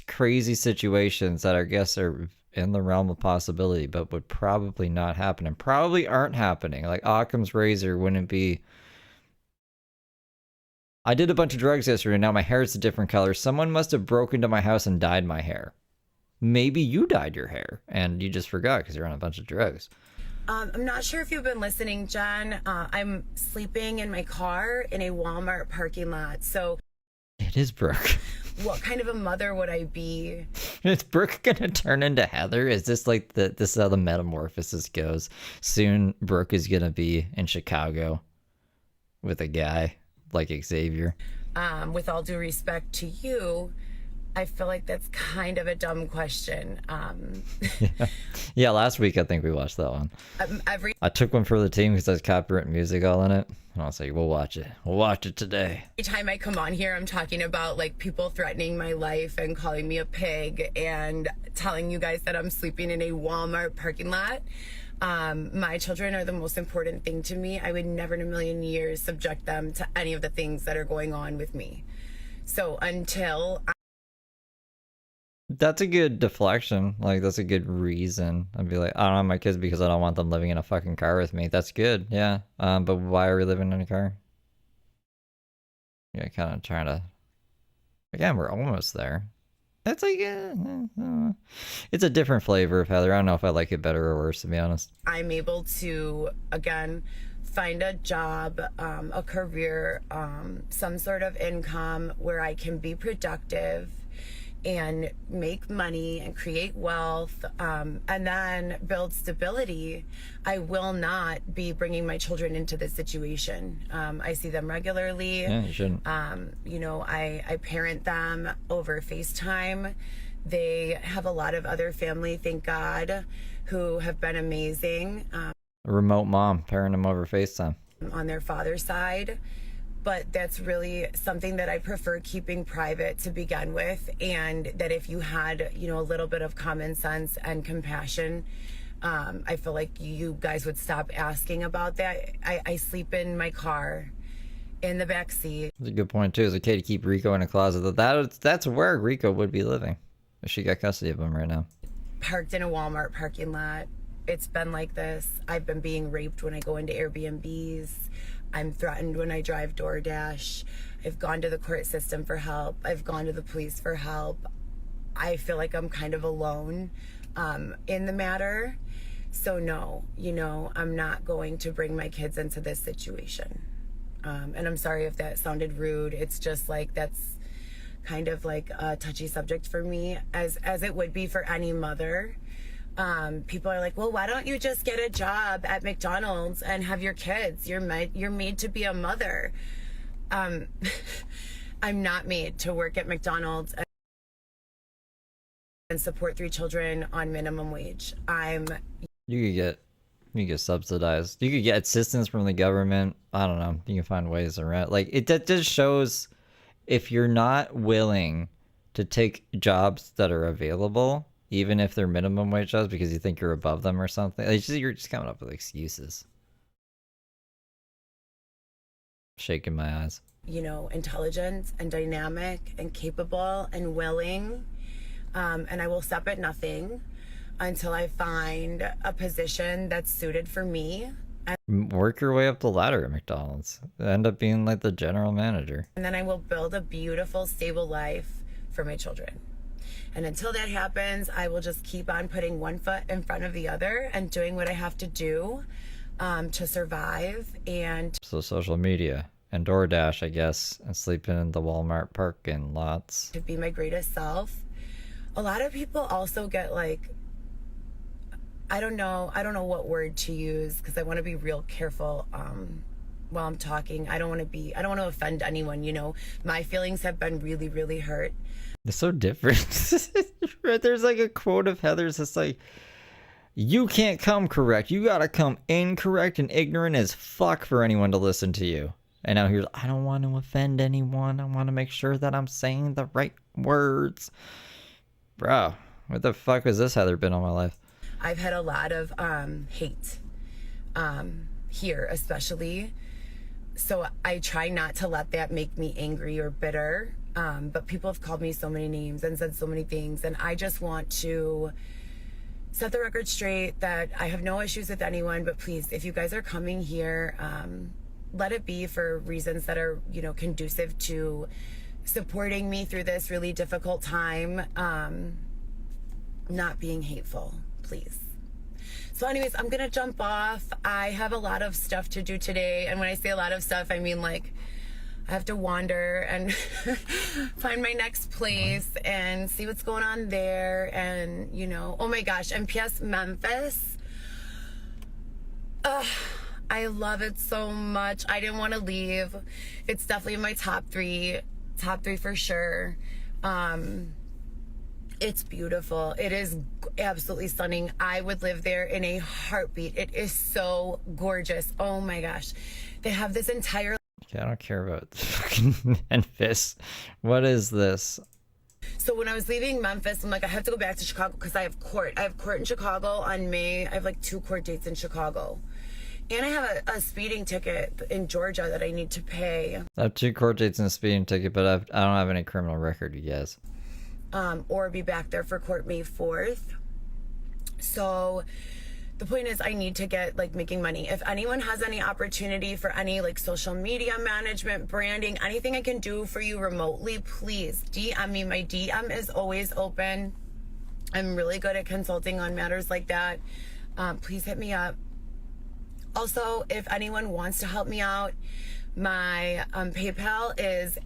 [SPEAKER 3] crazy situations that I guess are in the realm of possibility, but would probably not happen and probably aren't happening. Like Occam's razor wouldn't be, I did a bunch of drugs yesterday, now my hair is a different color. Someone must have broken into my house and dyed my hair. Maybe you dyed your hair and you just forgot because you're on a bunch of drugs.
[SPEAKER 2] I'm not sure if you've been listening, Jen. I'm sleeping in my car in a Walmart parking lot. So
[SPEAKER 3] it is Brooke.
[SPEAKER 2] What kind of a mother would I be?
[SPEAKER 3] Is Brooke gonna turn into Heather? Is this like this is how the metamorphosis goes? Soon Brooke is gonna be in Chicago with a guy like Xavier.
[SPEAKER 2] With all due respect to you, I feel like that's kind of a dumb question.
[SPEAKER 3] Yeah, last week I think we watched that one. I took one for the team because there's copyright music all in it. And I was like, we'll watch it. We'll watch it today.
[SPEAKER 2] Every time I come on here, I'm talking about like people threatening my life and calling me a pig and telling you guys that I'm sleeping in a Walmart parking lot. My children are the most important thing to me. I would never in a million years subject them to any of the things that are going on with me. So until
[SPEAKER 3] that's a good deflection. Like, that's a good reason. I'd be like, I don't have my kids because I don't want them living in a fucking car with me. That's good, yeah. But why are we living in a car? Yeah, kind of trying to... Again, we're almost there. It's like, it's a different flavor of Heather. I don't know if I like it better or worse, to be honest.
[SPEAKER 2] I'm able to, again, find a job, a career, some sort of income where I can be productive and make money and create wealth, and then build stability, I will not be bringing my children into this situation. I see them regularly.
[SPEAKER 3] Yeah, you shouldn't.
[SPEAKER 2] You know, I parent them over FaceTime. They have a lot of other family, thank God, who have been amazing.
[SPEAKER 3] A remote mom, parent them over FaceTime.
[SPEAKER 2] On their father's side. But that's really something that I prefer keeping private to begin with, and that if you had, you know, a little bit of common sense and compassion, I feel like you guys would stop asking about that. I sleep in my car, in the back seat.
[SPEAKER 3] That's a good point too. It's okay to keep Rico in a closet. That's where Rico would be living if she got custody of him right now.
[SPEAKER 2] Parked in a Walmart parking lot. It's been like this. I've been being raped when I go into Airbnbs. I'm threatened when I drive DoorDash. I've gone to the court system for help. I've gone to the police for help. I feel like I'm kind of alone in the matter. So no, you know, I'm not going to bring my kids into this situation. And I'm sorry if that sounded rude. It's just like, that's kind of like a touchy subject for me, as it would be for any mother. People are like, well, why don't you just get a job at McDonald's and have your kids? You're made to be a mother. I'm not made to work at McDonald's and support 3 children on minimum wage.
[SPEAKER 3] You could get subsidized. You could get assistance from the government. I don't know. You can find ways around. Like, that just shows if you're not willing to take jobs that are available, even if they're minimum wage jobs, because you think you're above them or something. You're just coming up with excuses. Shaking my eyes.
[SPEAKER 2] You know, intelligent and dynamic and capable and willing. And I will stop at nothing until I find a position that's suited for me
[SPEAKER 3] Work your way up the ladder at McDonald's. End up being like the general manager.
[SPEAKER 2] And then I will build a beautiful, stable life for my children. And until that happens, I will just keep on putting one foot in front of the other and doing what I have to do to survive. And
[SPEAKER 3] so social media and DoorDash, I guess, and sleeping in the Walmart parking lots.
[SPEAKER 2] To be my greatest self. A lot of people also get like, I don't know what word to use because I want to be real careful while I'm talking. I don't want to offend anyone, you know. My feelings have been really, really hurt.
[SPEAKER 3] It's so different. Right, there's like a quote of Heather's that's like, you can't come correct. You gotta come incorrect and ignorant as fuck for anyone to listen to you. And now here's, I don't want to offend anyone. I want to make sure that I'm saying the right words. Bro, what the fuck has this Heather been all my life?
[SPEAKER 2] I've had a lot of hate here, especially. So I try not to let that make me angry or bitter. But people have called me so many names and said so many things. And I just want to set the record straight that I have no issues with anyone. But please, if you guys are coming here, let it be for reasons that are, you know, conducive to supporting me through this really difficult time. Not being hateful, please. So anyways, I'm gonna jump off. I have a lot of stuff to do today. And when I say a lot of stuff, I mean like I have to wander and find my next place and see what's going on there. And, you know, oh my gosh, and P.S. Memphis. I love it so much. I didn't want to leave. It's definitely in my top three for sure. It's beautiful. It is absolutely stunning. I would live there in a heartbeat. It is so gorgeous. Oh my gosh. They have this entire...
[SPEAKER 3] I don't care about fucking Memphis. What is this?
[SPEAKER 2] So when I was leaving Memphis, I'm like, I have to go back to Chicago because I have court. I have court in Chicago on May. I have like 2 court dates in Chicago. And I have a speeding ticket in Georgia that I need to pay.
[SPEAKER 3] I have 2 court dates and a speeding ticket, but I don't have any criminal record, you guys.
[SPEAKER 2] Or be back there for court May 4th. So the point is I need to get like making money. If anyone has any opportunity for any like social media management, branding, anything I can do for you remotely, please DM me. My DM is always open. I'm really good at consulting on matters like that. Please hit me up. Also, if anyone wants to help me out, my PayPal is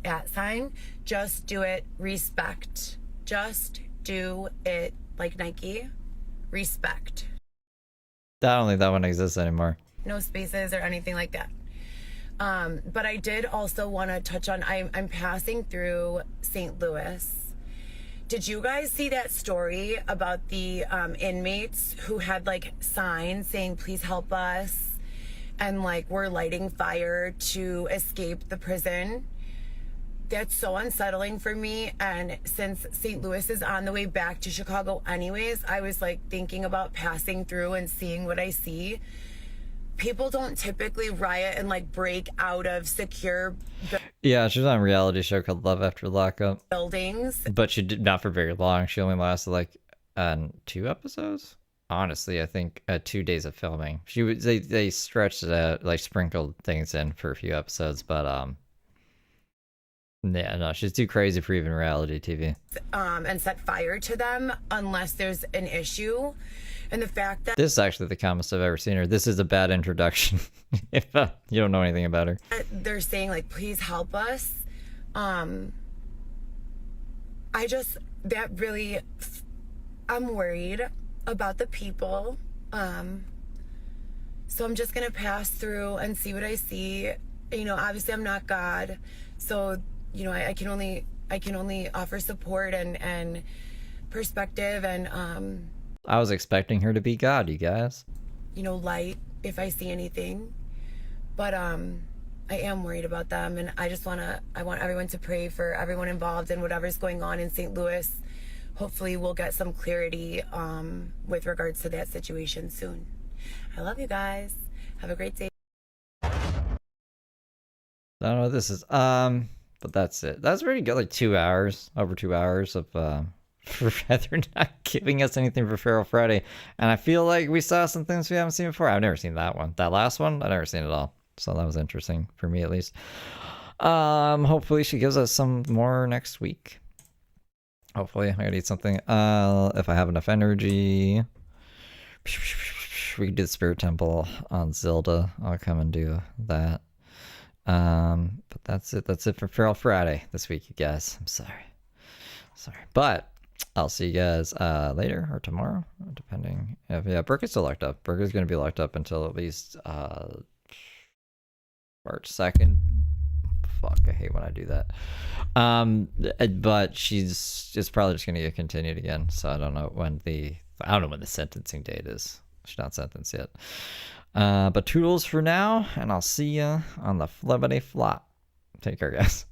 [SPEAKER 2] @JustDoItRespect. Just do it like Nike. Respect.
[SPEAKER 3] I don't think that one exists anymore.
[SPEAKER 2] No spaces or anything like that. But I did also want to touch on, I'm passing through St. Louis. Did you guys see that story about the inmates who had like signs saying, please help us? And like we're lighting fire to escape the prison? That's so unsettling for me. And since St. Louis is on the way back to Chicago anyways, I was like thinking about passing through and seeing what I see. People don't typically riot and like break out of secure
[SPEAKER 3] Yeah, she was on a reality show called Love After Lockup.
[SPEAKER 2] Buildings.
[SPEAKER 3] But she did not for very long. She only lasted like 2 episodes. Honestly, I think 2 days of filming. They stretched it out, like sprinkled things in for a few episodes, but yeah, no, she's too crazy for even reality TV.
[SPEAKER 2] And set fire to them unless there's an issue. And the fact that
[SPEAKER 3] this is actually the calmest I've ever seen her. This is a bad introduction if you don't know anything about her.
[SPEAKER 2] They're saying like, please help us. I'm worried about the people. So I'm just gonna pass through and see what I see. You know, obviously I'm not God, so you know I can only offer support and perspective and
[SPEAKER 3] I was expecting her to be God, you guys.
[SPEAKER 2] You know, light if I see anything, but I am worried about them, and I want everyone to pray for everyone involved in whatever's going on in St. Louis. Hopefully we'll get some clarity with regards to that situation soon. I love you guys. Have a great day.
[SPEAKER 3] I don't know what this is. But that's it. That's pretty good. Like 2 hours, over 2 hours of they're not giving us anything for Feral Friday, and I feel like we saw some things we haven't seen before. I've never seen that one. That last one, I've never seen it all, so that was interesting for me at least. Hopefully she gives us some more next week. Hopefully I gotta eat something. If I have enough energy, we can do the Spirit Temple on Zelda. I'll come and do that. But that's it. That's it for Feral Friday this week, you guys. I'm sorry. But I'll see you guys later or tomorrow, depending. Yeah, Burke is still locked up. Burke is going to be locked up until at least March 2nd. Fuck, I hate when I do that. But she's probably just going to get continued again. So I don't know when the sentencing date is. She's not sentenced yet. But toodles for now, and I'll see ya on the flippity flop. Take care, guys.